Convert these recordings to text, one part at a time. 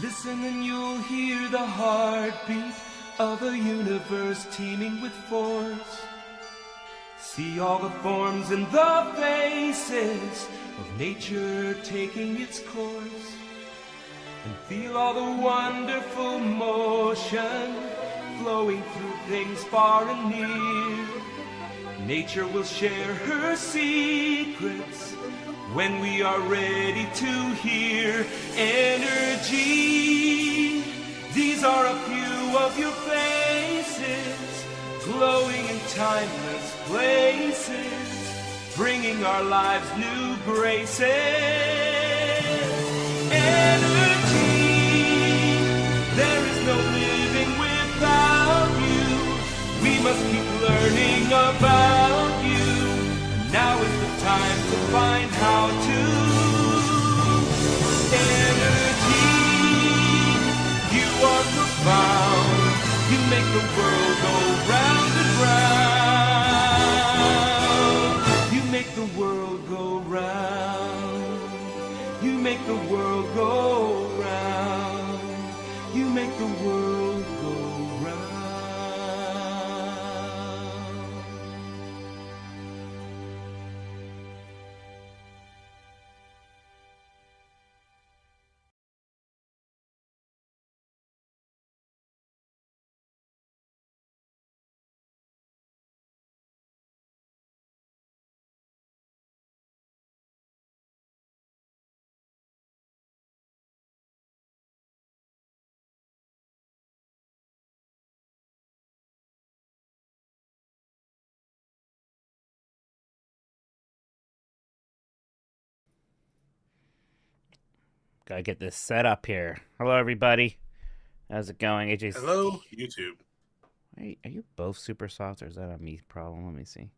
Listen and you'll hear the heartbeat of a universe teeming with force. See all the forms and the faces of nature taking its course. And feel all the wonderful motion flowing through things far and near. Nature will share her secrets when we are ready to hear. Energy, these are a few of your faces, glowing in timeless places, bringing our lives new graces. Energy, there is no living without you. We must keep learning about you. Now is the time to find how to. Energy, you are profound. You make the world go round and round. You make the world go round. You make the world go round. You make the world go round. Gotta get this set up here. Hello, everybody. How's it going? AJ's. Hello, YouTube. Hey, are you both super soft, or is that a me problem? Let me see.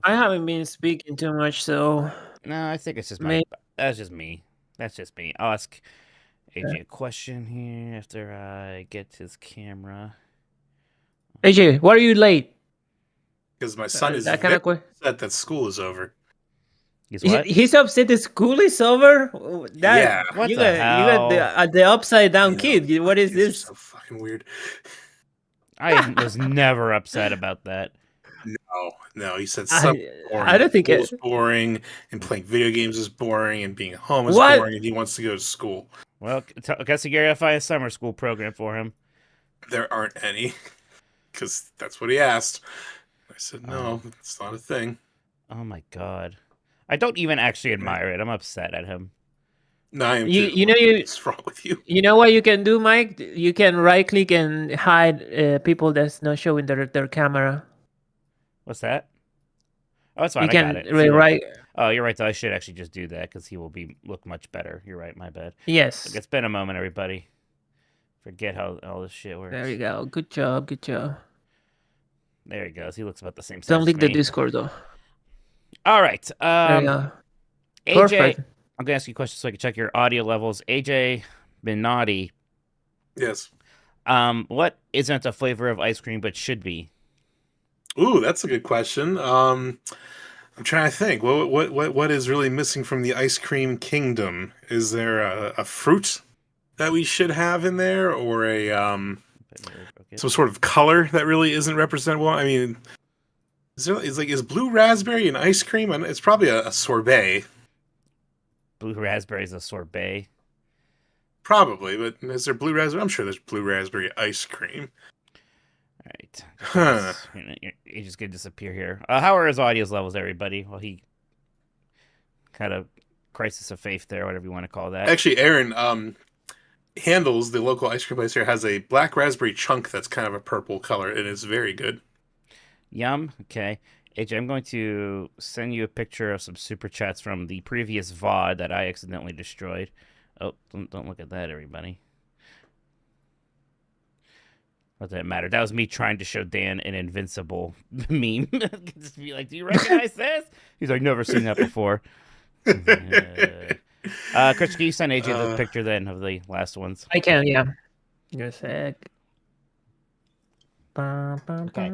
I haven't been speaking too much, so No, I think it's just May- That's just me. That's just me. I'll ask AJ a question here after I get his camera. AJ, why are you late? Because my son is that very kind of upset that school is over. He's what? He's upset the school is over. Yeah. What you the hell? got the upside down kid. What is Kids are this? so fucking weird. I was never upset about that. No. He said something boring. I don't think School is boring, and playing video games is boring, and being home is What? boring, and he wants to go to school. Well, I guess you gotta find a summer school program for him. There aren't any, because that's what he asked. I said no, it's not a thing. Oh my god. I don't even actually admire it. I'm upset at him. No, I am too. You know What's wrong with you? You know what you can do, Mike? You can right click and hide people that's not showing their camera. What's that? Oh, it's fine. You I can got it. right. Oh, you're right, though. I should actually just do that because he will look much better. You're right. My bad. Yes. Look, it's been a moment, everybody. Forget how all this shit works. There you go. Good job. Good job. There he goes. He looks about the same size. Don't leak as the me. Discord though. All right. There you go. AJ, Perfect. I'm gonna ask you questions so I can check your audio levels. AJ Benatti. Yes. What isn't a flavor of ice cream but should be? Ooh, that's a good question. I'm trying to think. What is really missing from the ice cream kingdom? Is there a fruit that we should have in there, or a some sort of color that really isn't representable? I mean, is blue raspberry an ice cream? And it's probably a sorbet. Blue raspberry is a sorbet. Probably, but is there blue raspberry? I'm sure there's blue raspberry ice cream. All right. Huh. He's just going to disappear here. How are his audio levels, everybody? Well, he kind of crisis of faith there, whatever you want to call that. Actually, Aaron, Handles, the local ice cream place here, has a black raspberry chunk that's kind of a purple color. It is very good. Yum. Okay. AJ, I'm going to send you a picture of some super chats from the previous VOD that I accidentally destroyed. Oh, don't look at that, everybody. What does that matter? That was me trying to show Dan an invincible meme. Just be like, do you recognize this? He's like, never seen that before. Chris, can you send AJ the picture then of the last ones? I can, yeah. Give a sec. Okay.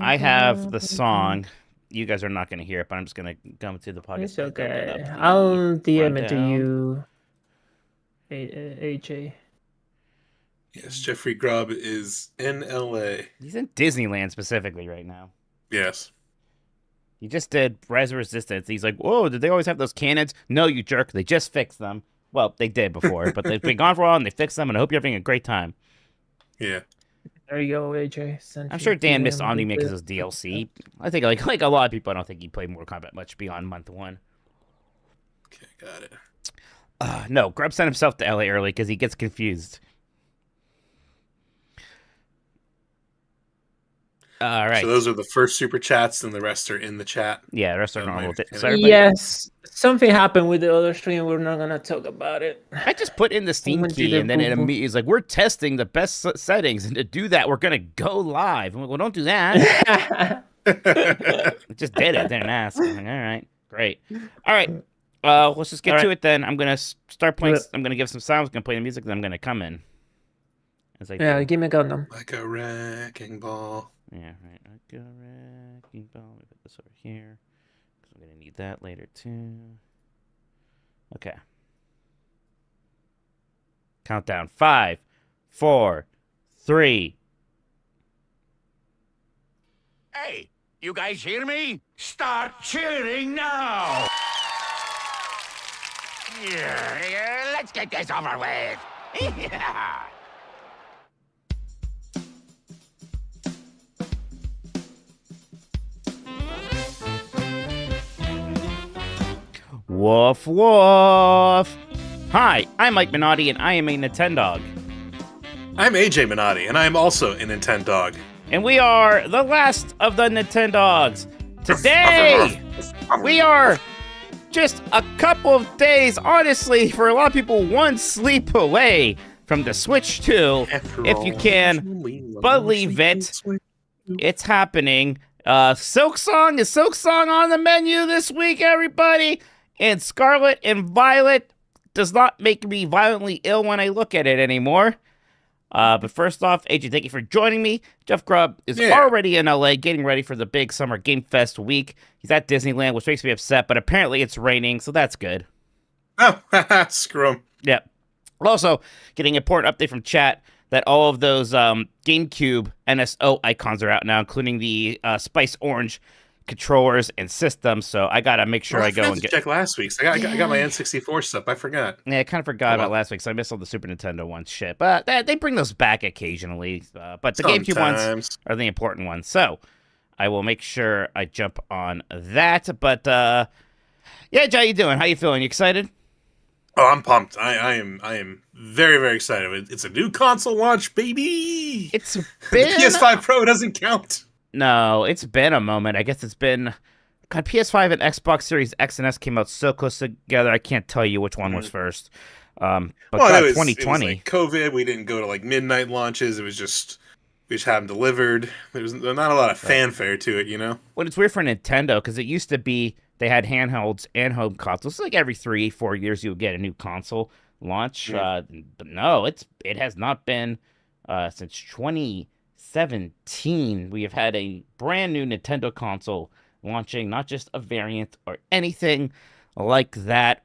I have the song. You guys are not going to hear it, but I'm just going to come to the podcast. It's okay. I'll DM it to you, AJ. Yes, Jeffrey Grubb is in L.A. He's in Disneyland specifically right now. Yes. He just did Rise of Resistance. He's like, whoa, did they always have those cannons? No, you jerk. They just fixed them. Well, they did before, but they've been gone for a while and they fixed them, and I hope you're having a great time. Yeah. There you go, AJ. I'm sure Dan missed Omni-Man because of DLC. I think, like a lot of people, I don't think he played Mortal Kombat much beyond month 1. Okay, got it. No, Grubb sent himself to LA early because he gets confused. All right. So those are the first super chats, and the rest are in the chat. Yeah, the rest are normal. So yes, something happened with the other stream. We're not gonna talk about it. I just put in the Steam key, and then it immediately is like, we're testing the best settings, and to do that, we're gonna go live. I'm like, well, don't do that. It just did it. Didn't ask. I'm like, all right, great. All right, let's just get to it then. I'm gonna start playing. I'm gonna give some sounds. I'm gonna play the music, then I'm gonna come in. Yeah, give me a Gundam. Like a wrecking ball. Yeah, right. Like a wrecking ball. Let me put this over here because I'm gonna need that later too. Okay. Countdown. 5, 4, 3. Hey, you guys hear me? Start cheering now! Yeah, let's get this over with. Yeah. Woof woof. Hi, I'm Mike Minotti, and I am a Nintendog. I'm AJ Minotti, and I am also a Nintendog. And we are the last of the Nintendogs. Today, we are just a couple of days, honestly, for a lot of people, one sleep away from the Switch 2. If you can believe it, it's happening. Silksong is Silksong on the menu this week, everybody. And Scarlet and Violet does not make me violently ill when I look at it anymore. But first off, AJ, thank you for joining me. Jeff Grubb is already in LA getting ready for the big Summer Game Fest week. He's at Disneyland, which makes me upset, but apparently it's raining, so that's good. Oh, screw him. Yep. Also, getting an important update from chat that all of those GameCube NSO icons are out now, including the Spice Orange controllers and systems, so I gotta make sure I go and check last week's. I got my N64 stuff. I forgot. Yeah, I kind of forgot about last week, so I missed all the Super Nintendo ones. Shit, but they bring those back occasionally. But the GameCube ones are the important ones, so I will make sure I jump on that. But yeah, Jay, how you doing? How you feeling? You excited? Oh, I'm pumped. I am very, very excited. It's a new console launch, baby. It's been the PS5 Pro doesn't count. No, it's been a moment. I guess it's been... God, PS5 and Xbox Series X and S came out so close together, I can't tell you which one was first. But well, God, it was, 2020. It was like COVID, we didn't go to like midnight launches. It was just... We just had them delivered. There was not a lot of fanfare to it, you know? Well, it's weird for Nintendo, because it used to be they had handhelds and home consoles. Like every 3-4 years you would get a new console launch. But no, it has not been since 2017. We have had a brand new Nintendo console launching, not just a variant or anything like that.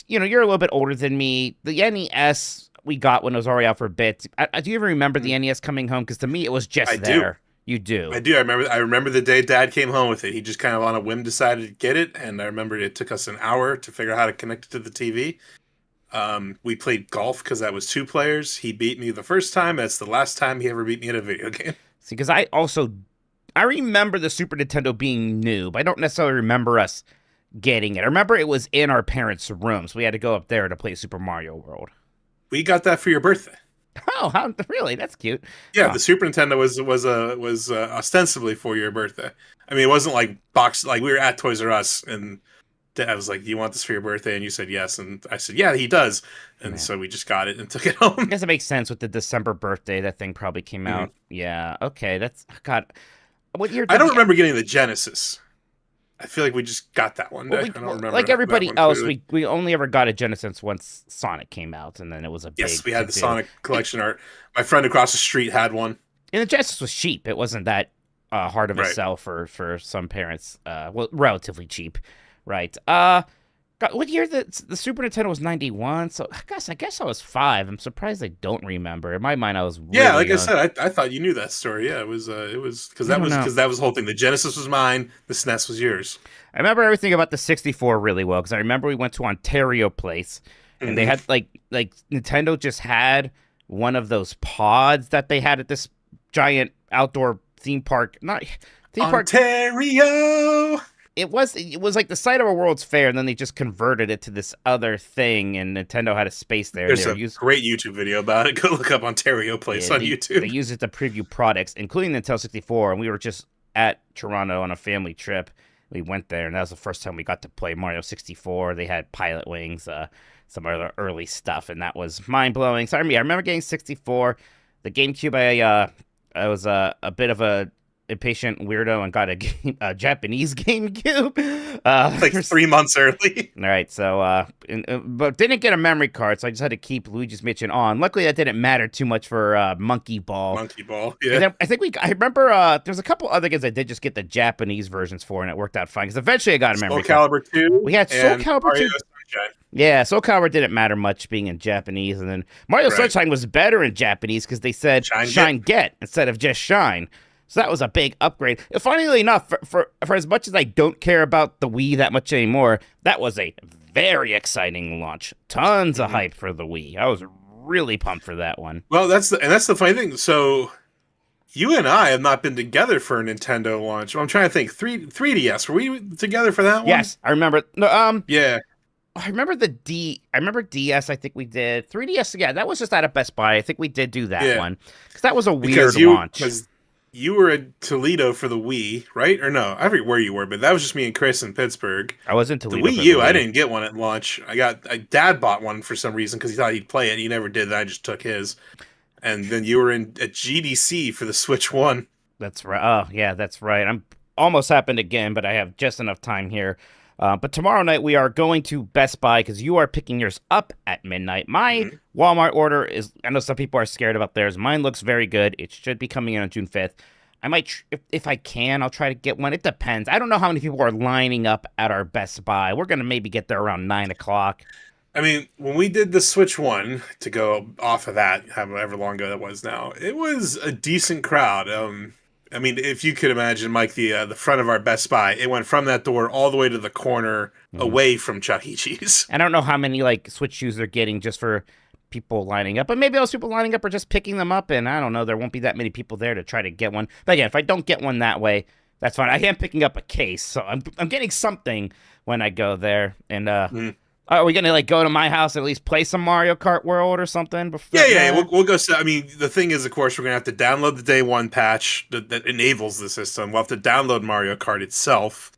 You know, you're a little bit older than me. The NES we got when it was already out for a bit. Do you ever remember the NES coming home? Because to me, it was just there. You do. I do. I remember the day Dad came home with it. He just kind of on a whim decided to get it, and I remember it took us an hour to figure out how to connect it to the TV. We played golf because that was 2 players. He beat me the first time. That's the last time he ever beat me in a video game. See, because I remember the Super Nintendo being new, but I don't necessarily remember us getting it. I remember it was in our parents' room, so we had to go up there to play Super Mario World. We got that for your birthday. Oh, really? That's cute. Yeah, the Super Nintendo was ostensibly for your birthday. I mean, it wasn't like we were at Toys R Us, and Dad was like, "Do you want this for your birthday?" And you said yes, and I said, "Yeah, he does." And so we just got it and took it home. I guess it makes sense with the December birthday. That thing probably came out. Yeah. Okay. That's God. What year? I don't remember getting the Genesis. I feel like we just got that one day. I don't remember. Like everybody else, we only ever got a Genesis once Sonic came out, and then it was a big... Yes, we had the Sonic collection art. My friend across the street had one. And the Genesis was cheap. It wasn't that hard of a sell for some parents. Well, relatively cheap, right? God, what year the Super Nintendo was 91? So I guess I was 5. I'm surprised I don't remember. In my mind, I was Yeah, really like I young. said, I thought you knew that story. Yeah, it was because I don't know. that was the whole thing. The Genesis was mine, the SNES was yours. I remember everything about the 64 really well because I remember we went to Ontario Place and they Mhm. had like Nintendo just had one of those pods that they had at this giant outdoor theme park. Not theme park. Ontario. It was like the site of a World's Fair, and then they just converted it to this other thing, and Nintendo had a space there. There's They a were used, great YouTube video about it. Go look up Ontario Place yeah, on they YouTube. used it to preview products, including Nintendo 64. And we were just at Toronto on a family trip. We went there, and that was the first time we got to play Mario 64. They had Pilot Wings, some other early stuff, and that was mind blowing. So I remember getting 64. The GameCube, I was a bit of a impatient weirdo and got a Japanese GameCube. Like 3 months early. All right, so but didn't get a memory card, so I just had to keep Luigi's Mansion on. Luckily, that didn't matter too much for Monkey Ball. Monkey Ball. And Yeah. then I remember there's a couple other games I did just get the Japanese versions for, and it worked out fine because eventually I got a memory Soul card. Calibur 2. We had Soul and Calibur Mario 2. Sunshine. Yeah, Soul Calibur didn't matter much being in Japanese, and then Mario Right. Sunshine was better in Japanese because they said Shine Get instead of just Shine. So that was a big upgrade. And funnily enough, for as much as I don't care about the Wii that much anymore, that was a very exciting launch. Tons of hype for the Wii. I was really pumped for that one. Well, that's the funny thing. So you and I have not been together for a Nintendo launch. I'm trying to think. 3DS. Were we together for that one? Yes, I remember. No, Yeah. I remember I remember DS. I think we did 3DS. Yeah, that was just out of Best Buy. I think we did do that Yeah. one because that was a weird Because launch. Because you were in Toledo for the Wii, right? Or no, I forget where you were, but that was just me and Chris in Pittsburgh. I was in The Toledo. Wii for U, the I Wii. didn't get one at launch. Dad bought one for some reason because he thought he'd play it. He never did. And I just took his. And then you were at GDC for the Switch 1. That's right. Oh, yeah, that's right. I'm almost happened again, but I have just enough time here. But tomorrow night we are going to Best Buy because you are picking yours up at midnight. My Walmart order is, I know some people are scared about theirs. Mine looks very good. It should be coming in on June 5th. I might, if I can, I'll try to get one. It depends. I don't know how many people are lining up at our Best Buy. We're going to maybe get there around 9 o'clock. I mean, when we did the Switch 1, to go off of that, however long ago that was now, it was a decent crowd. I mean, if you could imagine, Mike, the front of our Best Buy, it went from that door all the way to the corner away from Chuck E. Cheese. I don't know how many like Switch shoes they're getting just for people lining up, but maybe those people lining up are just picking them up, and I don't know, there won't be that many people there to try to get one. But again, if I don't get one that way, that's fine. I am picking up a case, so I'm getting something when I go there. And are we gonna like go to my house and at least play some Mario Kart World or something? Before Yeah. We'll go. I mean, the thing is, of course, we're gonna have to download the Day 1 patch that enables the system. We'll have to download Mario Kart itself.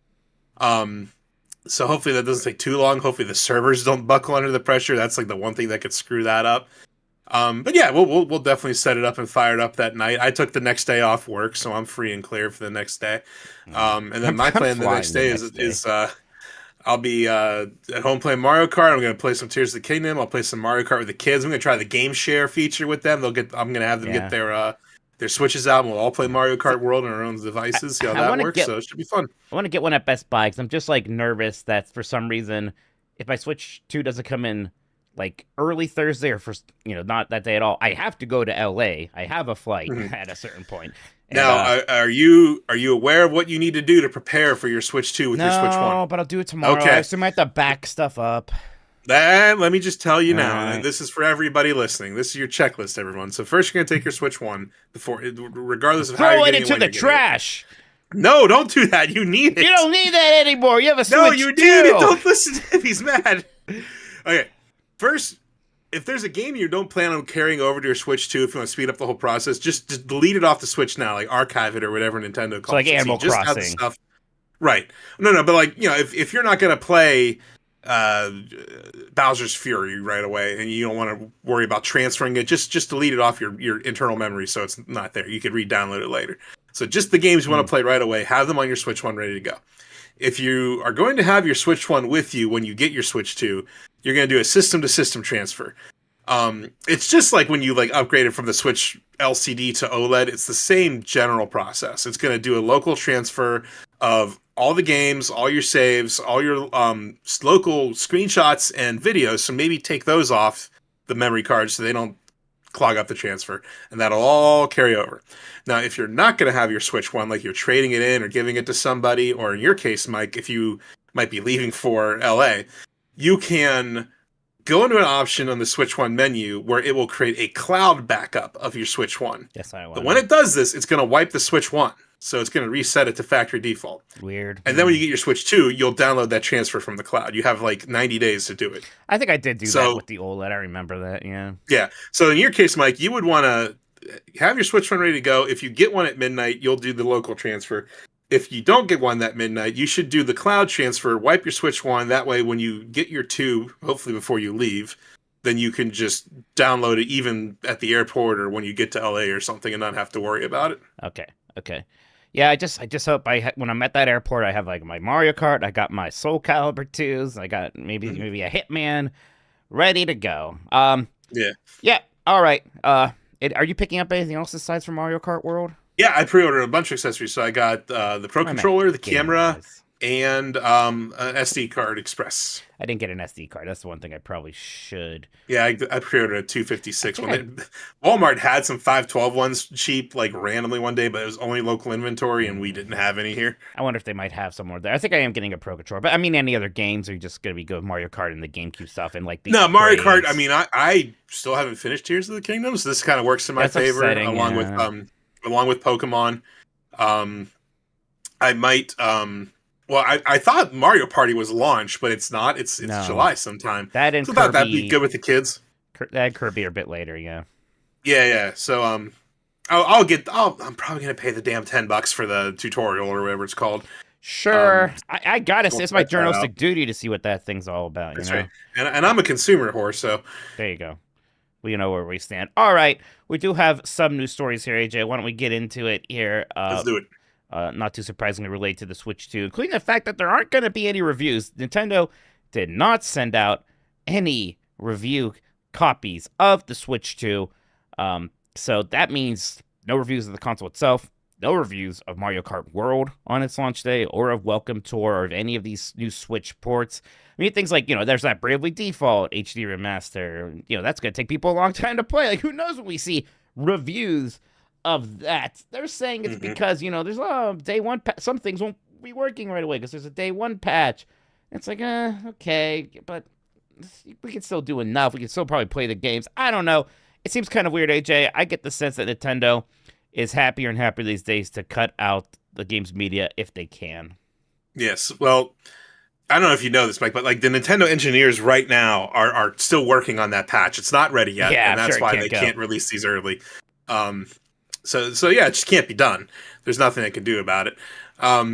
So hopefully that doesn't take too long. Hopefully the servers don't buckle under the pressure. That's like the one thing that could screw that up. But yeah, we'll definitely set it up and fire it up that night. I took the next day off work, so I'm free and clear for the next day. And then my plan the next day is I'll be at home playing Mario Kart. I'm going to play some Tears of the Kingdom. I'll play some Mario Kart with the kids. I'm going to try the game share feature with them. I'm going to have them get their Switches out, and we'll all play Mario Kart World on our own devices. See how that works. So it should be fun. I want to get one at Best Buy because I'm just like nervous that for some reason, if my Switch 2 doesn't come in like early Thursday or not that day at all, I have to go to LA. I have a flight at a certain point. And, now, are you aware of what you need to do to prepare for your Switch 2 with your Switch 1? No, but I'll do it tomorrow. Okay. I assume I have to back stuff up. Let me just tell you now, All right. and this is for everybody listening. This is your checklist, everyone. So first, you're gonna take your Switch 1 regardless of how Throw you're it getting into when the you're getting trash. it. No, don't do that. You need it. You don't need that anymore. You have a Switch No, you 2. need it. Don't listen to him. He's mad. Okay, first, if there's a game you don't plan on carrying over to your Switch 2, if you want to speed up the whole process, just delete it off the Switch now, like archive it or whatever Nintendo calls So like it. Animal you just have the Crossing. stuff. Right. No, but like, if you're not gonna play Bowser's Fury right away, and you don't want to worry about transferring it, just delete it off your internal memory so it's not there. You could re-download it later. So just the games you want to play right away, have them on your Switch 1 ready to go. If you are going to have your Switch 1 with you when you get your Switch 2, you're going to do a system-to-system transfer. It's just like when you like upgraded from the Switch LCD to OLED. It's the same general process. It's going to do a local transfer of all the games, all your saves, all your local screenshots and videos. So maybe take those off the memory card so they don't clog up the transfer, and that'll all carry over. Now, if you're not going to have your Switch One, like you're trading it in or giving it to somebody, or in your case, Mike, if you might be leaving for LA, you can go into an option on the Switch One menu where it will create a cloud backup of your Switch One. Yes, I want. But when it does this, it's going to wipe the Switch One. So it's going to reset it to factory default. Weird. And then when you get your Switch 2, you'll download that transfer from the cloud. You have like 90 days to do it. I think I did do that with the OLED. I remember that, yeah. Yeah. So in your case, Mike, you would want to have your Switch One ready to go. If you get one at midnight, you'll do the local transfer. If you don't get one that midnight, you should do the cloud transfer, wipe your Switch One. That way, when you get your 2, hopefully before you leave, then you can just download it even at the airport or when you get to LA or something and not have to worry about it. Okay. Yeah, I just hope when I'm at that airport, I have like my Mario Kart, I got my Soul Calibur 2s, I got maybe a Hitman ready to go. Yeah. All right. Are you picking up anything else aside from Mario Kart World? Yeah, I pre-ordered a bunch of accessories. So I got the Pro Controller, the camera, and an SD card express. I didn't get an SD card. That's the one thing I probably should. Yeah, I pre-ordered a 256 one. Walmart had some 512 ones cheap, like randomly one day, but it was only local inventory, and we didn't have any here. I wonder if they might have some more there. I think I am getting a Pro Controller, but I mean, any other games? Are you just going to be good with Mario Kart and the GameCube stuff and like the No, upgrades? Mario Kart. I mean, I still haven't finished Tears of the Kingdom, so this kind of works in my favor, upsetting, along with Pokemon. I might. Well, I thought Mario Party was launched, but it's not. It's July sometime. That and so Kirby, I thought that'd be good with the kids. That and Kirby are a bit later, yeah. Yeah. So I'm probably gonna pay the damn $10 for the tutorial or whatever it's called. Sure, I gotta say it's my journalistic duty to see what that thing's all about. That's you know? right, and I'm a consumer whore, so there you go. We know where we stand. All right, we do have some news stories here, AJ. Why don't we get into it here? Let's do it. Not too surprisingly related to the Switch 2, including the fact that there aren't going to be any reviews. Nintendo did not send out any review copies of the Switch 2. So that means no reviews of the console itself, no reviews of Mario Kart World on its launch day, or of Welcome Tour, or of any of these new Switch ports. I mean, things like, there's that Bravely Default HD remaster. That's going to take people a long time to play. Like, who knows when we see reviews of that. They're saying it's because, there's day one, some things won't be working right away because there's a day one patch. It's like, okay, but we can still do enough. We can still probably play the games. I don't know. It seems kind of weird, AJ. I get the sense that Nintendo is happier and happier these days to cut out the games media if they can. Yes. Well, I don't know if you know this, Mike, but like the Nintendo engineers right now are still working on that patch. It's not ready yet, and that's why they can't release these early. So yeah, it just can't be done. There's nothing they can do about it. I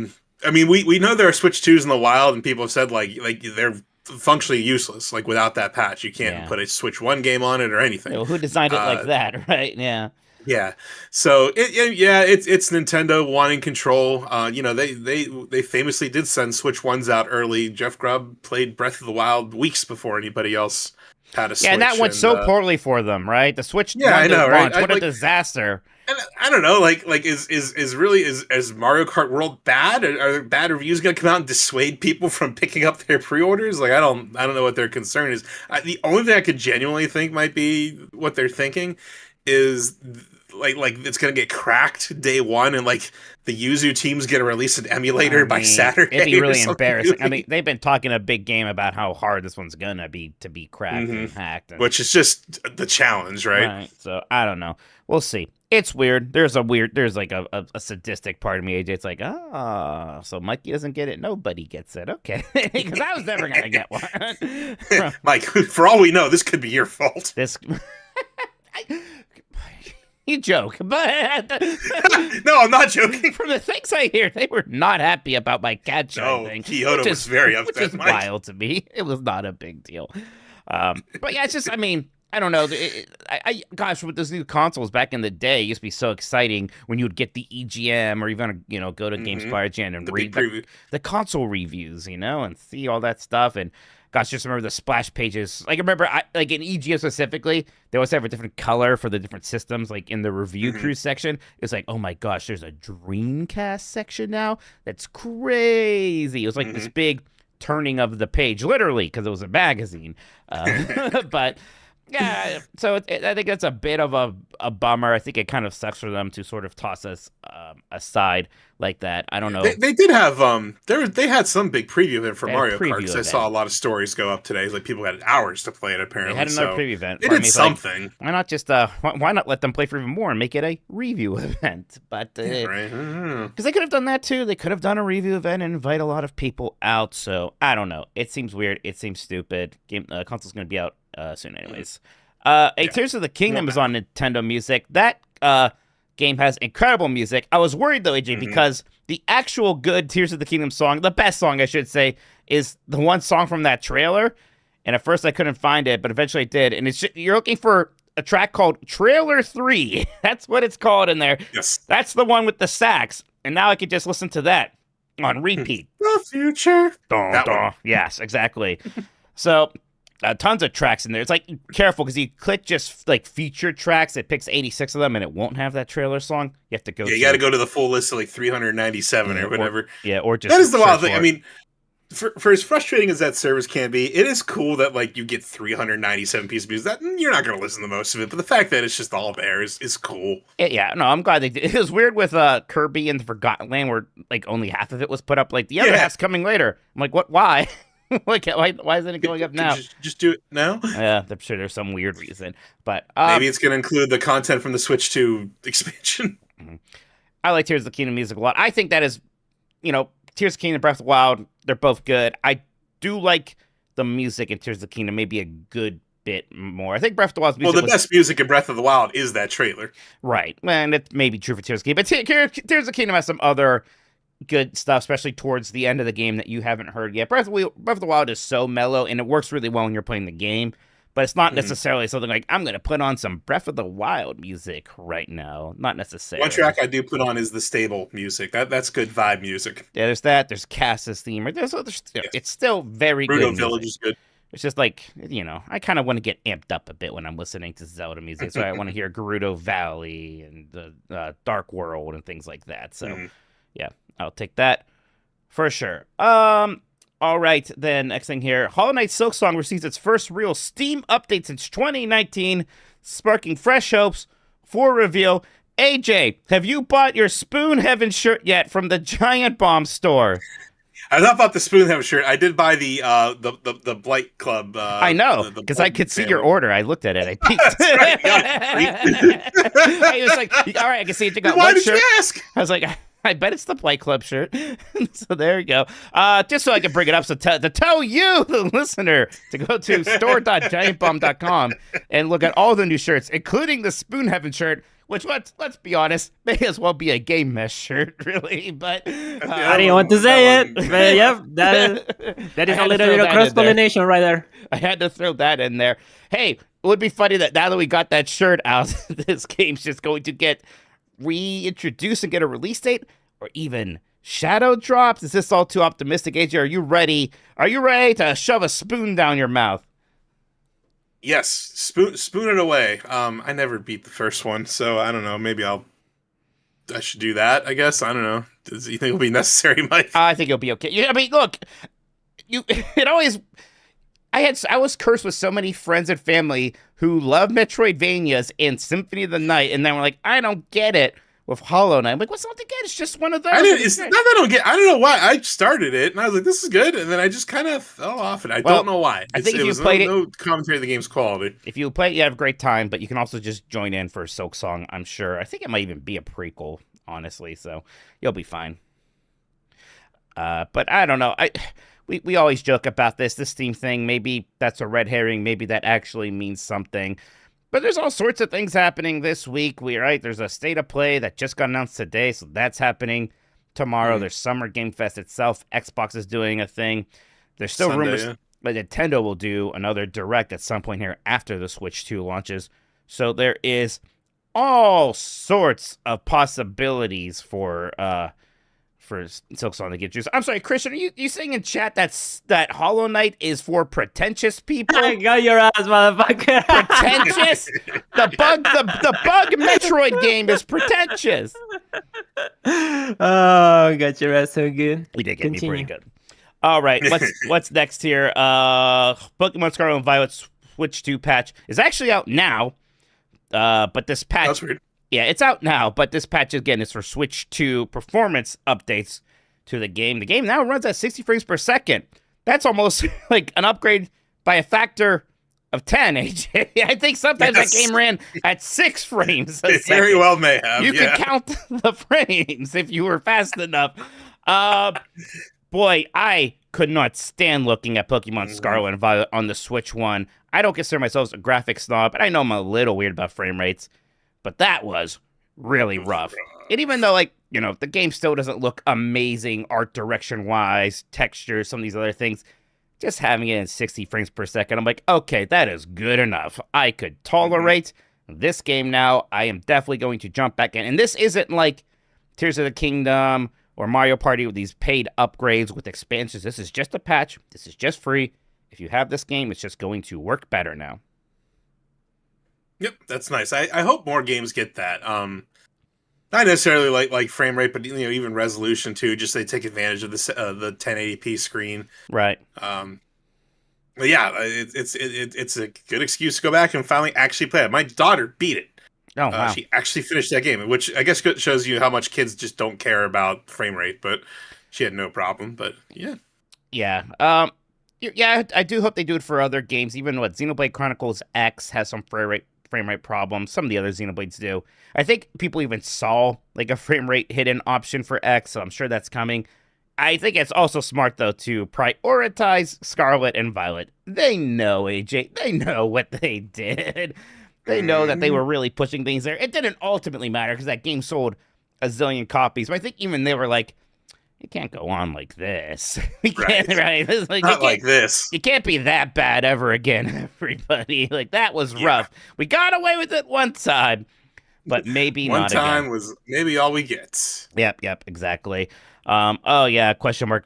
mean, we know there are Switch 2s in the wild, and people have said like they're functionally useless. Like without that patch, you can't put a Switch 1 game on it or anything. Well, who designed it like that, right? Yeah. Yeah. So it's Nintendo wanting control. They famously did send Switch 1s out early. Jeff Grubb played Breath of the Wild weeks before anybody else had a Switch. Yeah, and that went so poorly for them, right? The Switch I know, right? What a disaster. And I don't know, is Mario Kart World bad? Are bad reviews going to come out and dissuade people from picking up their pre-orders? Like, I don't know what their concern is. The only thing I could genuinely think might be what they're thinking is like it's going to get cracked day one, and like the Yuzu team's going to release an emulator by Saturday. It'd be really embarrassing. I mean, they've been talking a big game about how hard this one's going to be cracked and hacked. Which is just the challenge, right? So I don't know. We'll see. It's weird. There's like a sadistic part of me, AJ. It's like, so Mikey doesn't get it. Nobody gets it. Okay. Because I was never going to get one. Mike, for all we know, this could be your fault. You joke, but no, I'm not joking. From the things I hear, they were not happy about my cat thing. Kyoto was very upset. Which is wild to me. It was not a big deal. But yeah, it's just, I mean, I don't know. Gosh, with those new consoles back in the day, it used to be so exciting when you would get the EGM or even go to GameSpot and read the console reviews, and see all that stuff. And gosh, just remember the splash pages. Like, I remember, like in EGO specifically, they always have a different color for the different systems. Like in the review crew section, it's like, oh my gosh, there's a Dreamcast section now. That's crazy. It was like this big turning of the page, literally, because it was a magazine. But yeah, so I think that's a bit of a bummer. I think it kind of sucks for them to sort of toss us aside like that. I don't know. They did have they had some big preview event for They had a Mario preview Kart. 'Cause I event. saw a lot of stories go up today. It's like people had hours to play it. Apparently, They had another so preview event. They Part of did me is like, something. why not just why not let them play for even more and make it a review event? But Right? because they could have done that too. They could have done a review event and invite a lot of people out. So I don't know. It seems weird. It seems stupid. Console's going to be out soon, anyways. Tears of the Kingdom is on Nintendo Music. That game has incredible music. I was worried though, AJ, because the actual good Tears of the Kingdom song, the best song I should say, is the one song from that trailer. And at first I couldn't find it, but eventually I did. And you're looking for a track called Trailer 3. That's what it's called in there. Yes. That's the one with the sax. And now I could just listen to that on repeat. The future. Dun, That dun. one. Yes, exactly. So tons of tracks in there. It's like, careful, because you click just like featured tracks, it picks 86 of them, and it won't have that trailer song. You have to go. Yeah, you got to go to the full list of like 397 or whatever. Or just that is the wild search thing. for I it. mean, for as frustrating as that service can be, it is cool that like you get 397 pieces of music. That you're not going to listen to most of it, but the fact that it's just all there is cool. Yeah, no, I'm glad they did. It was weird with Kirby and the Forgotten Land, where like only half of it was put up. Like the other half's coming later. I'm like, what? Why? Like, why isn't it going up now? Just do it now. Yeah, I'm sure there's some weird reason, but Maybe it's going to include the content from the Switch 2 expansion. I like Tears of the Kingdom music a lot. I think that is, Tears of the Kingdom, Breath of the Wild, they're both good. I do like the music in Tears of the Kingdom maybe a good bit more. I think Breath of the Wild's music Well, the best music in Breath of the Wild is that trailer. Right. And it may be true for Tears of the Kingdom, but Tears of the Kingdom has some other good stuff, especially towards the end of the game that you haven't heard yet. Breath of the Wild is so mellow, and it works really well when you're playing the game, but it's not necessarily something like, I'm going to put on some Breath of the Wild music right now. Not necessarily. One track I do put on is the stable music. That's good vibe music. Yeah, there's that. There's Cass's theme. It's still very Bruno good Village music. is good. It's just like, I kind of want to get amped up a bit when I'm listening to Zelda music. So I want to hear Gerudo Valley and the Dark World and things like that. So, yeah, I'll take that for sure. All right, then, next thing here. Hollow Knight Silksong receives its first real Steam update since 2019, sparking fresh hopes for reveal. AJ, have you bought your Spoon Heaven shirt yet from the Giant Bomb store? I not bought the Spoon Heaven shirt. I did buy the Blight Club. I know, because I could see your order. I looked at it. I peeked. I was like, all right, I can see it. You got Why one did shirt. you ask? I was like, I bet it's the Blight Club shirt. So there you go. Just so I can bring it up, so to tell you, the listener, to go to store.giantbomb.com and look at all the new shirts, including the Spoon Heaven shirt, which, let's be honest, may as well be a Game Mesh shirt, really. But I didn't want to say it, but yeah, that is a little bit of cross-pollination right there. I had to throw that in there. Hey, it would be funny that now that we got that shirt out, this game's just going to get reintroduced and get a release date, or even shadow drops. Is this all too optimistic? AJ, are you ready? Are you ready to shove a spoon down your mouth? Yes, spoon it away. I never beat the first one, so I don't know. Maybe I should do that. I guess I don't know. Do you think it'll be necessary, Mike? I think it'll be okay. I mean, look, it always. I was cursed with so many friends and family who love Metroidvanias and Symphony of the Night, and then we're like, I don't get it with Hollow Knight. I'm like, what's not to get? It's just one of those. It's not that I don't get. I don't know why. I started it and I was like, this is good, and then I just kind of fell off it. I don't know why. I think if it you was played no commentary of the game's quality. If you play it, you have a great time, but you can also just join in for Silksong, I'm sure. I think it might even be a prequel, honestly, so you'll be fine. But I don't know. We always joke about this Steam thing. Maybe that's a red herring. Maybe that actually means something. But there's all sorts of things happening this week. There's a State of Play that just got announced today, so that's happening tomorrow. There's Summer Game Fest itself. Xbox is doing a thing. There's still rumors that Nintendo will do another Direct at some point here after the Switch 2 launches. So there is all sorts of possibilities for for Silksong to get juice. I'm sorry, Christian, are you saying in chat that Hollow Knight is for pretentious people? I got your ass, motherfucker. Pretentious? The bug Metroid game is pretentious. Oh, got your ass so good. We did get me pretty Continue. good. All right, what's next here? Pokemon Scarlet and Violet Switch 2 patch is actually out now. But this patch, That's weird. yeah, it's out now. But this patch again is for Switch 2 performance updates to the game. The game now runs at 60 frames per second. That's almost like an upgrade by a factor of 10. AJ, I think sometimes that game ran at 6 frames. It very well may have. You yeah. could count the frames if you were fast enough. Boy, I could not stand looking at Pokemon Scarlet and Violet on the Switch 1. I don't consider myself a graphic snob, but I know I'm a little weird about frame rates. But that was really rough. And even though, like, you know, the game still doesn't look amazing art direction-wise, textures, some of these other things, just having it in 60 frames per second, I'm like, okay, that is good enough. I could tolerate this game now. I am definitely going to jump back in. And this isn't like Tears of the Kingdom or Mario Party with these paid upgrades with expansions. This is just a patch. This is just free. If you have this game, it's just going to work better now. Yep, that's nice. I hope more games get that. Not necessarily like frame rate, but you know, even resolution too. Just they take advantage of the 1080p screen. Right. But yeah, it's a good excuse to go back and finally actually play it. My daughter beat it. Oh, wow. She actually finished that game, which I guess shows you how much kids just don't care about frame rate. But she had no problem. But yeah, yeah. Yeah, I do hope they do it for other games. Even what Xenoblade Chronicles X has some frame rate problems. Some of the other Xenoblades do. I think people even saw like a frame rate hidden option for X, so I'm sure that's coming. I think it's also smart though to prioritize Scarlet and Violet. They know, AJ. They know what they did. They know that they were really pushing things there. It didn't ultimately matter because that game sold a zillion copies. But I think even they were like, it can't go on like this. We can't, right? It's like, not like this. It can't be that bad ever again, everybody. Like, that was rough. We got away with it one time, but maybe one not time again. was maybe all we get. Yep, exactly. Oh, yeah, question mark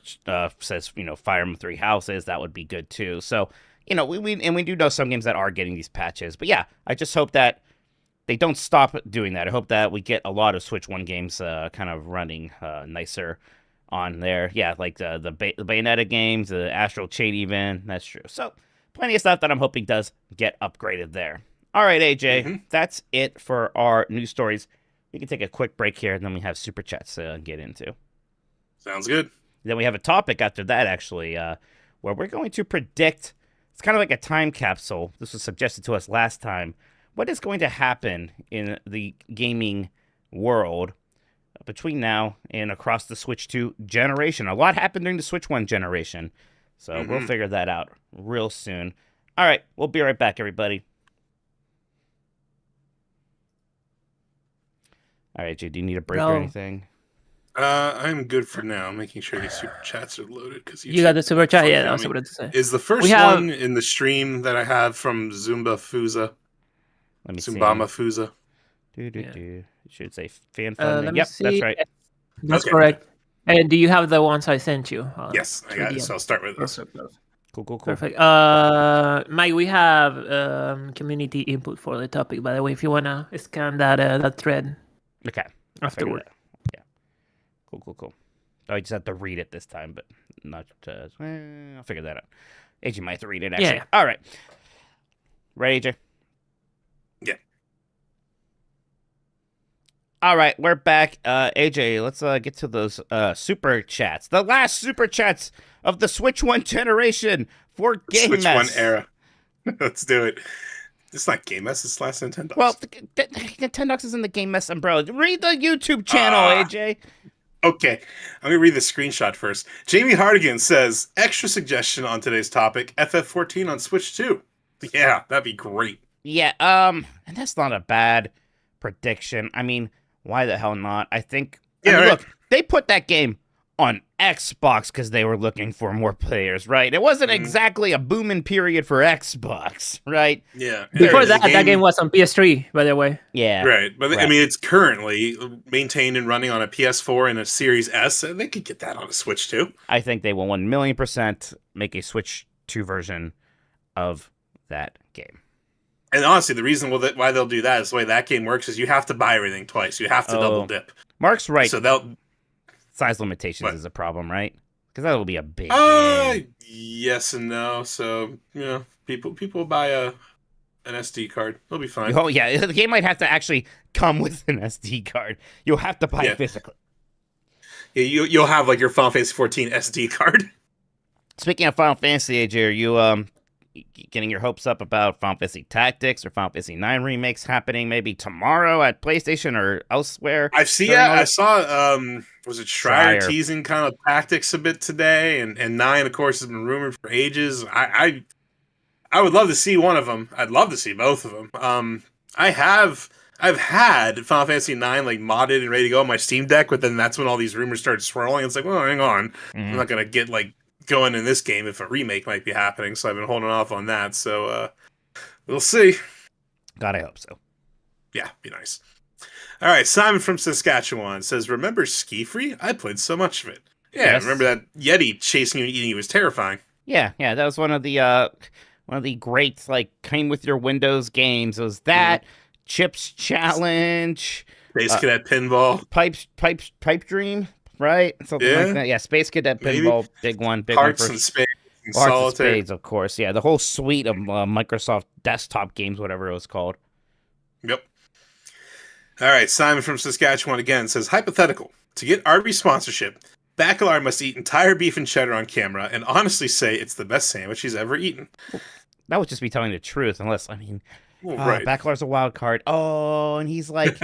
says, you know, Fire Emblem 3 Houses. That would be good, too. So, you know, we do know some games that are getting these patches. But, yeah, I just hope that they don't stop doing that. I hope that we get a lot of Switch 1 games kind of running nicer on there. Yeah, like the Bayonetta games, the Astral Chain even. That's true. So, plenty of stuff that I'm hoping does get upgraded there. All right, AJ, that's it for our news stories. We can take a quick break here, and then we have Super Chats to get into. Sounds good. Then we have a topic after that, actually, where we're going to predict. It's kind of like a time capsule. This was suggested to us last time. What is going to happen in the gaming world between now and across the Switch 2 generation? A lot happened during the Switch 1 generation, so we'll figure that out real soon. All right, we'll be right back, everybody. All right, Jay, do you need a break or anything? I'm good for now. I'm making sure these super chats are loaded because You got the super chat? Yeah, that's what I wanted to say. Is the first one in the stream that I have from Zumba Fuza? Let me Zumbama see. Fuza. It should say fan funding. Yep, that's right. That's correct. And do you have the ones I sent you? Yes, I got it. So I'll start with this. Cool. Perfect. Mike, we have community input for the topic. By the way, if you wanna scan that thread. Okay. Afterward. Yeah. Cool. Oh, I just have to read it this time, but not. I'll figure that out. AJ might have to read it, actually. Yeah. All right. Ready, AJ? Yeah. All right, we're back. AJ, let's get to those super chats. The last super chats of the Switch 1 generation for Game Switch Mess. 1 era. Let's do it. It's not Game Mess, it's last Nintendogs. Well, Nintendogs is in the Game Mess umbrella. Read the YouTube channel, AJ. Okay, I'm going to read the screenshot first. Jamie Hardigan says, extra suggestion on today's topic, FF14 on Switch 2. Yeah, that'd be great. Yeah, and that's not a bad prediction. I mean, why the hell not? I think, Yeah, right. Look, they put that game on Xbox because they were looking for more players, right? It wasn't exactly a booming period for Xbox, right? Yeah. Before The that game was on PS3, by the way. Yeah. Right. But I Right. mean, it's currently maintained and running on a PS4 and a Series S, and they could get that on a Switch too. I think they will 1,000,000% make a Switch 2 version of that game. And honestly, the reason why they'll do that is the way that game works is you have to buy everything twice. You have to double dip. Mark's right. So they'll Size limitations is a problem, right? Because that will be a big game. Yes and no. So, people buy an SD card. They'll be fine. Oh, yeah. The game might have to actually come with an SD card. You'll have to buy it physically. Yeah, you'll have like your Final Fantasy 14 SD card. Speaking of Final Fantasy, AJ, are you getting your hopes up about Final Fantasy Tactics or Final Fantasy 9 remakes happening maybe tomorrow at PlayStation or elsewhere? I saw was it Schreier teasing kind of Tactics a bit today, and 9 of course has been rumored for ages. I would love to see one of them. I'd love to see both of them. I've had Final Fantasy 9 like modded and ready to go on my Steam Deck, but then that's when all these rumors started swirling. It's like, well, hang on, I'm not gonna get like going in this game if a remake might be happening, so I've been holding off on that. So we'll see. God, I hope so. Yeah, be nice. All right, Simon from Saskatchewan says, "Remember Ski Free? I played so much of it. Yeah, Yes. Remember that Yeti chasing you and eating you was terrifying. Yeah, that was one of the great like came with your Windows games. It was that Chips Challenge, Space Cadet Pinball, Pipe Dream, right? Something like that. Yeah, Space Cadet Pinball, big one Hearts for and Spades, and Hearts and Solitaire. Spades, of course. Yeah, the whole suite of Microsoft desktop games, whatever it was called. Yep. All right, Simon from Saskatchewan again says, hypothetical. To get Arby's sponsorship, Bacalar must eat entire beef and cheddar on camera and honestly say it's the best sandwich he's ever eaten. That would just be telling the truth, unless Right. Bacalar's a wild card. Oh, and he's like,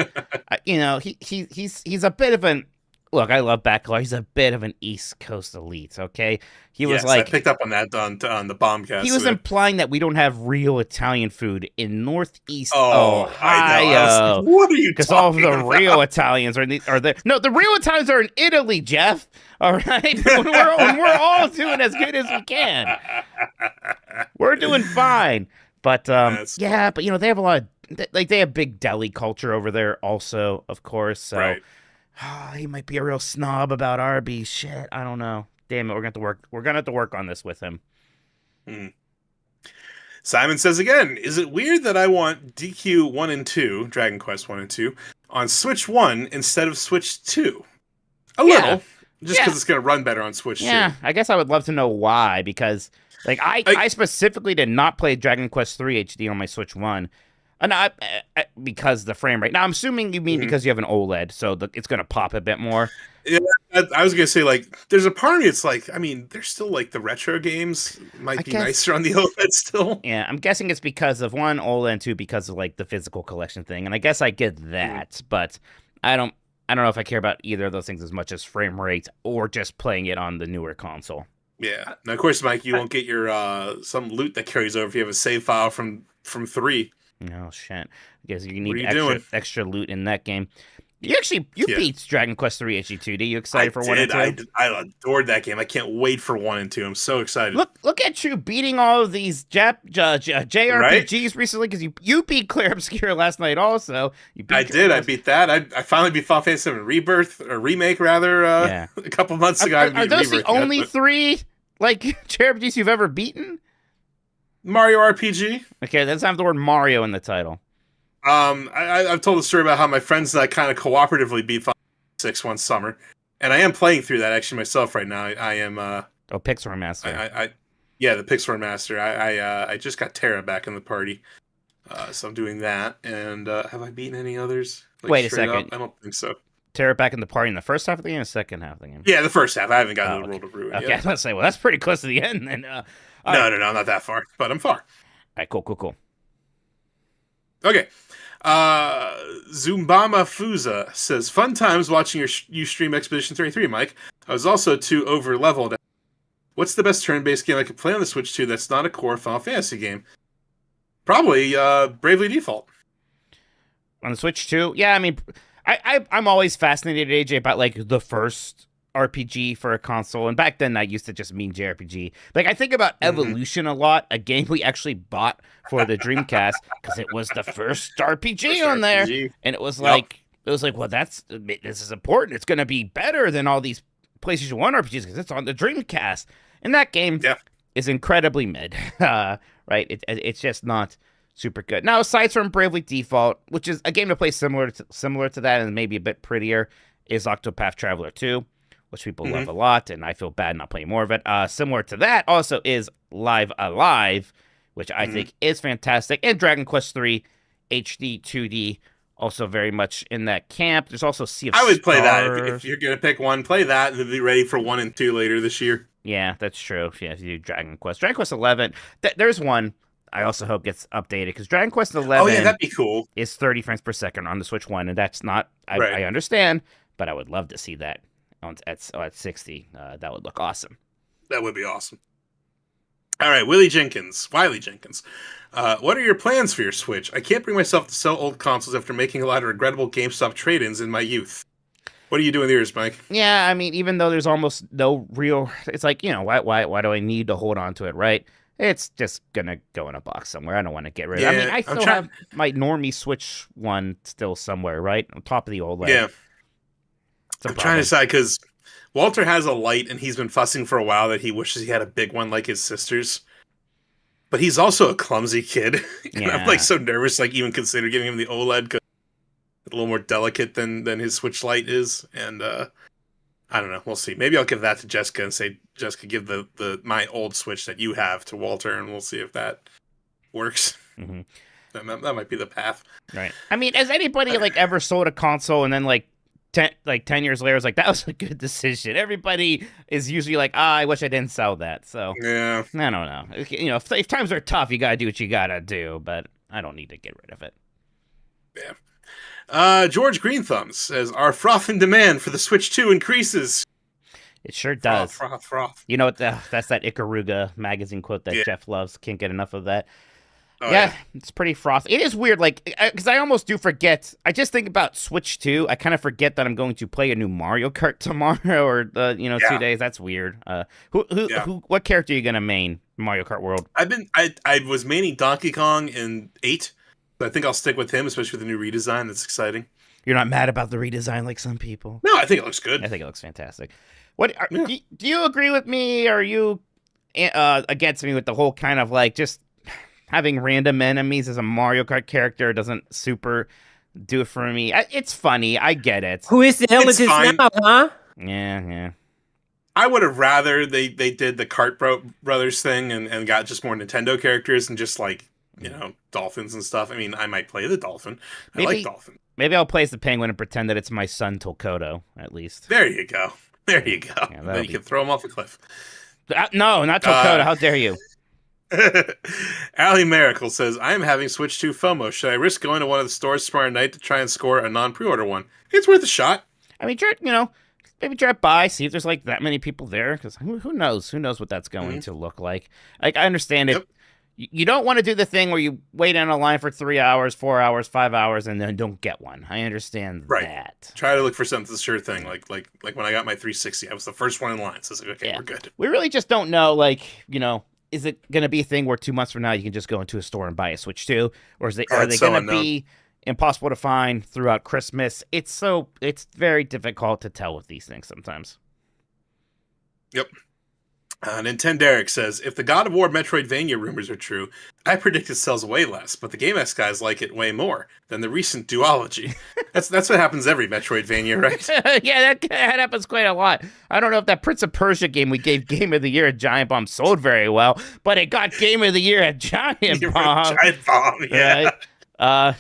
he's a bit of an. Look, I love Bacalar. He's a bit of an East Coast elite. Okay, he was like I picked up on that on the Bombcast. He was today. implying that we don't have real Italian food in Northeast I know. Ohio. What are you Because all of talking the about? real Italians are there. No, the real Italians are in Italy, Jeff. All right, when we're all doing as good as we can, we're doing fine. But but they have a lot of they have big deli culture over there, also, of course. So. Right. He might be a real snob about Arby's. Shit, I don't know. Damn it, we're gonna have to work on this with him. Simon says again, is it weird that I want DQ 1 and 2, Dragon Quest 1 and 2, on Switch 1 instead of Switch 2? A little. Just because it's going to run better on Switch 2. Yeah, I guess I would love to know why, because like I specifically did not play Dragon Quest 3 HD on my Switch 1. And because the frame rate. Now, I'm assuming you mean because you have an OLED, so it's going to pop a bit more. Yeah, I was going to say, like, there's a part of me, it's like, I mean, there's still, like, the retro games might be nicer on the OLED still. Yeah, I'm guessing it's because of, one, OLED, and two, because of, like, the physical collection thing. And I guess I get that, but I don't know if I care about either of those things as much as frame rate or just playing it on the newer console. Yeah. Now, of course, Mike, you won't get your some loot that carries over if you have a save file from 3. Oh, shit. I guess you need extra loot in that game. You beat Dragon Quest 3 HD2. Are you excited for 1 and 2? I adored that game. I can't wait for 1 and 2. I'm so excited. Look at you beating all of these JRPGs recently, because you beat Clear Obscure last night also. I beat that. I finally beat Final Fantasy VII Rebirth, or Remake rather, a couple months ago. Are those the only 3 like JRPGs you've ever beaten? Mario RPG. Okay, let's have the word Mario in the title. I've told the story about how my friends and I kind of cooperatively beat Final Fantasy 6 one summer, and I am playing through that actually myself right now. I am Pixar Master. The Pixar Master. I just got Terra back in the party, so I'm doing that. And have I beaten any others? Like, wait a second. I don't think so. Terra back in the party in the first half of the game or the second half of the game? Yeah, the first half. I haven't gotten to the World of Ruin yet. yet. I was going to say, well, that's pretty close to the end then. No, not that far, but I'm far. All right, cool. Okay. Zumbama Fuza says, fun times watching you stream Expedition 33, Mike. I was also too over-leveled. What's the best turn-based game I could play on the Switch 2 that's not a core Final Fantasy game? Probably Bravely Default. On the Switch 2? Yeah, I mean, I'm always fascinated, AJ, about like the first RPG for a console, and back then that used to just mean JRPG. Like I think about Evolution a lot, a game we actually bought for the Dreamcast because it was the first RPG on there, and it was like well, this is important. It's going to be better than all these PlayStation 1 RPGs because it's on the Dreamcast, and that game is incredibly mid. Right? It's just not super good. Now, aside from Bravely Default, which is a game to play similar to that and maybe a bit prettier, is Octopath Traveler 2. Which people love a lot, and I feel bad not playing more of it. Similar to that also is Live Alive, which I think is fantastic, and Dragon Quest III HD 2D, also very much in that camp. There's also Sea of Stars. I would play that. If you're going to pick one, play that, and be ready for 1 and 2 later this year. Yeah, that's true. Yeah, if you do Dragon Quest. Dragon Quest 11, there's one I also hope gets updated, because Dragon Quest 11 that'd be cool. Is 30 frames per second on the Switch 1, and that's not, I understand, but I would love to see that. At 60, that would look awesome. That would be awesome. All right, Willie Jenkins. What are your plans for your Switch? I can't bring myself to sell old consoles after making a lot of regrettable GameStop trade-ins in my youth. What are you doing with yours, Mike? Yeah, I mean, even though there's almost no real, it's like, why do I need to hold on to it, right? It's just gonna go in a box somewhere. I don't want to get rid of it. I mean, I still have my normie Switch one still somewhere, right? On top of the OLED. Yeah. I'm trying to decide, because Walter has a light, and he's been fussing for a while that he wishes he had a big one like his sister's. But he's also a clumsy kid. And I'm so nervous, even consider giving him the OLED, because it's a little more delicate than his Switch Lite is. And I don't know. We'll see. Maybe I'll give that to Jessica and say, Jessica, give my old Switch that you have to Walter, and we'll see if that works. Mm-hmm. That might be the path. Right. I mean, has anybody ever sold a console and then 10 years later, it's that was a good decision? Everybody is usually I wish I didn't sell that. So yeah, I don't know. If times are tough, you gotta do what you gotta do. But I don't need to get rid of it. Yeah. George Greenthumbs says, "Our froth in demand for the Switch 2 increases." It sure does. Froth. You know what? That's that Ikaruga magazine quote that Jeff loves. Can't get enough of that. Oh, yeah, it's pretty frothy. It is weird, because I almost do forget. I just think about Switch 2. I kind of forget that I'm going to play a new Mario Kart tomorrow or 2 days. That's weird. What character are you gonna main Mario Kart World? I was maining Donkey Kong in 8. But I think I'll stick with him, especially with the new redesign. That's exciting. You're not mad about the redesign like some people? No, I think it looks good. I think it looks fantastic. Do you agree with me? Or are you against me with the whole kind of just having random enemies as a Mario Kart character doesn't super do it for me? It's funny. I get it. Who is the elitist now, huh? Yeah. I would have rather they did the Kart Brothers thing and got just more Nintendo characters and just dolphins and stuff. I mean, I might play the dolphin. I like dolphin. Maybe I'll play as the penguin and pretend that it's my son Tolkoto, at least. There you go. Yeah, then you can throw him off a cliff. No, not Tolkoto. How dare you? Allie Miracle says, "I am having Switch 2 FOMO. Should I risk going to one of the stores tomorrow night to try and score a non-pre-order one? It's worth a shot." I mean, maybe drive by, see if there's that many people there, because who knows? Who knows what that's going to look like? I understand it. You don't want to do the thing where you wait in a line for 3 hours, 4 hours, 5 hours, and then don't get one. I understand that. Try to look for something sure thing. Like when I got my 360, I was the first one in line. So it's we're good. We really just don't know, is it going to be a thing where 2 months from now you can just go into a store and buy a Switch 2? Or are they going to be impossible to find throughout Christmas? It's very difficult to tell with these things sometimes. Yep. Nintenderic says, "If the God of War Metroidvania rumors are true, I predict it sells way less, but the GameX guys like it way more than the recent duology." That's what happens every Metroidvania, right? Yeah, that happens quite a lot. I don't know if that Prince of Persia game we gave Game of the Year at Giant Bomb sold very well, but it got Game of the Year at Giant Bomb. Giant Bomb, yeah. Right?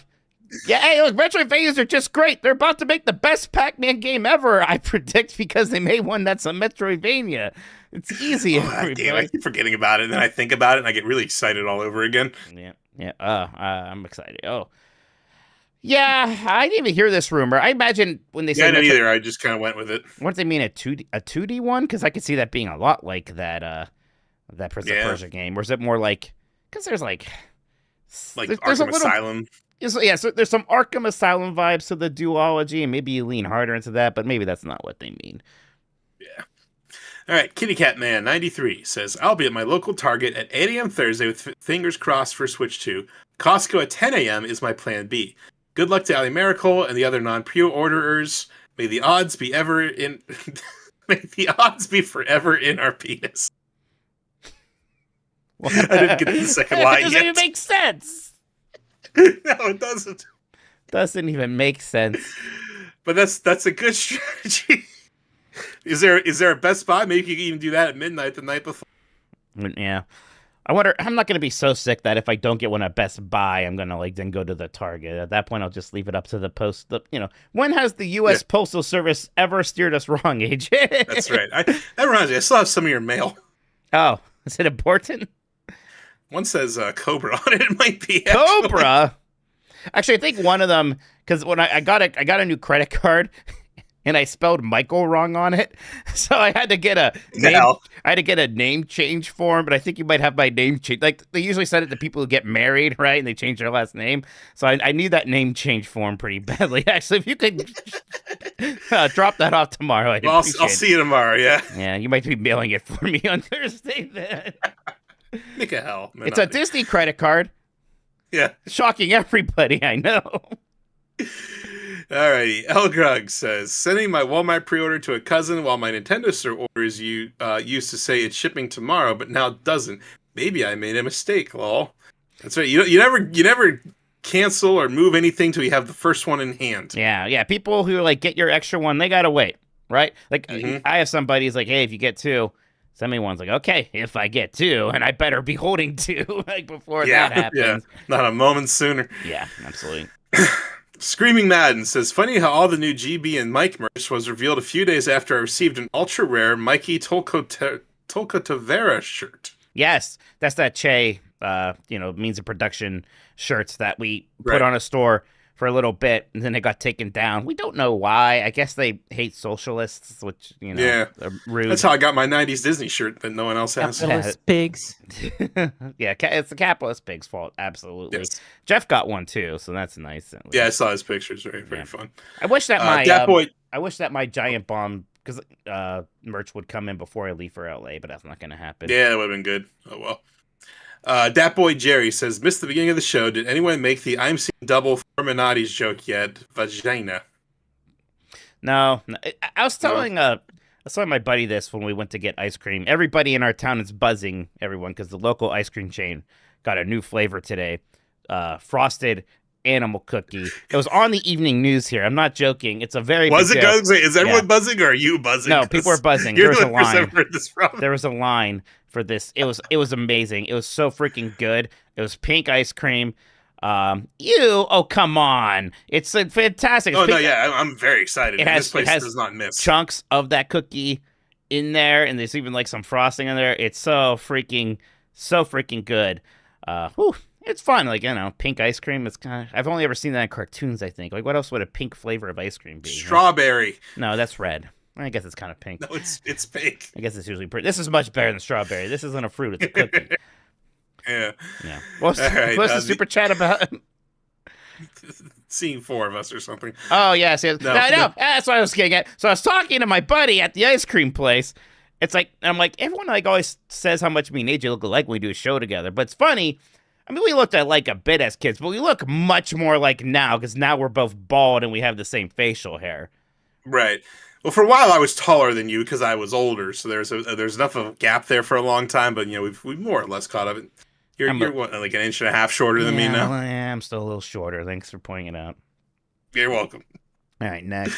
Hey, look, Metroidvanias are just great. They're about to make the best Pac-Man game ever, I predict, because they made one that's a Metroidvania. It's easy. Damn, I keep forgetting about it, and then I think about it, and I get really excited all over again. Yeah. I'm excited. Oh. Yeah, I didn't even hear this rumor. I imagine when they say... Yeah, I didn't either. I just kind of went with it. What do they mean, a 2D one? Because I could see that being a lot like that Prince of Persia game. Or is it more because there's there's Arkham Asylum. So there's some Arkham Asylum vibes to the duology, and maybe you lean harder into that, but maybe that's not what they mean. Yeah. All right, Kitty Cat Man 93 says, I'll be at my local Target at 8 a.m. Thursday with fingers crossed for Switch 2. Costco at 10 a.m. is my plan B. Good luck to Ali Miracle and the other non-pre-orderers. May the odds be ever in... May the odds be forever in our penis. I didn't get the second line It doesn't yet. even make sense. No, it doesn't. Doesn't even make sense. But that's a good strategy. Is there a Best Buy? Maybe you can even do that at midnight the night before. Yeah. I wonder, I'm not going to be so sick that if I don't get one at Best Buy, I'm going to then go to the Target. At that point, I'll just leave it up to the post. When has the U.S. Postal Service ever steered us wrong, AJ? That's right. That reminds me, I still have some of your mail. Oh, is it important? One says Cobra on it. It might be. Cobra? Actually, I think one of them, because when I got a new credit card, and I spelled Michael wrong on it, so I had to get a name change form. But I think you might have my name change. Like they usually send it to people who get married, right? And they change their last name. So I need that name change form pretty badly. Actually, if you could drop that off tomorrow, I'll see you tomorrow. Yeah. Yeah, you might be mailing it for me on Thursday then. Nick a hell. It's a Disney credit card. Yeah. Shocking everybody, I know. Alrighty. El Grug says, sending my Walmart pre-order to a cousin while my Nintendo Store orders used to say it's shipping tomorrow, but now it doesn't. Maybe I made a mistake, lol. That's right. You never cancel or move anything till you have the first one in hand. Yeah. People who get your extra one, they gotta wait, right? I have some buddies hey, if you get two, send me one's okay, if I get two, and I better be holding two before that happens. Yeah, not a moment sooner. Yeah, absolutely. Screaming Madden says, funny how all the new GB and Mike merch was revealed a few days after I received an ultra-rare Mikey Tolkotavera shirt. Yes, that's that Che, means of production shirts that we put on a store for a little bit, and then it got taken down. We don't know why. I guess they hate socialists, which, are rude. That's how I got my 90s Disney shirt that no one else has. Capitalist pigs. Yeah, it's the capitalist pig's fault. Absolutely. Yes. Jeff got one, too, so that's nice. Yeah, I saw his pictures. Very fun. I wish that my Giant Bomb merch would come in before I leave for LA, but that's not going to happen. Yeah, that would have been good. Oh, well. Dat Boy Jerry says, missed the beginning of the show. Did anyone make the I'm seeing double Forminati's joke yet? Vagina. No. I was telling my buddy this when we went to get ice cream. Everybody in our town is buzzing, everyone, because the local ice cream chain got a new flavor today. Frosted animal cookie. It was on the evening news here. I'm not joking. It's a very Was it good? Is everyone buzzing or are you buzzing? No, people are buzzing. There was a line. There was a line for this. It was amazing. It was so freaking good. It was pink ice cream. Oh, come on. It's fantastic. It's I'm very excited. This place does not miss chunks of that cookie in there, and there's even some frosting in there. It's so freaking good. It's fun. Pink ice cream. It's I've only ever seen that in cartoons, I think. What else would a pink flavor of ice cream be? Strawberry. No, that's red. I guess it's kind of pink. No, it's pink. I guess it's usually pretty. This is much better than strawberry. This isn't a fruit. It's a cookie. Yeah. What's the super chat about? Seeing four of us or something. Oh, yes. No. That's what I was getting at. So I was talking to my buddy at the ice cream place. It's I'm everyone always says how much me and AJ look alike when we do a show together. But it's funny. I mean, we looked alike a bit as kids, but we look much more like now because now we're both bald and we have the same facial hair. Right. Well, for a while I was taller than you because I was older, so there's enough of a gap there for a long time. But we've more or less caught up. You're what, like an inch and a half shorter than me now. Yeah, I'm still a little shorter. Thanks for pointing it out. You're welcome. All right, next.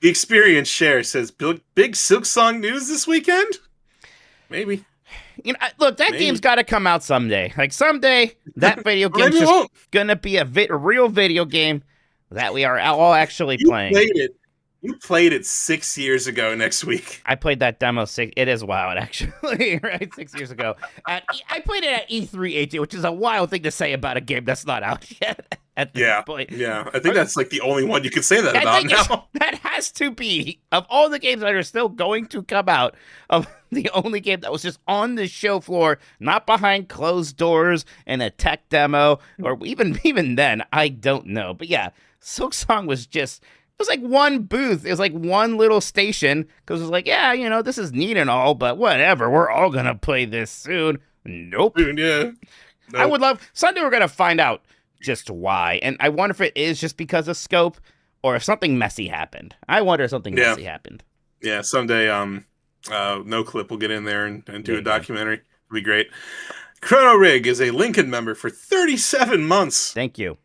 The Experience Share says big Silk Song news this weekend. Maybe. Look, that game's got to come out someday. Someday, that video game's just gonna be a real video game that we are all actually playing. You played it 6 years ago next week. I played that demo it is wild, actually, right? 6 years ago. I played it at E3, AJ, which is a wild thing to say about a game that's not out yet at this point. Yeah, I think that's the only one you could say that about now. That has to be, of all the games that are still going to come out, of the only game that was just on the show floor, not behind closed doors in a tech demo, or even then, I don't know. But yeah, Silk Song was just was like one booth. It was like one little station because it was like, yeah, this is neat and all, but whatever. We're all gonna play this soon. Nope. Yeah. I Nope. would love Sunday. We're gonna find out just why, and I wonder if it is just because of scope or if something messy happened. I wonder if something messy happened. Yeah, someday, No Clip will get in there and do a documentary. It'll be great. Chrono Rig is a Lincoln member for 37 months. Thank you.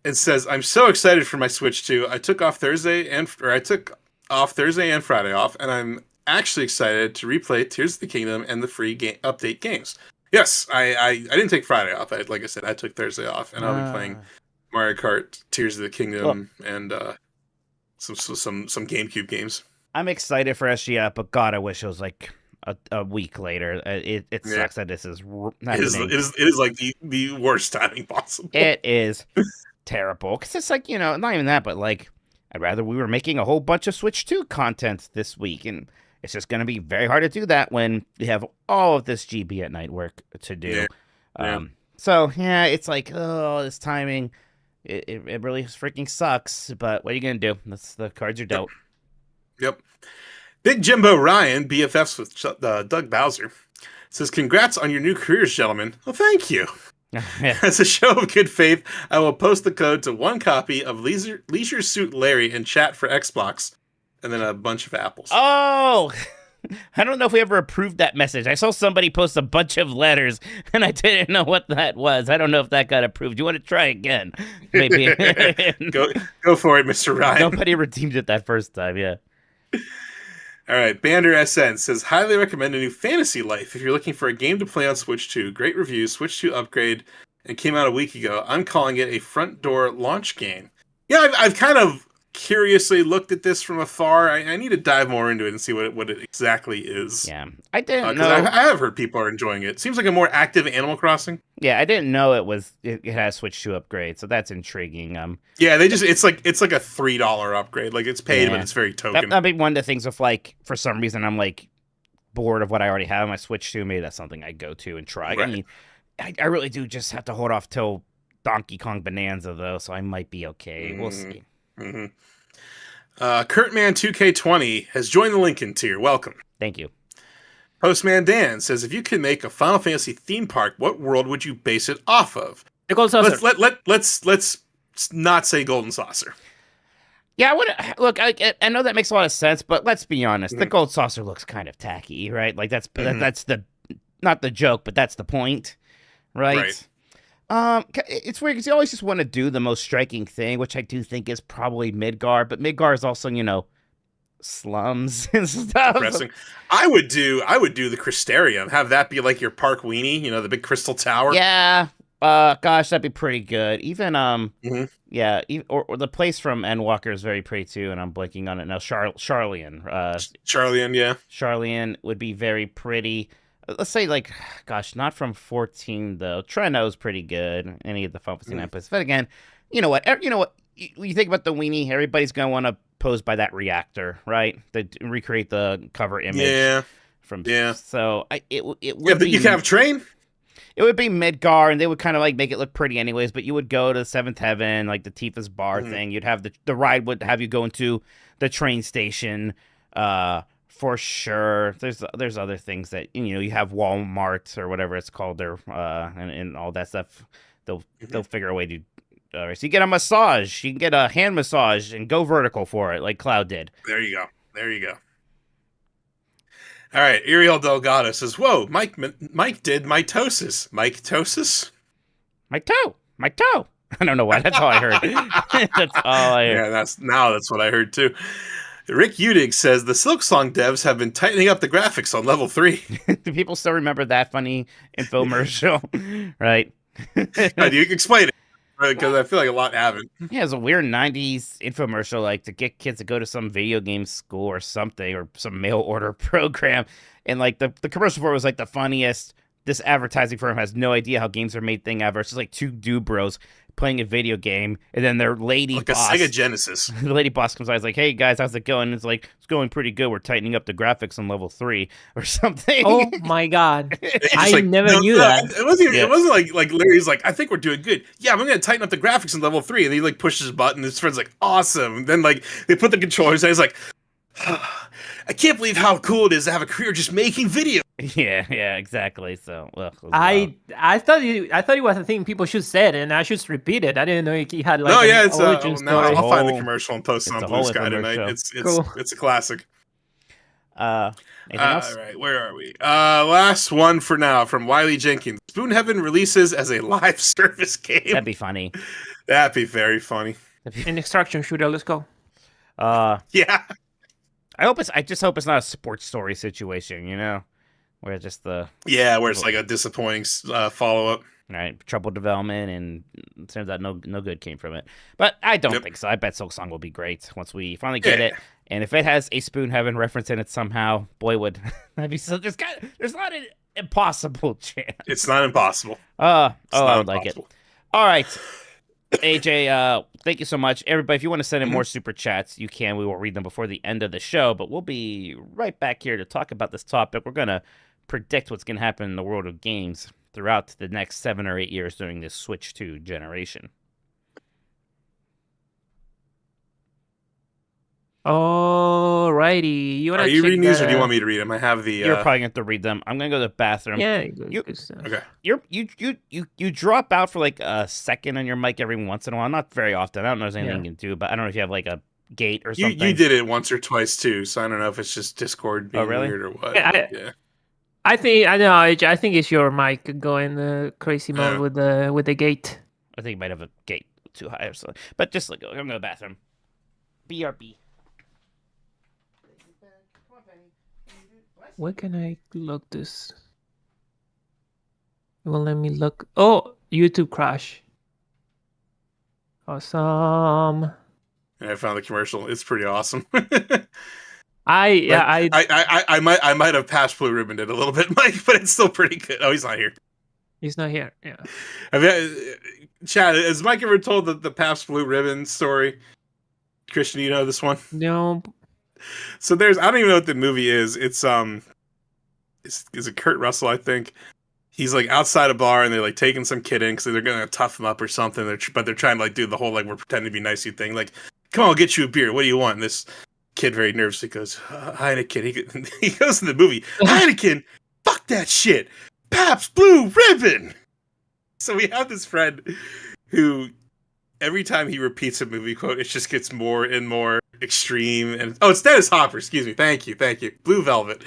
It says, I'm so excited for my Switch 2. I took off Thursday and Friday off, and I'm actually excited to replay Tears of the Kingdom and the free update games. Yes, I didn't take Friday off. Like I said, I took Thursday off, and I'll be playing Mario Kart, Tears of the Kingdom, and some GameCube games. I'm excited for SGF, but God, I wish it was like a week later. It sucks that this is happening. It is like the worst timing possible. It is terrible because it's like not even that, but like I'd rather we were making a whole bunch of Switch 2 content this week, and it's just going to be very hard to do that when we have all of this GB at night work to do. So yeah, it's like this timing. It really freaking sucks. But what are you gonna do? That's the cards are dealt. Yep. Big Jimbo Ryan, BFFs with Doug Bowser, says, congrats on your new careers, gentlemen. Well, thank you. As a show of good faith, I will post the code to one copy of Leisure Suit Larry in chat for Xbox, and then a bunch of apples. Oh, I don't know if we ever approved that message. I saw somebody post a bunch of letters, and I didn't know what that was. I don't know if that got approved. You want to try again? Maybe. Go for it, Mr. Ryan. Nobody redeemed it that first time, yeah. All right, Bander SN says, highly recommend a new Fantasy Life if you're looking for a game to play on Switch 2. Great review, Switch 2 upgrade, and came out a week ago. I'm calling it a front door launch game. Yeah, I've kind of curiously looked at this from afar. I need to dive more into it and see what it exactly is. Yeah, I didn't know. I have heard people are enjoying it. Seems like a more active Animal Crossing. Yeah, I didn't know it has Switch 2 upgrade, so that's intriguing. Yeah, it's like a $3 upgrade. Like it's paid, but it's very token. That'd be one of the things if like for some reason I'm like bored of what I already have on my Switch 2. Maybe that's something I go to and try. Right. I mean, I really do just have to hold off till Donkey Kong Bonanza though, so I might be okay. We'll see. Mm-hmm. Kurtman 2K20 has joined the Lincoln tier. Welcome. Thank you. Postman Dan says, if you could make a Final Fantasy theme park, what world would you base it off of? The Gold Saucer. Let's not say Golden Saucer. Yeah, look. I know that makes a lot of sense, but let's be honest. The Gold Saucer looks kind of tacky, right? Like that's the not the joke, but that's the point, right? It's weird because you always just want to do the most striking thing, which I do think is probably Midgar, but Midgar is also slums and stuff. Depressing. I would do the Crystarium. Have that be like your park weenie, the big crystal tower. Yeah. Gosh, that'd be pretty good. Even yeah, or the place from Endwalker is very pretty too, and I'm blanking on it now. Charlian. Charlian, yeah. Charlian would be very pretty. Let's say gosh, not from 14 though. Treno's pretty good. Any of the Final Fantasy 9 places, but again, you know what? When you think about the weenie, everybody's gonna want to pose by that reactor, right? To recreate the cover image. Yeah. So it would be. But you can have Train. It would be Midgar, and they would kind of make it look pretty anyways. But you would go to Seventh Heaven, like the Tifa's bar thing. You'd have the ride would have you go into the train station. For sure. There's other things that you have Walmart or whatever it's called there, and all that stuff. They'll figure a way to. So you get a massage. You can get a hand massage and go vertical for it, like Cloud did. There you go. All right, Ariel Delgado says, "Whoa, Mike did mitosis. Mitosis? My toe. I don't know why. That's all I heard. That's all I heard. Yeah, that's what I heard too." Rick Udig says the Silksong devs have been tightening up the graphics on level 3. Do people still remember that funny infomercial? Right? Do you explain it? Because I feel like a lot haven't. Yeah, it's a weird 90s infomercial, to get kids to go to some video game school or something, or some mail order program. And, the commercial for it was, the funniest, this advertising firm has no idea how games are made thing ever. It's just like two dude bros playing a video game, and then their lady like boss, a Sega Genesis. the lady boss comes out, is like, "Hey guys, how's it going?" And it's like, "It's going pretty good. We're tightening up the graphics on level 3 or something." Oh my god! I Like, never knew that. It wasn't. Yeah. It wasn't like Larry's like, I think we're doing good. Yeah, I'm gonna tighten up the graphics in level 3, and he like pushes a button. And his friend's like, awesome. And then like they put the controllers, and he's like, I can't believe how cool it is to have a career just making videos. Yeah, exactly. So, well, I thought it was a thing people should say, and I should repeat it. I didn't know he had like No, an yeah, it's origin now story. I'll find the whole- commercial and post it it's on a Blue whole Sky tonight. infomercial. Cool. It's a classic. Anything else? All right, where are we? Last one for now from Wiley Jenkins. Spoon Heaven releases as a live service game. That'd be funny. That'd be very funny. An extraction shooter. Let's go. Yeah. I just hope it's not a sports story situation, where it's just the Yeah, where it's like a disappointing follow up. right trouble development, and it turns out no good came from it. But I don't think so. I bet Silk Song will be great once we finally get it. And if it has a Spoon Heaven reference in it somehow, boy, would that be so. There's not an impossible chance. It's not impossible. I not would like it. impossible. All right. AJ, thank you so much. Everybody, if you want to send in more super chats, you can. We will read them before the end of the show, but we'll be right back here to talk about this topic. We're going to predict what's going to happen in the world of games throughout the next 7 or 8 years during this Switch 2 generation. Alrighty. Are you reading these, or do you want me to read them? I have the. You're probably going to read them. I'm going to go to the bathroom. Yeah. Okay. You drop out for like a second on your mic every once in a while. Not very often. I don't know if there's anything you can do, but I don't know if you have like a gate or something. You did it once or twice too, so I don't know if it's just Discord being really? weird or what. Yeah, I think it's your mic going crazy mode with the gate. I think you might have a gate too high or something. But just like, I'm going to the bathroom. BRB. Where can I look this? Well, let me look. Oh, YouTube crash. Awesome. And I found the commercial. It's pretty awesome. I I might have passed Blue Ribbon it a little bit, Mike, but it's still pretty good. Oh, he's not here. He's not here. Yeah. Chad, has Mike ever told the Pabst Blue Ribbon story? Christian, you know this one? No. So I don't even know what the movie is. Is it Kurt Russell? I think he's like outside a bar and they're like taking some kid in because they're gonna tough him up or something. But they're trying to like do the whole like we're pretending to be nice thing. Like, come on, I'll get you a beer. What do you want? And this kid very nervously goes, Heineken. He goes in the movie, Heineken. Fuck that shit. Pabst Blue Ribbon. So we have this friend who every time he repeats a movie quote, it just gets more and more extreme. And it's Dennis Hopper. Excuse me. Thank you. Blue Velvet.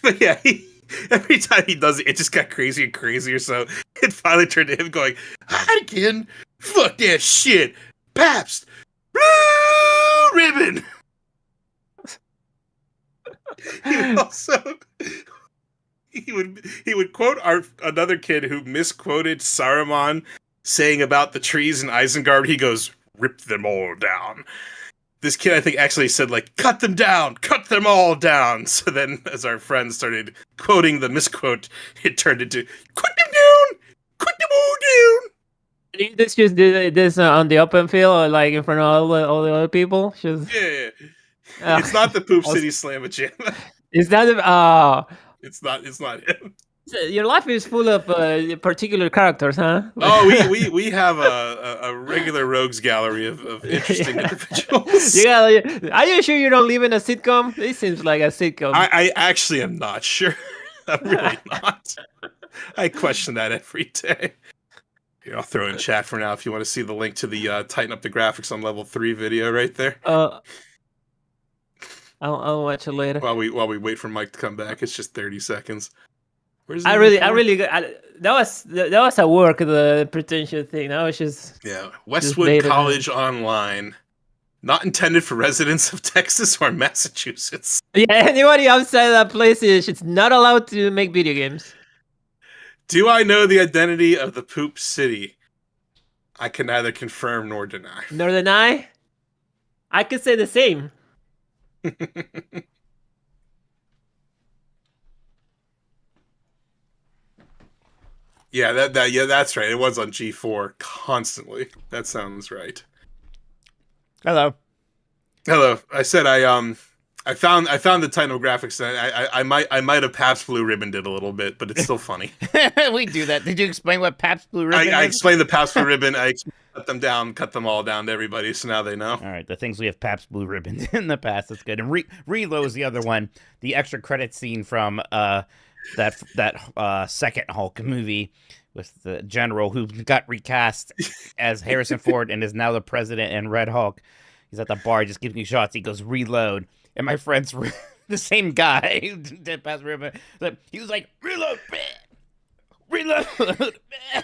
But yeah, every time he does it, it just got crazier and crazier. So it finally turned to him going, Heineken, fuck that shit. Pabst Blue Ribbon. He would quote another kid who misquoted Saruman saying about the trees in Isengard. He goes, rip them all down. This kid, I think, actually said, like, cut them all down. So then, as our friend started quoting the misquote, it turned into, cut them all down. Did you just do this on the open field or like in front of all the other people? Just... Yeah. It's not the Poop City Slamma-Jam. Is that It's not him. Your life is full of particular characters, huh? Oh, we have a regular rogues gallery of interesting individuals. Are you sure you don't live in a sitcom? This seems like a sitcom. I actually am not sure. I'm really not. I question that every day. Here, I'll throw in chat for now if you want to see the link to the tighten up the graphics on level 3 video right there. I'll watch it later. While we wait for Mike to come back, it's just 30 seconds. That was a work, the pretension thing. That was just Westwood College Online, not intended for residents of Texas or Massachusetts. Yeah, anybody outside that place is not allowed to make video games. Do I know the identity of the Poop City? I can neither confirm nor deny. Nor deny? I could say the same. Yeah, that's right. It was on G4 constantly. That sounds right. Hello. Hello. I said I found the title graphics. I might have Pabst Blue Ribboned it a little bit, but it's still funny. We do that. Did you explain what Pabst Blue Ribbon I is? explained the Pabst Blue Ribbon. Cut them all down to everybody, so now they know. All right, the things we have Pabst Blue Ribbon in the past. That's good. And Reload's the other one. The extra credit scene from that second Hulk movie with the general who got recast as Harrison Ford and is now the president and Red Hulk. He's at the bar, just giving shots. He goes, reload. And my friend's the same guy who did Pabst Blue Ribbon. He was like, reload, reload.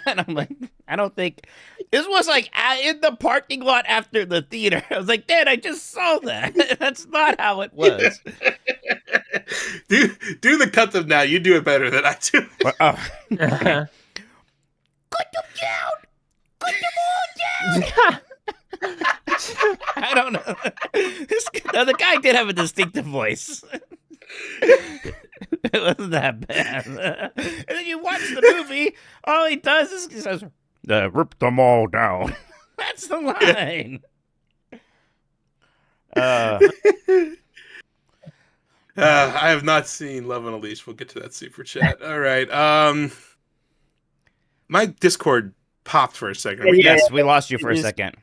And I'm like, I don't think this was like in the parking lot after the theater. I was like, Dad, I just saw that. That's not how it was. do the cut them now. You do it better than I do. Cut them down. Cut them all down. I don't know. The guy did have a distinctive voice. It wasn't that bad. And then you watch the movie, all he does is he says, rip them all down. That's the line. I have not seen Love on a Leash. We'll get to that super chat. All right. My Discord popped for a second. Yes, we lost you for a second.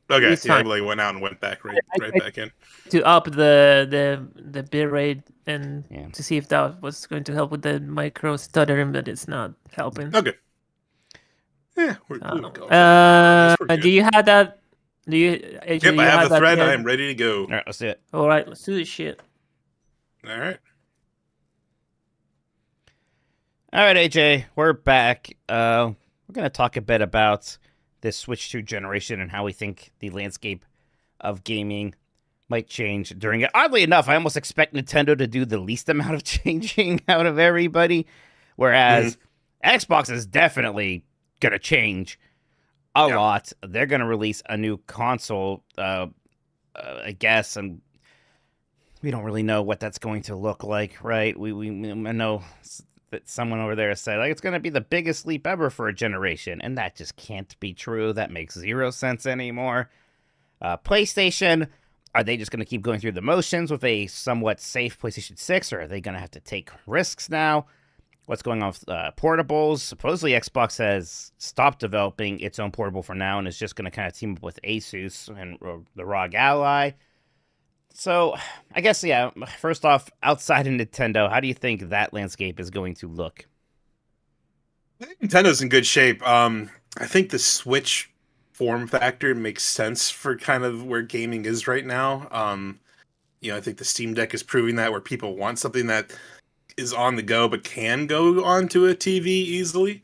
Okay, It's yeah, fine. I went out and went back right back in. To up the bit rate and Yeah. to see if that was going to help with the micro stuttering, but it's not helping. Okay. Yeah, we're good. Do you have that? Do you? AJ, Yep, you I have the that thread. yet? I am ready to go. All right, let's do it. All right, let's do this shit. All right. All right, AJ, we're back. We're going to talk a bit about this Switch 2 generation and how we think the landscape of gaming might change during it. Oddly enough, I almost expect Nintendo to do the least amount of changing out of everybody, whereas Xbox is definitely going to change a lot. They're going to release a new console, I guess, and we don't really know what that's going to look like, right? I know that someone over there said like it's going to be the biggest leap ever for a generation, and that just can't be true. That makes zero sense anymore. PlayStation, are they just going to keep going through the motions with a somewhat safe PlayStation 6, or are they going to have to take risks now? What's going on with portables? Supposedly Xbox has stopped developing its own portable for now and is just going to kind of team up with Asus and the ROG Ally. So, I guess, yeah, first off, outside of Nintendo, how do you think that landscape is going to look? I think Nintendo's in good shape. I think the Switch form factor makes sense for kind of where gaming is right now. I think the Steam Deck is proving that, where people want something that is on the go but can go onto a TV easily.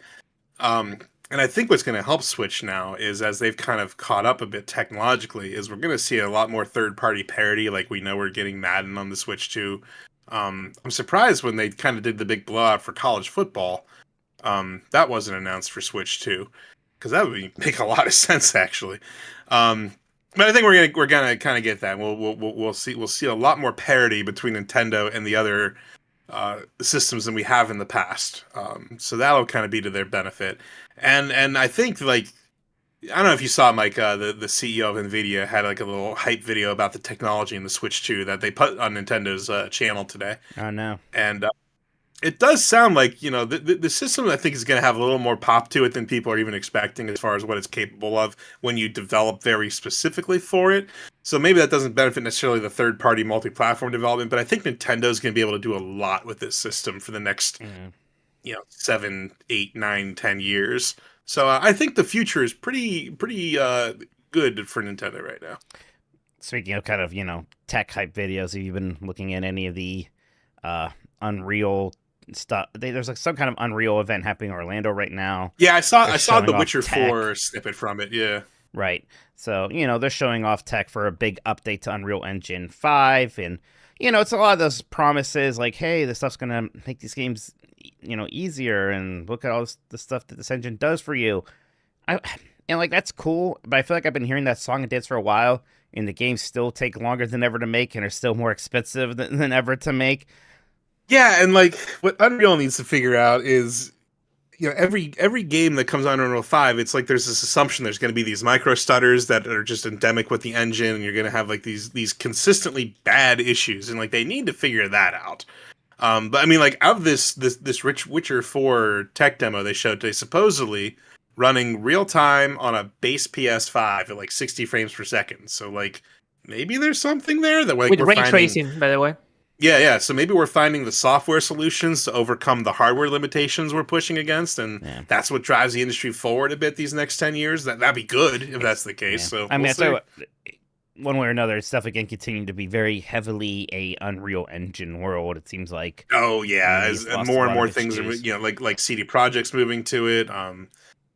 And I think what's going to help Switch now is, as they've kind of caught up a bit technologically, is we're going to see a lot more third-party parity, like we know we're getting Madden on the Switch too. I'm surprised when they kind of did the big blowout for college football. That wasn't announced for Switch 2, because that would make a lot of sense actually. But I think we're gonna kind of get that. We'll see a lot more parity between Nintendo and the other systems than we have in the past. So that'll kind of be to their benefit. And I think, like, I don't know if you saw, Mike, the CEO of NVIDIA had like a little hype video about the technology in the Switch 2 that they put on Nintendo's channel today. Oh, no. And it does sound like, the system, I think, is going to have a little more pop to it than people are even expecting as far as what it's capable of when you develop very specifically for it. So maybe that doesn't benefit necessarily the third-party multi-platform development, but I think Nintendo's going to be able to do a lot with this system for the next 7, 8, 9, 10 years. So I think the future is pretty good for Nintendo right now. Speaking of kind of, tech hype videos, have you been looking at any of the Unreal stuff? There's like some kind of Unreal event happening in Orlando right now. Yeah, I saw the showing Witcher off tech. 4 snippet from it, yeah. Right. So, they're showing off tech for a big update to Unreal Engine 5. And, it's a lot of those promises like, hey, this stuff's going to make these games, easier. And look at all the stuff that this engine does for you. That's cool. But I feel like I've been hearing that song and dance for a while. And the games still take longer than ever to make and are still more expensive than ever to make. Yeah, and like what Unreal needs to figure out is, every game that comes out on Unreal 5, it's like there's this assumption there's going to be these micro stutters that are just endemic with the engine, and you're going to have like these consistently bad issues, and like they need to figure that out. But I mean, like, out of this Witcher 4 tech demo they showed today, supposedly running real time on a base PS5 at like 60 frames per second. So like maybe there's something there that like with we're ray finding... tracing, by the way. Yeah. So maybe we're finding the software solutions to overcome the hardware limitations we're pushing against, and that's what drives the industry forward a bit these next 10 years. That'd be good if that's the case. So I mean, I tell you what, one way or another, it's definitely going to continue to be very heavily a Unreal Engine world. It seems like. Oh yeah, It's as lost more a and lot more of things are, issues. like CD Projekt's moving to it.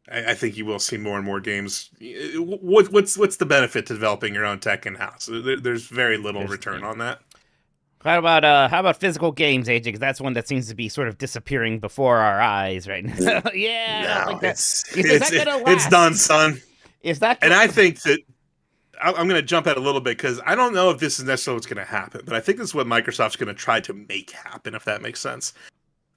I think you will see more and more games. What's the benefit to developing your own tech in house? There's very little return on that. How about physical games, AJ? Because that's one that seems to be sort of disappearing before our eyes right now. I don't think It's done, son. Is that? And I think that I'm going to jump out a little bit because I don't know if this is necessarily what's going to happen, but I think this is what Microsoft's going to try to make happen, if that makes sense.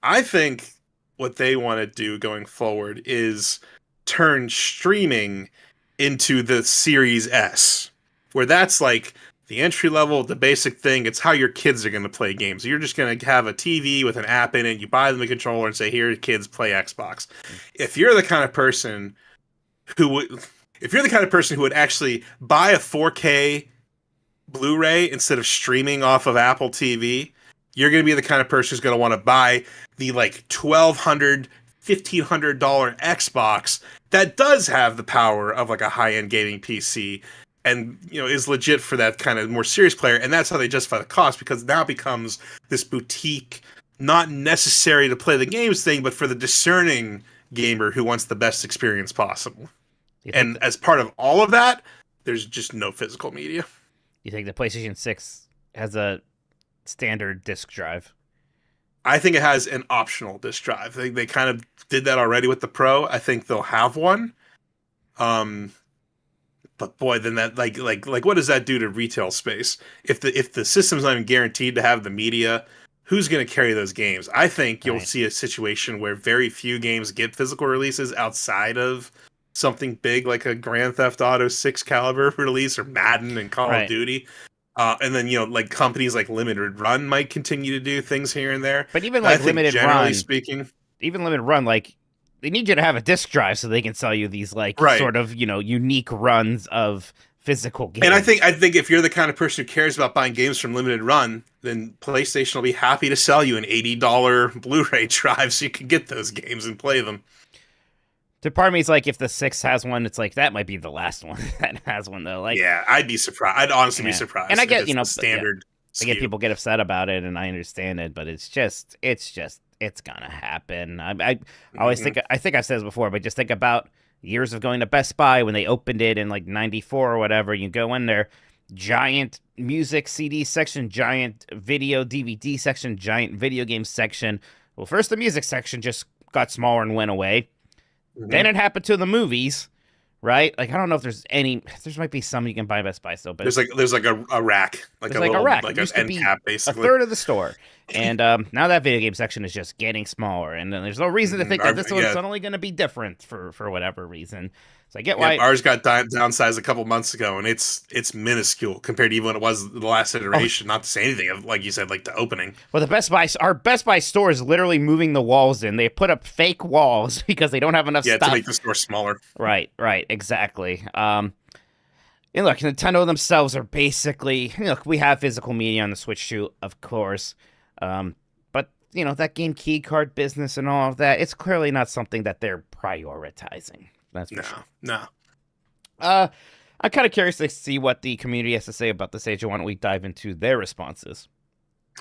I think what they want to do going forward is turn streaming into the Series S, where that's like the entry level, the basic thing. It's how your kids are going to play games. You're just going to have a TV with an app in it. You buy them a controller and say, "Here, kids, play Xbox." If you're the kind of person who would actually buy a 4K Blu-ray instead of streaming off of Apple TV, you're going to be the kind of person who's going to want to buy the like $1,200, $1,500 Xbox that does have the power of like a high-end gaming PC and, you know, is legit for that kind of more serious player. And that's how they justify the cost, because now it becomes this boutique, not necessary to play the games thing, but for the discerning gamer who wants the best experience possible. And as part of all of that, there's just no physical media. You think the PlayStation 6 has a standard disc drive? I think it has an optional disc drive. They kind of did that already with the Pro. I think they'll have one. But boy, then that like what does that do to retail space? If the system's not even guaranteed to have the media, who's going to carry those games? I think you'll see a situation where very few games get physical releases outside of something big like a Grand Theft Auto 6 caliber release, or Madden and Call of Duty. And then, you know, like companies like Limited Run might continue to do things here and there. But even like Limited Run, speaking, like they need you to have a disc drive so they can sell you these like sort of, you know, unique runs of physical games. And I think if you're the kind of person who cares about buying games from Limited Run, then PlayStation will be happy to sell you an $80 Blu-ray drive so you can get those games and play them. To part of me, it's like if the 6 has one, it's like that might be the last one that has one though. Like, yeah, I'd be surprised. I'd honestly be surprised. And I get, you know, standard. I get people get upset about it, and I understand it, but it's gonna happen. I always think I've said this before, but just think about years of going to Best Buy when they opened it in like '94 or whatever. You go in there, giant music CD section, giant video DVD section, giant video game section. Well, first the music section just got smaller and went away. Then it happened to the movies, right? Like, I don't know if there's any. There might be some you can buy at Best Buy still, but there's like a rack, like a rack, like an end cap, basically a third of the store. And now that video game section is just getting smaller, and then there's no reason to think that this one's suddenly going to be different for whatever reason. So I get why ours got downsized a couple months ago, and it's minuscule compared to even what it was the last iteration. Not to say anything of, like you said, like the opening. Well, our Best Buy store is literally moving the walls in. They put up fake walls because they don't have enough stuff to make the store smaller. Right, exactly. And look, Nintendo themselves are basically, look, we have physical media on the Switch too, of course. But, you know, that game key card business and all of that, it's clearly not something that they're prioritizing. That's for sure. No. I'm kind of curious to see what the community has to say about this, AJ. Why don't we dive into their responses?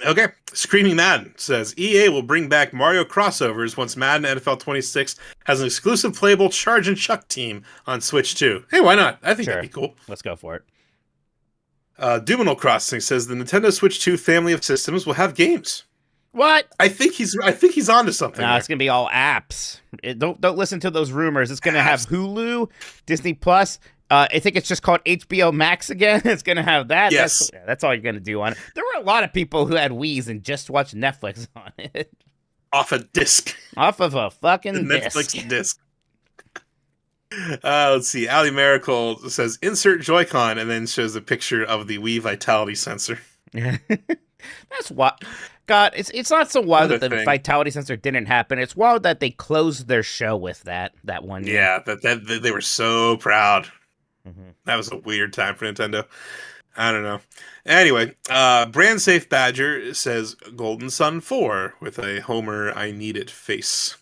Okay. Screaming Madden says, EA will bring back Mario crossovers once Madden NFL 26 has an exclusive playable Charge and Chuck team on Switch 2. Hey, why not? I think that'd be cool. Let's go for it. Duminal Crossing says the Nintendo Switch 2 family of systems will have games. What? I think he's onto something. No, it's gonna be all apps. Don't listen to those rumors. It's gonna have Hulu, Disney Plus. I think it's just called HBO Max again. It's gonna have that. Yes, that's all you're gonna do on it. There were a lot of people who had Wii's and just watched Netflix on it. off a disc. Off of a The fucking Netflix disc. disc. Let's see. Ali Miracle says insert Joy-Con and then shows a picture of the Wii Vitality sensor. That's what. God, it's not so wild What that a the thing. vitality sensor didn't happen. It's wild that they closed their show with that one year. Yeah, that they were so proud. Mhm. That was a weird time for Nintendo. I don't know. Anyway, Brand Safe Badger says Golden Sun 4 with a Homer I need it face.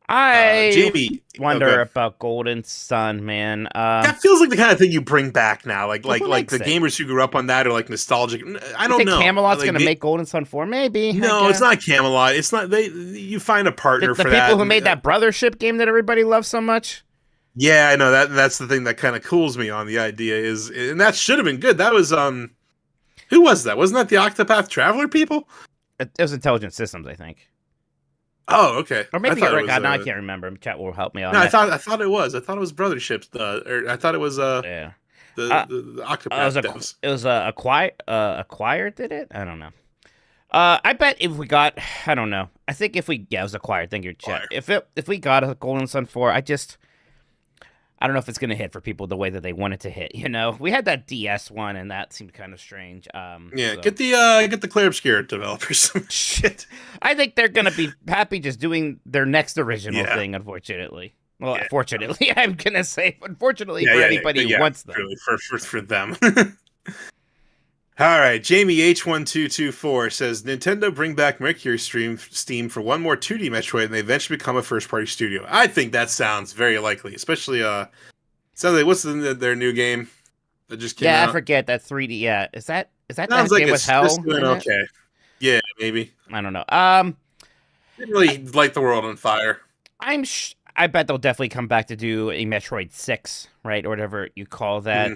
I Jamie, wonder okay. about Golden Sun, man. That feels like the kind of thing you bring back now. Like Well, who like the makes it? gamers who grew up on that are like nostalgic. I You don't think know. Camelot's Like, gonna make Golden Sun 4? Maybe. No, it's not Camelot. It's not. You find a partner The for people that. who made that Brothership game that everybody loves so much. Yeah, I know that's the thing that kind of cools me on the idea is, and that should have been good. That was who was that? Wasn't that the Octopath Traveler people? It was Intelligent Systems, I think. Oh, okay. Or maybe I thought you're it right. was, God, now I can't remember. Chat will help me on No, that. I thought it was. I thought it was Brotherships. Or I thought it was Yeah. the Octopath devs. It was acquired. Did it? I don't know. I bet if we got, I don't know. I think if we, it was acquired. Thank you, chat. If we got a Golden Sun 4, I don't know if it's gonna hit for people the way that they want it to hit. You know, we had that DS one, and that seemed kind of strange. Yeah, so. get the Clear Obscure developers some shit. I think they're gonna be happy just doing their next original thing. Unfortunately, well, fortunately, I'm gonna say unfortunately for anybody who wants them. Really, for them. All right, Jamie H1224 says Nintendo bring back Mercury Steam for one more 2D Metroid, and they eventually become a first-party studio. I think that sounds very likely, especially sounds like what's their new game that just came out? Yeah, I forget that 3D. Yeah, is that Sounds that like game with it's Hell? just doing okay. Yeah, maybe. I don't know. Didn't really light the world on fire. I bet they'll definitely come back to do a Metroid 6, right, or whatever you call that.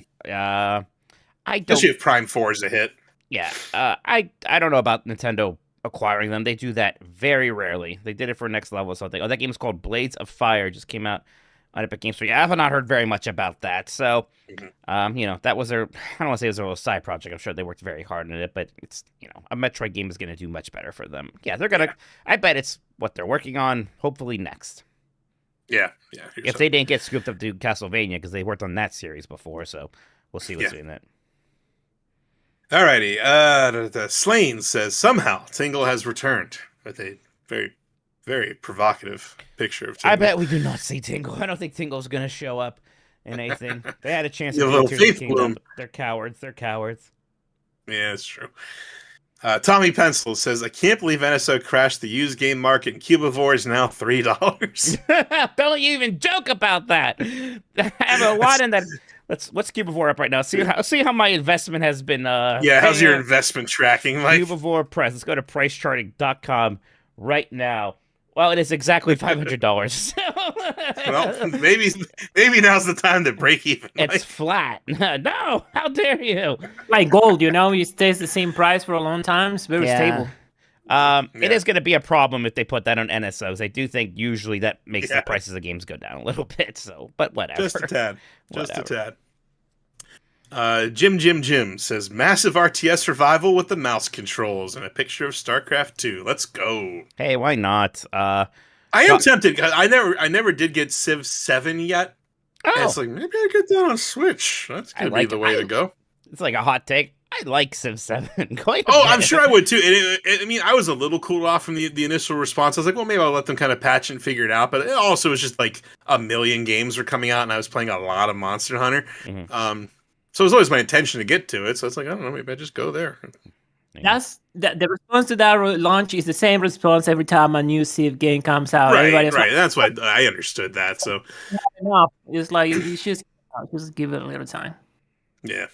I don't. Especially if Prime 4 is a hit. Yeah, I don't know about Nintendo acquiring them. They do that very rarely. They did it for Next Level or something. Oh, that game is called Blades of Fire. Just came out on Epic Games Store. I have not heard very much about that. So, that was their. I don't want to say it was a little side project. I'm sure they worked very hard on it, but it's a Metroid game is going to do much better for them. Yeah, they're gonna. I bet it's what they're working on. Hopefully next. Yeah. If they didn't get scooped up to Castlevania because they worked on that series before, so we'll see what's in it. Alrighty, the Slane says somehow Tingle has returned with a very, very provocative picture of Tingle. I bet we do not see Tingle. I don't think Tingle's going to show up in anything. They had a chance to Your little Tears of the faith Kingdom. bloom. They're cowards. Yeah, it's true. Tommy Pencil says, I can't believe NSO crashed the used game market and Cubivore is now $3. Don't you even joke about that. I have a lot in that. What's Cubivore up right now? See how my investment has been. How's your investment tracking, Mike? Cubivore Press. Let's go to pricecharting.com right now. Well, it is exactly $500. Well, maybe now's the time to break even. It's Mike. flat. No, how dare you? Like gold, it stays the same price for a long time. It's very stable. It is going to be a problem if they put that on NSOs. I do think usually that makes the prices of games go down a little bit. So, but whatever. Just a tad. Just a tad. Jim says massive RTS revival with the mouse controls and a picture of StarCraft 2. Let's go. Hey, why not? I am tempted. I never did get Civ 7 yet. Oh, And it's like maybe I get that on Switch. That's gonna be the way to go. It's like a hot take. I like Civ 7 quite a Oh, bit. I'm sure I would too. I mean, I was a little cooled off from the initial response. I was like, well, maybe I'll let them kind of patch and figure it out. But it also was just like a million games were coming out, and I was playing a lot of Monster Hunter. Mm-hmm. So it was always my intention to get to it. So it's like, I don't know, maybe I just go there. That's the response to that launch is the same response every time a new Civ game comes out. Right. Everybody's like, That's why I understood that. So enough. It's like you should just give it a little time. yeah.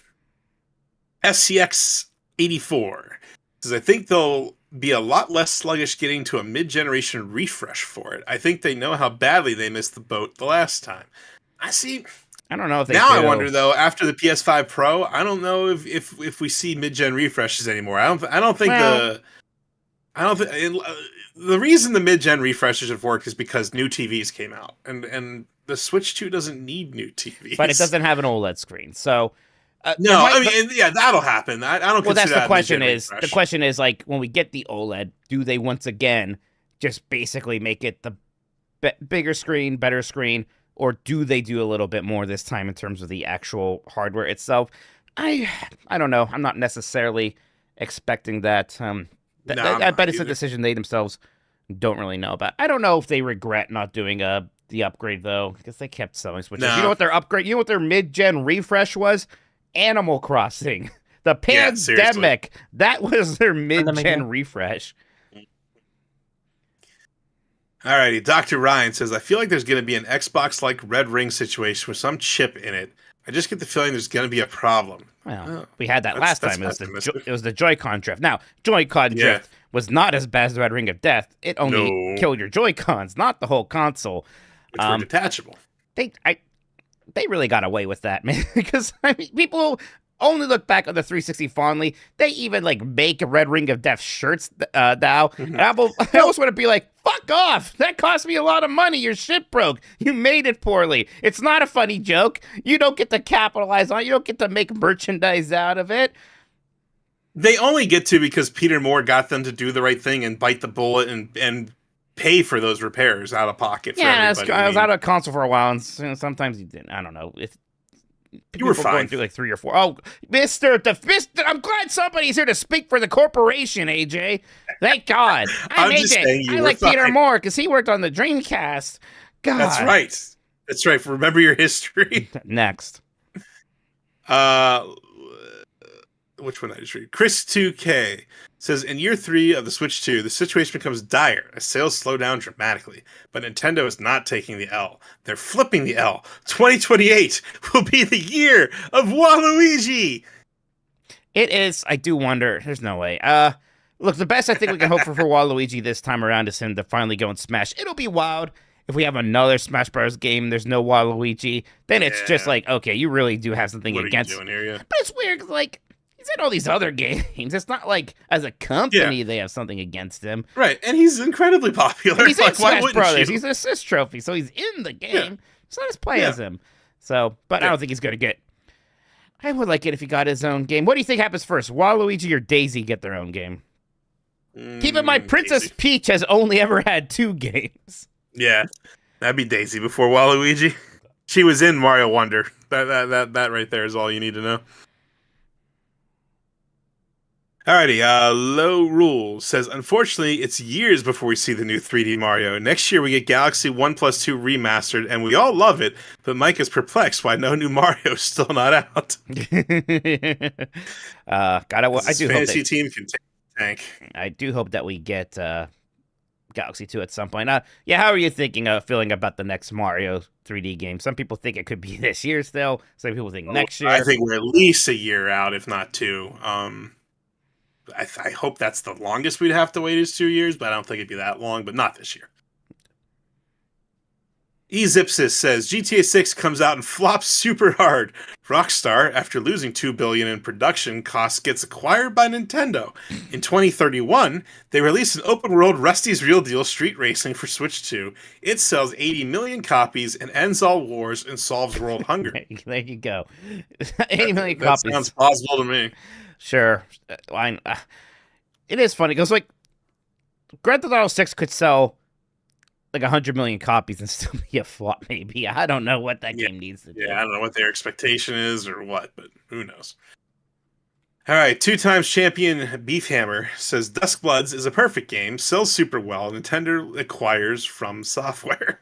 SCX84 says, I think they'll be a lot less sluggish getting to a mid-generation refresh for it. I think they know how badly they missed the boat the last time. I see. I don't know if they Now do. I wonder though. After the PS5 Pro, I don't know if we see mid-gen refreshes anymore. I don't think the reason the mid-gen refreshes have worked is because new TVs came out, and the Switch 2 doesn't need new TVs. But it doesn't have an OLED screen, so no. I mean, that'll happen. I don't. Well, that's consider the question. that a mid-gen Is refresh. the question is like when we get the OLED, do they once again just basically make it the bigger screen, better screen, or do they do a little bit more this time in terms of the actual hardware itself? I don't know. I'm not necessarily expecting that. I bet it's a decision they themselves don't really know about. I don't know if they regret not doing the upgrade though, because they kept selling Switches. No. You know what their upgrade? You know what their mid-gen refresh was? Animal Crossing. The pandemic. That was their mid-gen refresh. Alrighty, Dr. Ryan says, I feel like there's going to be an Xbox-like Red Ring situation with some chip in it. I just get the feeling there's going to be a problem. Well, we had that last time. It was the Joy-Con drift. Now, Joy-Con drift was not as bad as the Red Ring of Death. It only killed your Joy-Cons, not the whole console. Which were detachable. They really got away with that, man. Because people only look back on the 360 fondly. They even make Red Ring of Death shirts now. And I almost want to be like, fuck off. That cost me a lot of money. Your shit broke. You made it poorly. It's not a funny joke. You don't get to capitalize on it. You don't get to make merchandise out of it. They only get to because Peter Moore got them to do the right thing and bite the bullet and pay for those repairs out of pocket. Yeah, I was out of console for a while, and sometimes you didn't. I don't know. You were fine. Going through 3 or 4. Oh, Mister, I'm glad somebody's here to speak for the corporation, AJ. Thank God. I like fine. Peter Moore because he worked on the Dreamcast. God. That's right. That's right. Remember your history. Next. Which one I just read? Chris2K says, in year 3 of the Switch 2, the situation becomes dire as sales slow down dramatically. But Nintendo is not taking the L. They're flipping the L. 2028 will be the year of Waluigi. It is. I do wonder. There's no way. Look, the best I think we can hope for Waluigi this time around is him to finally go and smash. It'll be wild if we have another Smash Bros. Game. There's no Waluigi. Then it's just okay, you really do have something against. What are you doing here? Yeah. But it's weird, he's in all these other games. It's not like as a company they have something against him. Right, and he's incredibly popular. And he's in Smash Brothers. He's an assist trophy, so he's in the game. Yeah. So let's play as him. So, but I don't think he's going to get... I would like it if he got his own game. What do you think happens first? Waluigi or Daisy get their own game? Keep in mind, Princess Daisy. Peach has only ever had 2 games. Yeah, that'd be Daisy before Waluigi. She was in Mario Wonder. That right there is all you need to know. Alrighty, Low Rule says, unfortunately, it's years before we see the new 3D Mario. Next year, we get Galaxy 1+2 remastered, and we all love it, but Mike is perplexed why no new Mario is still not out. I do hope fantasy team can take the tank. I do hope that we get Galaxy 2 at some point. Yeah, how are you feeling about the next Mario 3D game? Some people think it could be this year still. Some people think next year. I think we're at least a year out, if not 2. I hope that's the longest we'd have to wait is 2 years, but I don't think it'd be that long, but not this year. Ezipsis says, GTA 6 comes out and flops super hard. Rockstar, after losing $2 billion in production costs, gets acquired by Nintendo. In 2031, they release an open-world Rusty's Real Deal Street Racing for Switch 2. It sells 80 million copies and ends all wars and solves world hunger. There you go. 80 million copies. That sounds plausible to me. Sure. It is funny because Grand Theft Auto 6 could sell 100 million copies and still be a flop, maybe. I don't know what that game needs to do. Yeah, I don't know what their expectation is or what, but who knows. All right, 2-times champion Beefhammer says Duskbloods is a perfect game, sells super well, Nintendo acquires From Software.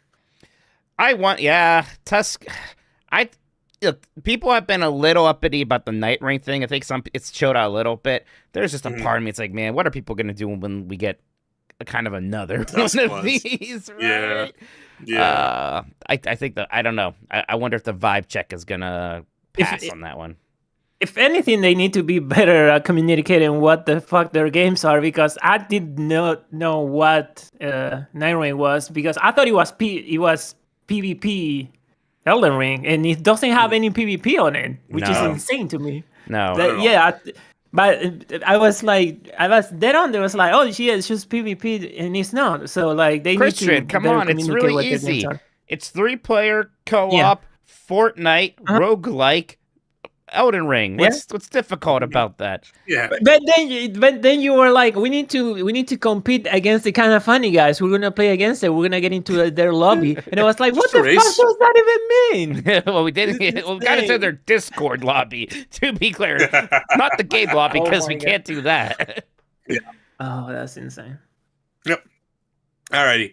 People have been a little uppity about the Night Ring thing. I think it's chilled out a little bit. There's just a part of me, it's man, what are people going to do when we get kind of another one of these, right? Yeah. I think I don't know. I wonder if the vibe check is going to pass on that one. If anything, they need to be better at communicating what the fuck their games are, because I did not know what Night Ring was, because I thought it was PvP Elden Ring, and it doesn't have any PvP on it, which is insane to me. No. But I was dead on. There was oh, yeah, it's just PvP, and it's not. So they Christian, need to come on, it's really easy. It's 3-player co-op, Fortnite, roguelike, Elden Ring. What's difficult about that? Yeah. But then you were like, we need to compete against the kind of funny guys. We're gonna play against it. We're gonna get into their lobby, and I was like, what Just a the fuck race. does that even mean? Well, we didn't. It's We got into insane. their Discord lobby. To be clear, not the game lobby Oh because my we God. can't do that. Oh, that's insane. Yep. Alrighty.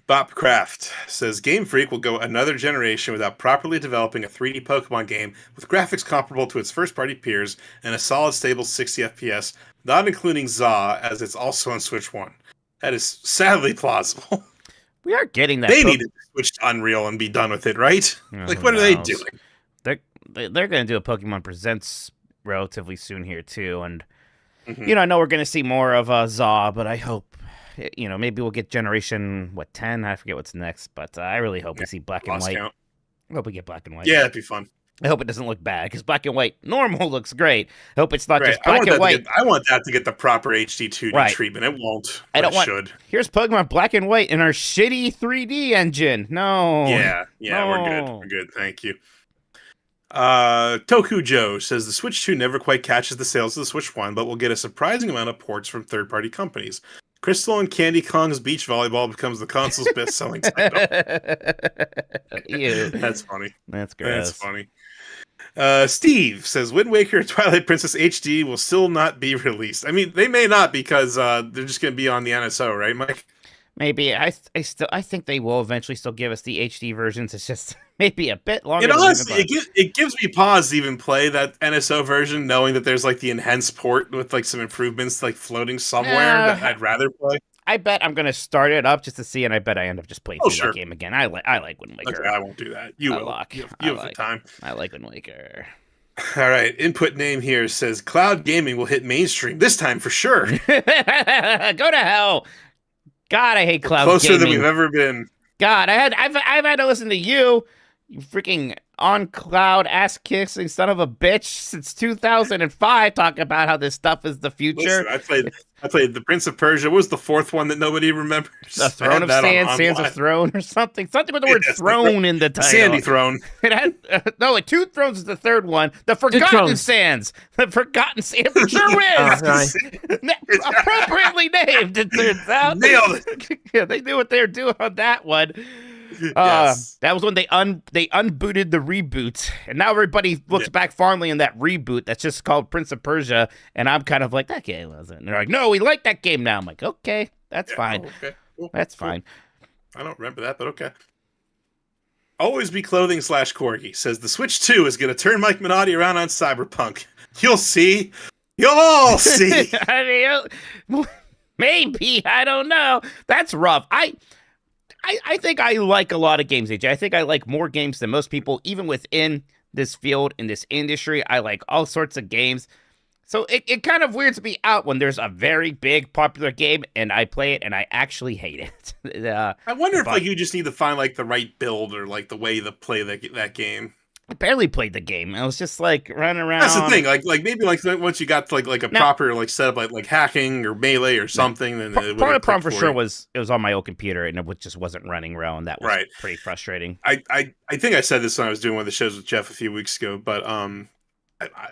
Bopcraft says Game Freak will go another generation without properly developing a 3D Pokemon game with graphics comparable to its first-party peers and a solid, stable 60 FPS, not including ZA, as it's also on Switch 1. That is sadly plausible. We are getting that. They need to switch to Unreal and be done with it, right? Like, what are they doing? They're going to do a Pokemon Presents relatively soon here too, and Mhm. you know, I know we're going to see more of ZA, but I hope, you know, maybe we'll get generation 10. I forget what's next, but I really hope we see black and Lost white. count. I hope we get black and white. Yeah, that'd be fun. I hope it doesn't look bad because black and white normal looks great. I hope it's not Right. just black and white. I want that to get the proper HD 2D Right. treatment. It won't. I don't but want. it should. Here's Pokemon black and white in our shitty 3D engine. No. Yeah, we're good. No. We're good. Thank you. Toku Joe says the Switch 2 never quite catches the sales of the Switch 1, but will get a surprising amount of ports from third-party companies. Crystal and Candy Kong's Beach Volleyball becomes the console's best-selling title. Ew. That's funny. That's gross. That's funny. Steve says Wind Waker and Twilight Princess HD will still not be released. I mean, they may not because they're just going to be on the NSO, right, Mike? Maybe I think they will eventually still give us the HD versions. It's just maybe a bit longer. It honestly, it gives me pause to even play that NSO version, knowing that there's like the enhanced port with like some improvements like floating somewhere that I'd rather play. I bet I'm gonna start it up just to see, and I bet I end up just playing through sure. that game again. I like Wind Waker. Okay, I won't do that. You I will. like- You I have like. the time. I like Wind Waker. All right. Input name here says cloud gaming will hit mainstream this time for sure. Go to hell. God, I hate cloud Closer gaming. than we've ever been. God, I've had to listen to you freaking on cloud ass kissing son of a bitch since 2005 talk about how this stuff is the future. Listen, I played the Prince of Persia. What was the fourth one that nobody remembers? The Throne of Sand, Sands of Throne, or something with the word throne in the title. Sandy Throne. It had no, Two Thrones is the third one. The Forgotten Sands. The Forgotten Sands. It sure is. Right. Appropriately named, it turns out. Nailed it. Yeah, they knew what they were doing on that one. Yes. That was when they unbooted the reboot, and now everybody looks back fondly in that reboot that's just called Prince of Persia, and I'm kind of like, that game wasn't. And they're like, no, we like that game now. I'm like, okay, that's fine. Okay. Cool. That's Cool. fine. I don't remember that, but okay. Always Be Clothing / Corgi says the Switch 2 is going to turn Mike Minotti around on Cyberpunk. You'll see. You'll all see. I mean, maybe, I don't know. That's rough. I think I like a lot of games, AJ. I think I like more games than most people, even within this field, in this industry. I like all sorts of games. So it kind of weirds me out when there's a very big popular game and I play it and I actually hate it. I wonder if like you just need to find like the right build or like the way to play that game. I barely played the game. I was just like running around. That's the thing. Like maybe like once you got to like a proper like setup like hacking or melee or something, then part of the problem for sure was it was on my old computer and it just wasn't running well, and that was pretty frustrating. I think I said this when I was doing one of the shows with Jeff a few weeks ago, but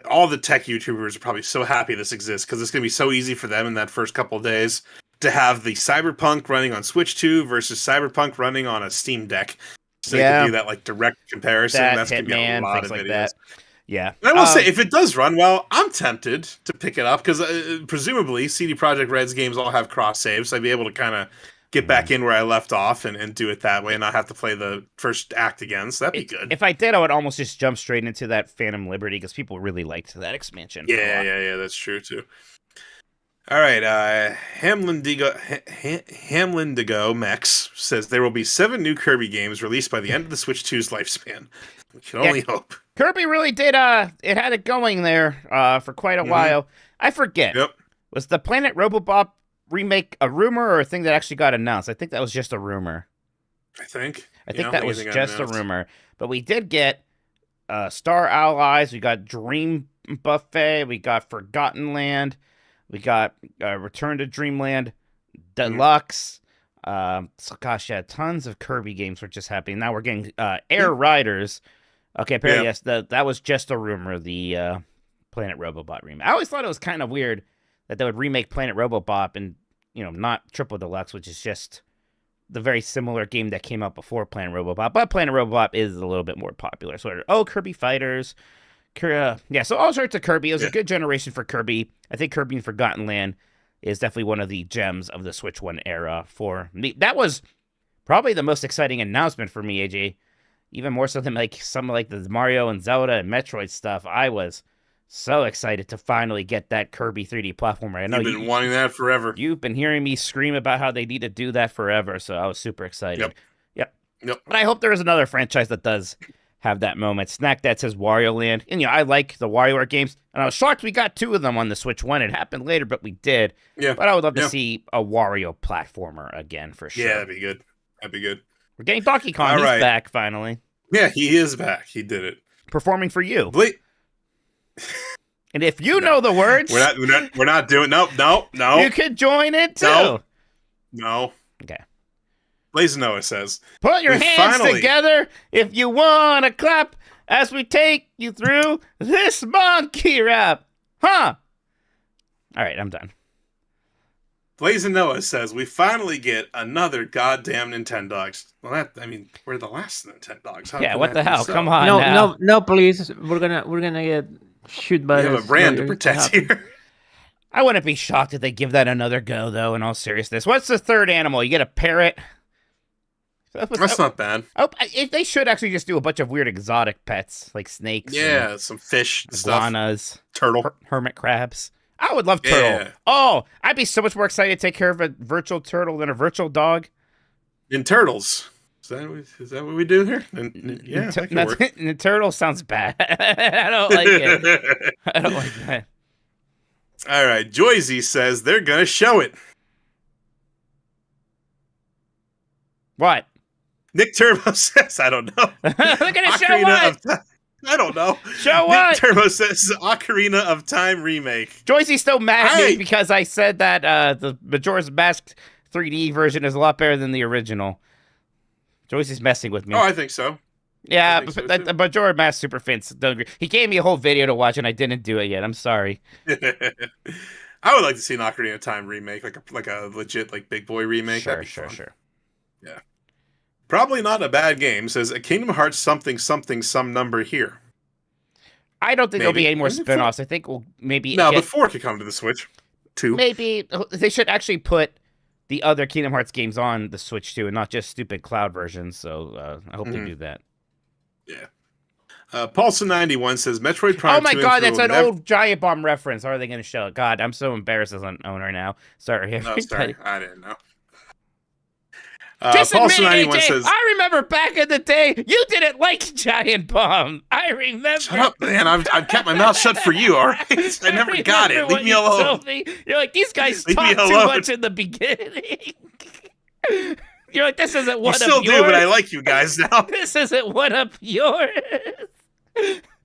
all the tech YouTubers are probably so happy this exists because it's going to be so easy for them in that first couple of days to have the Cyberpunk running on Switch 2 versus Cyberpunk running on a Steam Deck. So they can do that like direct comparison. That's going to be a lot of videos. That. Yeah. And I will say, if it does run well, I'm tempted to pick it up because presumably CD Projekt Red's games all have cross saves. So I'd be able to kind of get back in where I left off and do it that way and not have to play the first act again. So that'd be good. If I did, I would almost just jump straight into that Phantom Liberty because people really liked that expansion. Yeah, that's true too. All right, Hamlindigo Mex says there will be 7 new Kirby games released by the end of the Switch 2's lifespan. We can only hope. Kirby really did, it had it going there for quite a while. I forget. Yep. Was the Planet Robobop remake a rumor or a thing that actually got announced? I think that was just a rumor. I think that was just a rumor. But we did get Star Allies, we got Dream Buffet, we got Forgotten Land, we got Return to Dreamland Deluxe. So gosh, yeah, tons of Kirby games were just happening. Now we're getting Air Riders. Okay, apparently Yeah. yes, that was just a rumor. The Planet Robobot remake. I always thought it was kind of weird that they would remake Planet Robobot and not Triple Deluxe, which is just the very similar game that came out before Planet Robobot. But Planet Robobot is a little bit more popular. So Kirby Fighters. Yeah, so all sorts of Kirby. It was a good generation for Kirby. I think Kirby and Forgotten Land is definitely one of the gems of the Switch 1 era for me. That was probably the most exciting announcement for me, AJ. Even more so than some like the Mario and Zelda and Metroid stuff. I was so excited to finally get that Kirby 3D platformer. I know You've been wanting that forever. You've been hearing me scream about how they need to do that forever, so I was super excited. Yep. But I hope there is another franchise that does have that moment. Snack that says Wario Land. And I like the WarioWare games, and I was shocked we got 2 of them on the Switch 1. It happened later, but we did. Yeah. But I would love to see a Wario platformer again for sure. Yeah, that'd be good. That'd be good. We're getting Donkey Kong. All He's right. back finally. Yeah, he is back. He did it. Performing for you. And if you know the words, we're not doing. No. You could join it too. No. Okay. Blaze Noah says, put your hands together if you want to clap as we take you through this monkey rap. Huh? All right, I'm done. Blaze Noah says, we finally get another goddamn Nintendogs. Well, we're the last Nintendogs. Yeah, what the hell? So? Come on No, please. We're gonna get shoot by. We have a brand to protect here. I wouldn't be shocked if they give that another go, though, in all seriousness. What's the third animal? You get a parrot? That's not bad. If they should actually just do a bunch of weird exotic pets, like snakes. Yeah, some fish, iguanas, stuff. Turtle. Hermit crabs. I would love turtle. Yeah. Oh, I'd be so much more excited to take care of a virtual turtle than a virtual dog. In Turtles. Is that what we do here? Yeah, the turtle sounds bad. I don't like it. I don't like that. All right, Joyzy says they're going to show it. What? Nick Turbo says, I don't know. They're going to show what? I don't know. Show what? Nick Turbo says Ocarina of Time remake. Joyce's still mad at me because I said that the Majora's Mask 3D version is a lot better than the original. Joyce's messing with me. Oh, I think so. Yeah, but Majora Mask super fans don't agree. He gave me a whole video to watch, and I didn't do it yet. I'm sorry. I would like to see an Ocarina of Time remake, like a legit big boy remake. Sure. Yeah. Probably not a bad game. Says a Kingdom Hearts something some number here. I don't think there'll be any more spin-offs. I think we'll maybe... No, but 4 could come to the Switch. 2. Maybe. They should actually put the other Kingdom Hearts games on the Switch too, and not just stupid cloud versions. So I hope they do that. Yeah. Paulson91 says Metroid Prime 2. Oh my god, that's an old Giant Bomb reference. How are they going to show it? God, I'm so embarrassed as an owner now. Sorry. No, sorry. I didn't know. Just admit it, AJ. Says, I remember back in the day, you didn't like Giant Bomb. I remember. Shut up, man. I've kept my mouth shut for you, all right? I never got it. Leave me alone. You're like, these guys talk too much in the beginning. You're like, this isn't one of yours. You still do, but I like you guys now. This isn't one of yours.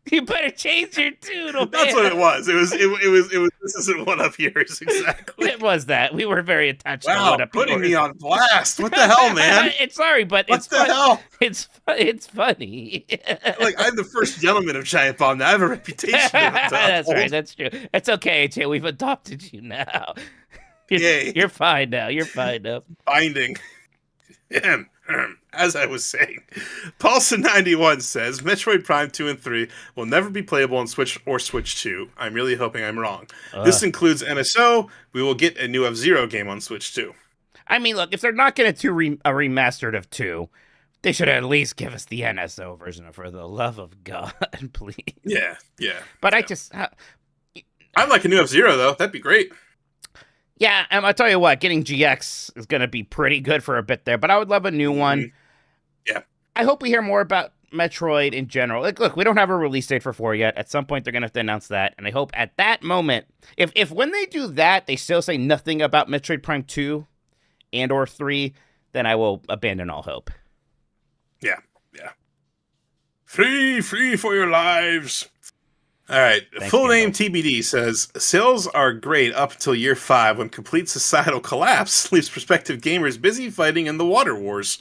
You better change your tune, man. That's what it was. It was. This isn't one of yours, exactly. It was that. We were very attached to one of putting me on blast. What the hell, man? It's sorry, but what the hell? It's funny. I'm the first gentleman of Giant Bomb. Now I have a reputation. That's right. That's true. It's okay, AJ. We've adopted you now. You're fine now. You're fine now. Binding. As I was saying, Paulson91 says Metroid Prime 2 and 3 will never be playable on Switch or Switch 2. I'm really hoping I'm wrong. This includes NSO. We will get a new F-Zero game on Switch 2. I mean, look, if they're not going to do a remastered of 2, they should at least give us the NSO version, for the love of God, please. Yeah. But yeah. I'd like a new F-Zero, though. That'd be great. Yeah, I'll tell you what, getting GX is going to be pretty good for a bit there, but I would love a new one. Yeah. I hope we hear more about Metroid in general. Look, we don't have a release date for 4 yet. At some point, they're going to have to announce that, and I hope at that moment, if when they do that, they still say nothing about Metroid Prime 2 and or 3, then I will abandon all hope. Yeah. Free for your lives. All right. Thanks, Full name Kendall. TBD says, sales are great up until year 5 when complete societal collapse leaves prospective gamers busy fighting in the water wars.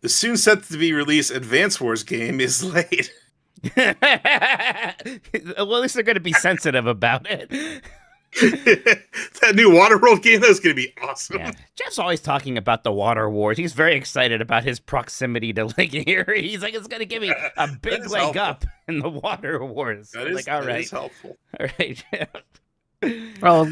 The soon set to be released Advance Wars game is late. Well, at least they're going to be sensitive about it. That new Waterworld game, that's going to be awesome. Yeah. Jeff's always talking about the Water Wars. He's very excited about his proximity to Lake Erie. He's like, it's going to give me a big leg up in the Water Wars. That is, like, all right. is helpful. All right. Well,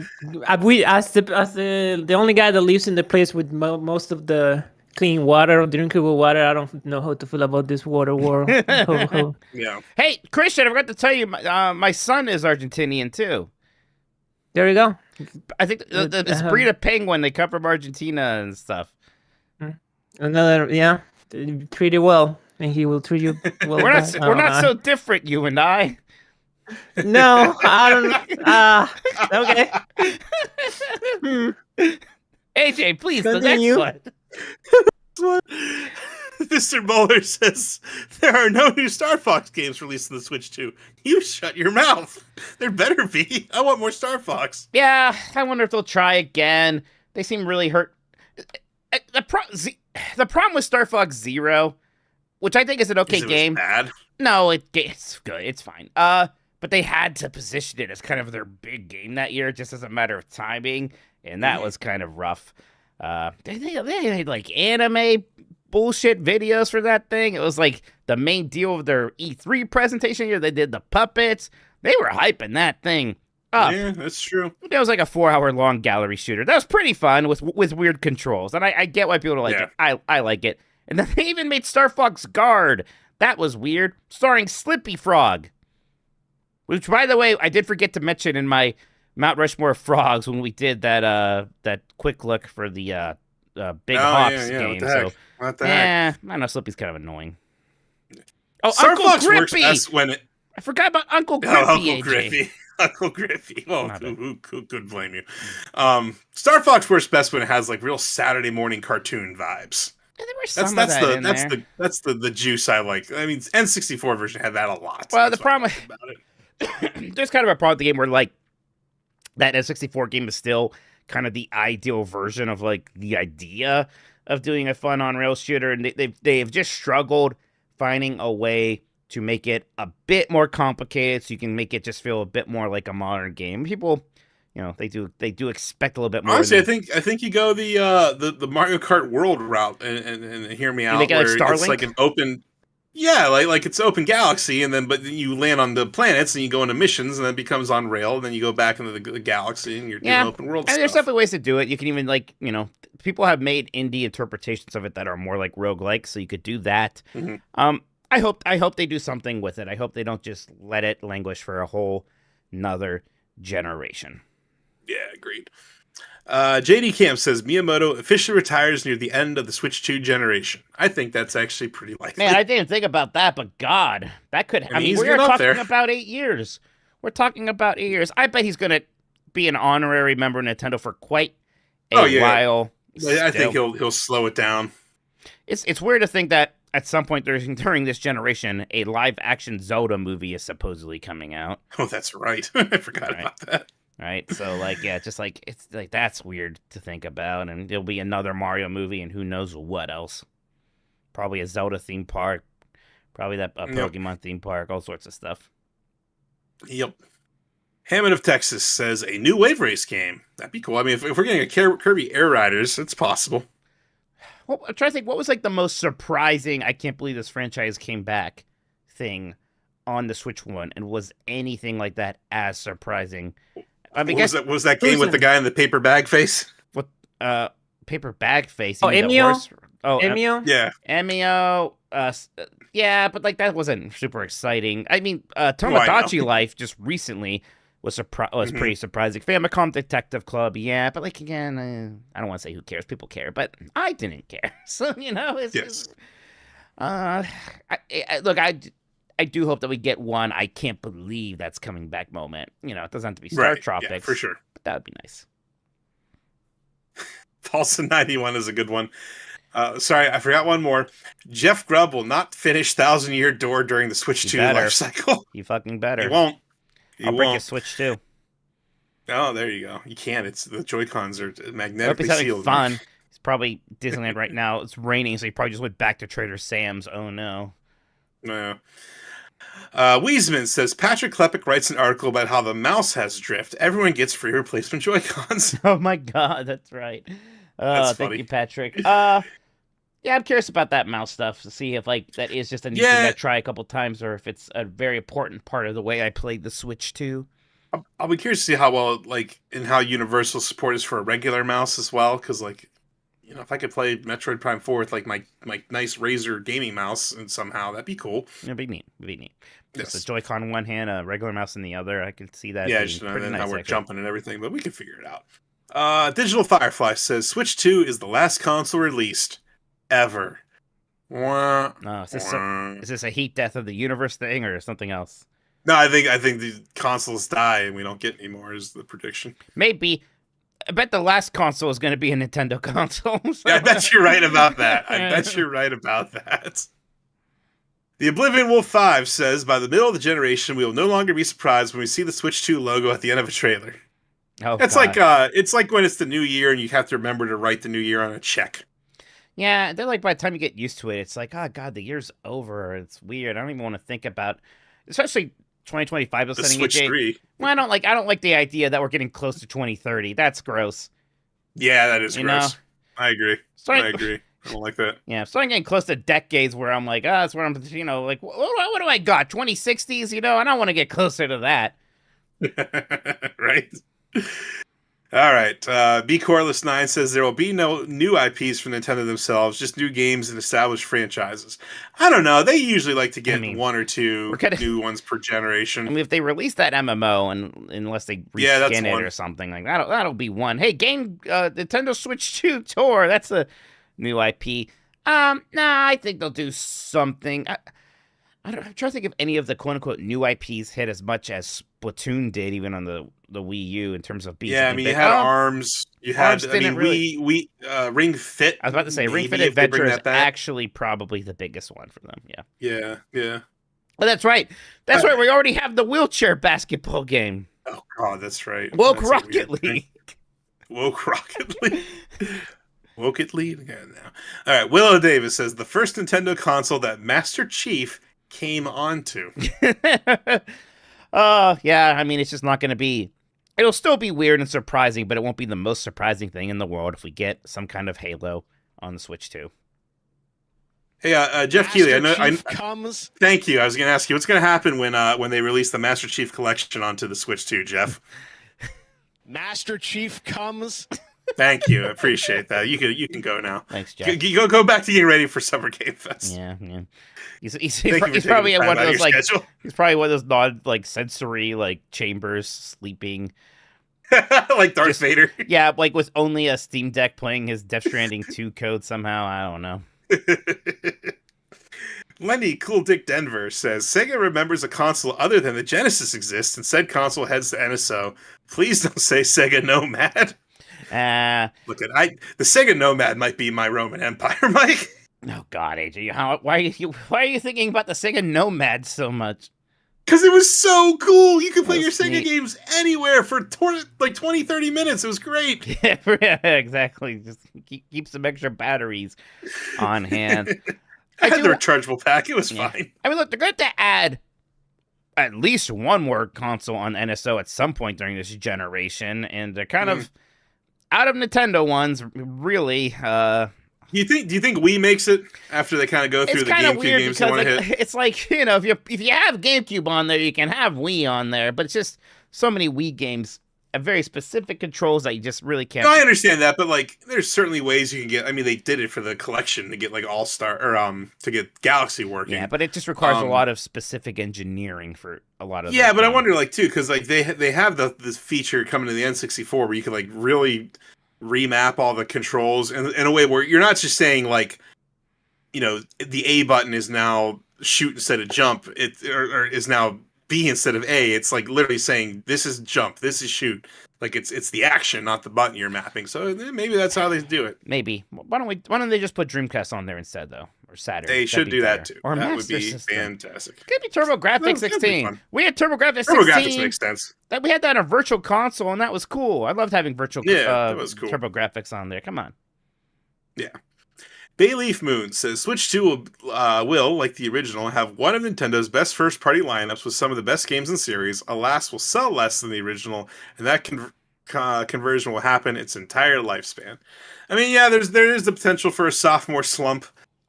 we as the only guy that lives in the place with most of the clean water, drinkable water, I don't know how to feel about this water war. Yeah. Hey, Christian, I forgot to tell you, my son is Argentinian too. There you go. I think this breed of penguin, they come from Argentina and stuff. Another, treat you well, and he will treat you well. We're not so different, you and I. No, I don't. Okay. AJ, please, Continue. the next one. Mr. Bowler says there are no new Star Fox games released on the Switch 2. You shut your mouth. There better be. I want more Star Fox. Yeah, I wonder if they'll try again. They seem really hurt. The problem with Star Fox Zero, which I think is an okay game. Bad. No, it's good. It's fine. But they had to position it as kind of their big game that year, just as a matter of timing, and that was kind of rough. They had like anime bullshit videos for that thing. It was like the main deal of their E3 presentation here. They did the puppets. They were hyping that thing up. Yeah, that's true. It was like a 4-hour long gallery shooter. That was pretty fun with weird controls, and I get why people like it. I like it. And then they even made Star Fox Guard. That was weird, starring Slippy Frog. Which, by the way, I did forget to mention in my Mount Rushmore of Frogs when we did that quick look for the Big Hops game. What the heck? I know Slippy's kind of annoying. Oh, Star Uncle Fox Grippy! Works best when it... I forgot about Uncle Grippy, Uncle AJ. Grippy. Uncle Griffey. Well, who could blame you? Star Fox works best when it has like real Saturday morning cartoon vibes. Yeah, there were some of that in there. That's the juice I like. I mean, N64 version had that a lot. Well, the problem about it. There's kind of a problem with the game where like that N64 game is still kind of the ideal version of like the idea of doing a fun on-rails shooter, and they've just struggled finding a way to make it a bit more complicated so you can make it just feel a bit more like a modern game. People, they do expect a little bit more. Honestly, I think you go the Mario Kart World route and hear me out. Where it's like an open. Yeah, like it's open galaxy, but you land on the planets and you go into missions, and then it becomes on rail, and then you go back into the galaxy and you're doing open world stuff. There's definitely ways to do it. You can even people have made indie interpretations of it that are more like roguelike, so you could do that. Mm-hmm. I hope they do something with it. I hope they don't just let it languish for a whole nother generation. Yeah, agreed. JD Camp says Miyamoto officially retires near the end of the Switch 2 generation. I think that's actually pretty likely. Man, I didn't think about that, but God, that could. I mean, we're talking about 8 years. We're talking about 8 years. I bet he's going to be an honorary member of Nintendo for quite a while. I think he'll slow it down. It's weird to think that at some point during this generation, a live-action Zelda movie is supposedly coming out. Oh, that's right. I forgot about that. Right, so it's like that's weird to think about, and there'll be another Mario movie, and who knows what else? Probably a Zelda theme park, probably that Pokemon theme park, all sorts of stuff. Yep. Hammond of Texas says a new Wave Race game. That'd be cool. I mean, if we're getting a Kirby Air Riders, it's possible. Well, I'm trying to think, what was like the most surprising? I can't believe this franchise came back thing on the Switch one, and was anything like that as surprising? I mean, what was that game with the guy in the paper bag face? What paper bag face? Emio? Emio? Yeah. Emio. Yeah, but like that wasn't super exciting. I mean, Tomodachi Life just recently was pretty surprising. Famicom Detective Club, yeah, but like again, I don't want to say who cares. People care, but I didn't care. So it's look, I do hope that we get one. I can't believe that's coming back moment. It doesn't have to be Star Tropics. Yeah, for sure. But that would be nice. Paulson 91 is a good one. Sorry, I forgot one more. Jeff Grubb will not finish 1,000-Year Door during the Switch 2 life cycle. You fucking better. He won't. I'll break a Switch 2. Oh, there you go. You can't. It's the Joy-Cons are magnetically sealed. He's fun. It's probably Disneyland right now. It's raining, so he probably just went back to Trader Sam's. Oh, no. No. Wiesman says Patrick Klepek writes an article about how the mouse has drift. Everyone gets free replacement Joy-Cons. Oh my god, that's right. That's Thank funny. you, Patrick. Yeah, I'm curious about that mouse stuff to see if like that is just a neat thing I try a couple times, or if it's a very important part of the way I played the Switch too. I'll be curious to see how well, like, and how universal support is for a regular mouse as well, because, like, you know, if I could play Metroid Prime 4 with, like, my nice Razer gaming mouse and somehow, that'd be cool. It'd be neat. It'd be neat. Yes. Just a Joy-Con in one hand, a regular mouse in the other. I could see that. Yeah, being just pretty nice, how we're actually. jumping and everything, but we can figure it out. Digital Firefly says Switch 2 is the last console released ever. Wah, No, is wah. this a heat death of the universe thing or something else? No, I think the consoles die and we don't get any more is the prediction. Maybe. I bet the last console is going to be a Nintendo console. So. Yeah, I bet you're right about that. I bet you're right about that. The Oblivion Wolf 5 says, by the middle of the generation, we will no longer be surprised when we see the Switch 2 logo at the end of a trailer. Oh, It's God. like when it's the new year and you have to remember to write the new year on a check. Yeah, they're like, by the time you get used to it, it's like, oh, God, the year's over. It's weird. I don't even want to think about, especially 2025 is The setting Switch a date. 3. Well, I don't like the idea that we're getting close to 2030. That's gross. Yeah, that is You gross. know? I agree. Starting- I agree. I don't like that. Yeah, starting getting close to decades where I'm like, that's where I'm, like, what do I got? 2060s? I don't want to get closer to that. Right? All right. B Corliss 9 says there will be no new IPs from Nintendo themselves, just new games and established franchises. I don't know. They usually like to get one or two new ones per generation. I mean, if they release that MMO, and unless they reskin it or something like that, that'll be one. Hey, Nintendo Switch 2 Tour, that's a new IP. Nah, I think they'll do something. I'm trying to think if any of the quote-unquote new IPs hit as much as Splatoon did, even on the Wii U, in terms of being. Yeah, I mean, you had ARMS. You had, Ring Fit. I was about to say, Ring Fit Adventure is actually probably the biggest one for them. Yeah. Yeah. Oh, that's right. That's right. We already have the wheelchair basketball game. Oh, God, that's right. Woke Rocket League. Woke Rocket League. Woke it lead again now. All right. Willow Davis says the first Nintendo console that Master Chief came onto. Yeah. I mean, it's just not going to be. It'll still be weird and surprising, but it won't be the most surprising thing in the world if we get some kind of Halo on the Switch 2. Hey, Jeff Keighley, comes. Thank you. I was going to ask you what's going to happen when they release the Master Chief Collection onto the Switch 2, Jeff. Master Chief comes. Thank you. I appreciate that. You can go now. Thanks, Jeff. Go back to getting ready for Summer Game Fest. Yeah. He's probably at one of those he's probably one of those sensory chambers sleeping. Like Darth Vader. Yeah, like with only a Steam Deck playing his Death Stranding 2 code somehow. I don't know. Lenny Cool Dick Denver says Sega remembers a console other than the Genesis exists, and said console heads to NSO. Please don't say Sega Nomad. Look at the Sega Nomad might be my Roman Empire, Mike. Oh God, AJ, why are you thinking about the Sega Nomad so much? Because it was so cool. You could play your Sega neat. games anywhere for 20, 30 minutes. It was great. Yeah, exactly. Just keep some extra batteries on hand. I had the rechargeable pack. It was fine. I mean, look, they're going to add at least one more console on NSO at some point during this generation, and they're kind of out of Nintendo ones, really. Do you think Wii makes it after they kind of go through the GameCube games they want to hit? It's like, if you have GameCube on there, you can have Wii on there, but it's just so many Wii games have very specific controls that you just really can't. No, I understand that, but there's certainly ways you can get. I mean, they did it for the collection to get All Star or to get Galaxy working. Yeah, but it just requires a lot of specific engineering for a lot of. Yeah, but I wonder too, because they have this feature coming to the N64 where you can really remap all the controls in a way where you're not just saying the A button is now shoot instead of jump, or is now B instead of A. It's literally saying this is jump, this is shoot. It's the action, not the button you're mapping. So maybe that's how they do it. Maybe. Why don't they just put Dreamcast on there instead, though, or Saturn? They should do that too. Or that Master would be System. fantastic. Could be TurboGrafx 16. We had TurboGrafx 16. TurboGrafx makes sense. We had that on Virtual Console, and that was cool. I loved having that was cool. TurboGrafx on there. Come on. Yeah. Bayleaf Moon says Switch 2 will, like the original, have one of Nintendo's best first-party lineups with some of the best games in series. Alas, will sell less than the original, and that conversion will happen its entire lifespan. I mean, yeah, there is the potential for a sophomore slump.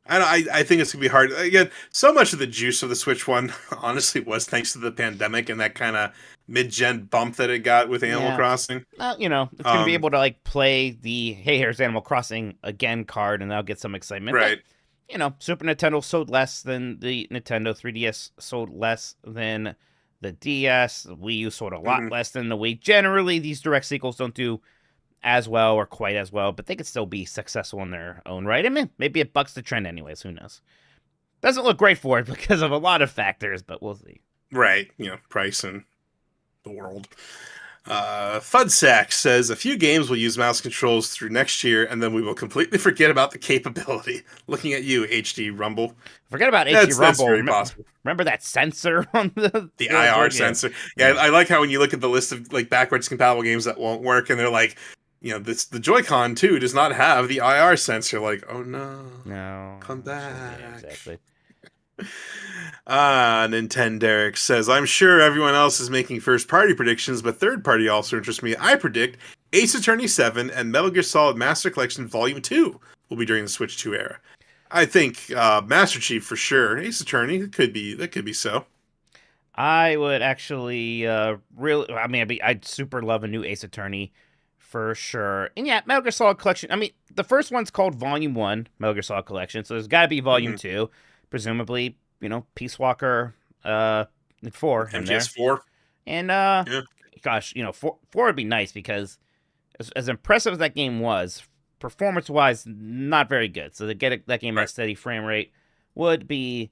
I think it's gonna be hard. Again, so much of the juice of the Switch One, honestly, was thanks to the pandemic and that kind of mid-gen bump that it got with Animal Yeah. Crossing. It's going to be able to like play the "Hey, here's Animal Crossing again" card, and that'll get some excitement. Right. But, Super Nintendo sold less than the Nintendo. 3DS sold less than the DS. The Wii U sold a lot less than the Wii. Generally, these direct sequels don't do as well or quite as well, but they could still be successful in their own right. I mean, maybe it bucks the trend anyways. Who knows? Doesn't look great for it because of a lot of factors, but we'll see. Right. Price and the world. Fudsack says a few games will use mouse controls through next year, and then we will completely forget about the capability. Looking at you, HD Rumble. Forget about HD Rumble. That's very possible. Remember that sensor on the IR sensor? Yeah, I like how when you look at the list of like backwards compatible games that won't work, and they're like, the Joy-Con 2 does not have the IR sensor. Like, oh no, come back. Yeah, exactly. Nintenderic says, I'm sure everyone else is making first-party predictions, but third-party also interests me. I predict Ace Attorney 7 and Metal Gear Solid Master Collection Volume 2 will be during the Switch 2 era. I think Master Chief for sure. Ace Attorney, that could be so. I would actually I'd super love a new Ace Attorney for sure. And yeah, Metal Gear Solid Collection. I mean, the first one's called Volume 1, Metal Gear Solid Collection, so there's got to be Volume 2. Presumably, Peace Walker 4 in there. MGS4. And, gosh, 4 would be nice because as impressive as that game was, performance-wise, not very good. So to get that game at a steady frame rate would be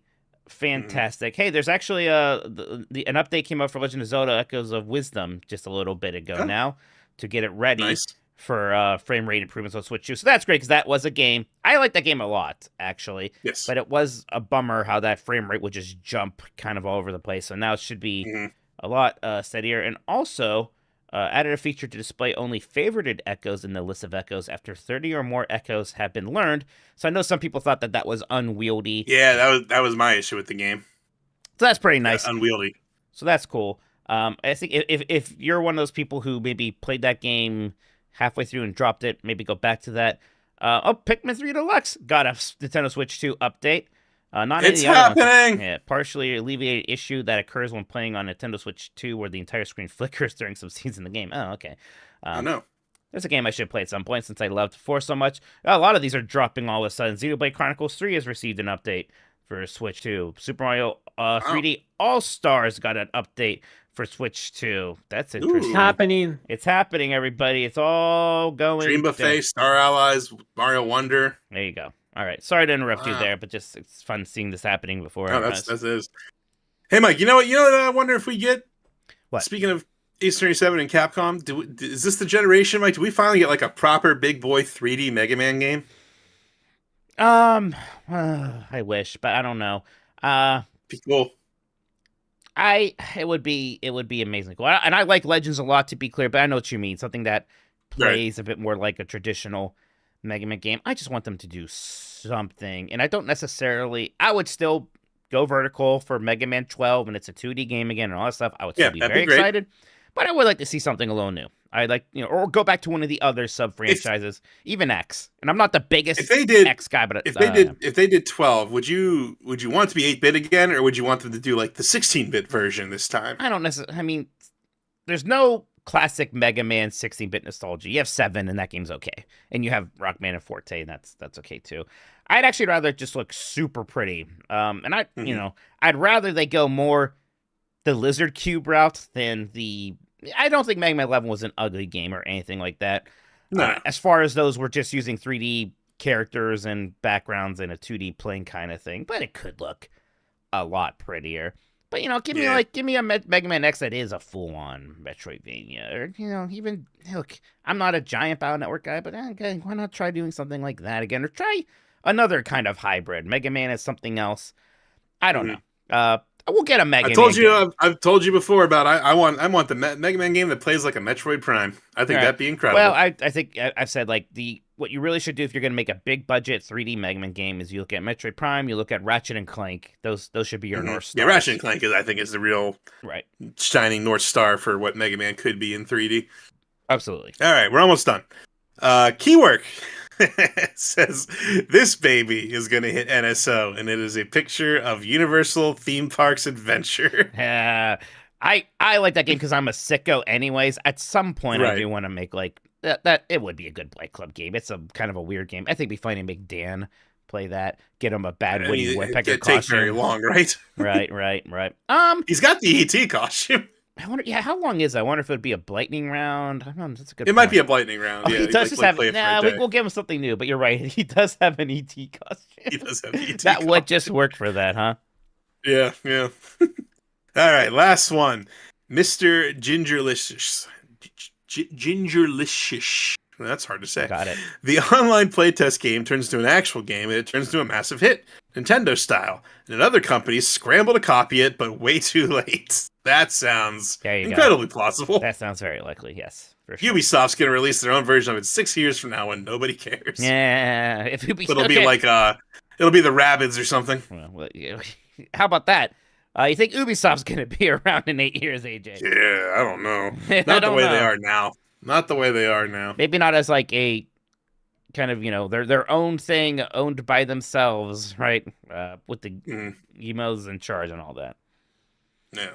fantastic. Hey, there's actually an update came out for Legend of Zelda Echoes of Wisdom just a little bit ago now to get it ready for frame rate improvements on Switch 2. So that's great because that was a game. I like that game a lot, actually. Yes. But it was a bummer how that frame rate would just jump kind of all over the place. So now it should be a lot steadier. And also added a feature to display only favorited echoes in the list of echoes after 30 or more echoes have been learned. So I know some people thought that was unwieldy. Yeah, that was my issue with the game. So that's pretty nice. Yeah, unwieldy. So that's cool. I think if you're one of those people who maybe played that game halfway through and dropped it, maybe go back to that. Pikmin 3 Deluxe got a Nintendo Switch 2 update. Not it's any other happening! Yeah, partially alleviated issue that occurs when playing on Nintendo Switch 2 where the entire screen flickers during some scenes in the game. Oh, okay. I know. There's a game I should play at some point since I loved 4 so much. A lot of these are dropping all of a sudden. Xenoblade Chronicles 3 has received an update for Switch 2. Super Mario 3D All-Stars got an update for Switch 2. That's interesting. It's happening, everybody. It's all going Dream Buffet, down. Star Allies, Mario Wonder. There you go. All right. Sorry to interrupt you there, but just it's fun seeing this happening before. Oh, that is. Hey, Mike, you know what? I wonder if we get... What? Speaking of Ace Attorney 7 and Capcom, is this the generation, Mike? Do we finally get like a proper big boy 3D Mega Man game? I wish, but I don't know. Be cool. It would be amazing cool. And I like Legends a lot, to be clear, but I know what you mean. Something that plays a bit more like a traditional Mega Man game. I just want them to do something. And I don't necessarily... I would still go vertical for Mega Man 12, and it's a 2D game again and all that stuff. I would still be very excited. But I would like to see something a little new. I'd like, or go back to one of the other sub-franchises, even X. And I'm not the biggest X guy, but if they did 12, would you want it to be 8-bit again, or would you want them to do like the 16-bit version this time? I don't necessarily. I mean, there's no classic Mega Man 16-bit nostalgia. You have 7, and that game's okay, and you have Rockman and Forte, and that's okay too. I'd actually rather just look super pretty. And I'd rather they go more the Lizard Cube route than the... I don't think Mega Man 11 was an ugly game or anything like that. No. As far as those were just using 3D characters and backgrounds in a 2D plane kind of thing, but it could look a lot prettier. But give me a Mega Man X that is a full-on Metroidvania, or even look. I'm not a giant Battle Network guy, but okay, why not try doing something like that again, or try another kind of hybrid? Mega Man is something else. I don't know. We'll get a Mega I told Man you, game. I've told you before about I want the Mega Man game that plays like a Metroid Prime. I think Right. that'd be incredible. Well, I think I've said like what you really should do if you're going to make a big budget 3D Mega Man game is you look at Metroid Prime, you look at Ratchet and Clank. Those should be your North Stars. Yeah, Ratchet and Clank I think is the real right shining North Star for what Mega Man could be in 3D. Absolutely. All right, we're almost done. Keywork says this baby is going to hit NSO, and it is a picture of Universal Theme Parks Adventure. I like that game because I'm a sicko anyways. At some point, I do want to make like that. It would be a good Play Club game. It's a kind of a weird game. I think it'd be funny to make Dan play that. Get him a bad Woody Woodpecker costume. It take very long, right? Right. He's got the ET costume. I wonder. Yeah, how long is it? I wonder if it would be a lightning round. I don't know. That's a good. It might be a lightning round. Oh, yeah, he does just have. we'll give him something new. But you're right. He does have an ET costume. He does have the ET. That would just work for that, huh? Yeah. All right, last one. Mr. Gingerlicious. Gingerlicious. That's hard to say. Got it. The online playtest game turns into an actual game, and it turns into a massive hit, Nintendo style. And other companies scramble to copy it, but way too late. That sounds incredibly plausible. That sounds very likely, yes. For sure. Ubisoft's going to release their own version of it 6 years from now when nobody cares. Yeah. If Ubisoft, it'll be like, it'll be the Rabbids or something. Well, how about that? You think Ubisoft's going to be around in 8 years, AJ? Yeah, I don't know. Not the way they are now. Not the way they are now. Maybe not as like a kind of, their own thing owned by themselves, right? With the emails in charge and all that. Yeah.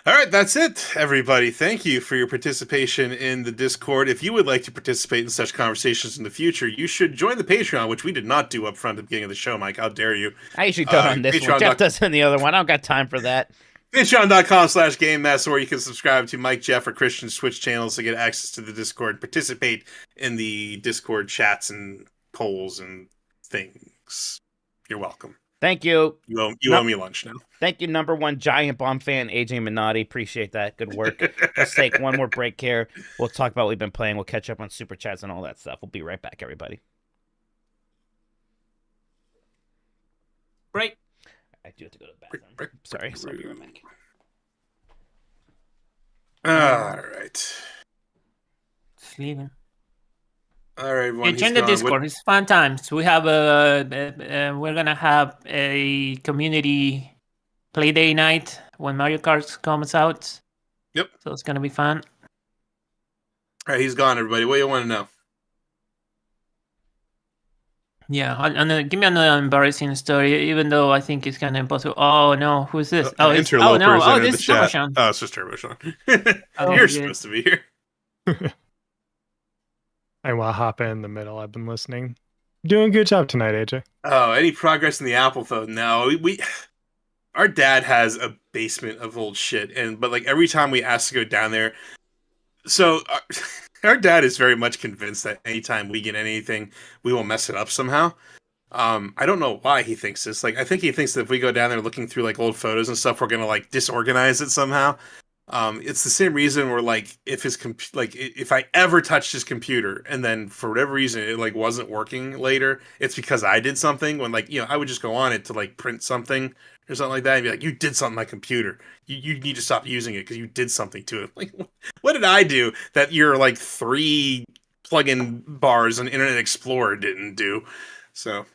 All right, that's it, everybody. Thank you for your participation in the Discord. If you would like to participate in such conversations in the future, you should join the Patreon, which we did not do up front at the beginning of the show, Mike. How dare you? I usually don't on this one. Jeff does on the other one. I don't got time for that. Patreon.com/GameMess, where you can subscribe to Mike, Jeff, or Christian's Twitch channels to get access to the Discord, participate in the Discord chats and polls and things. You're welcome. Thank you. You owe me lunch now. Thank you, number one Giant Bomb fan, AJ Minotti. Appreciate that. Good work. Let's take one more break here. We'll talk about what we've been playing. We'll catch up on Super Chats and all that stuff. We'll be right back, everybody. Break. I do have to go to the bathroom. Sorry, I'll be right back. All right. Sleeping. All right, everyone. Join the Discord. It's fun times. We have we're gonna have a community play day night when Mario Kart comes out. Yep. So it's gonna be fun. All right, he's gone, everybody. What do you want to know? Yeah, and give me another embarrassing story, even though I think it's kind of impossible. Oh no, who's this? This is TurboSean. Oh, it's just TurboSean. You're supposed to be here. I want to hop in the middle. I've been listening. Doing a good job tonight, AJ. Oh, any progress in the Apple phone? No, our dad has a basement of old shit, but like every time we ask to go down there, so our dad is very much convinced that anytime we get anything, we will mess it up somehow. I don't know why he thinks this. Like, I think he thinks that if we go down there looking through like old photos and stuff, we're gonna like disorganize it somehow. It's the same reason where like if I ever touched his computer and then for whatever reason it like wasn't working later, it's because I did something. When like I would just go on it to like print something or something like that and be like, you did something to my computer. You need to stop using it because you did something to it. Like, what did I do that your like 3 plugin bars on Internet Explorer didn't do? So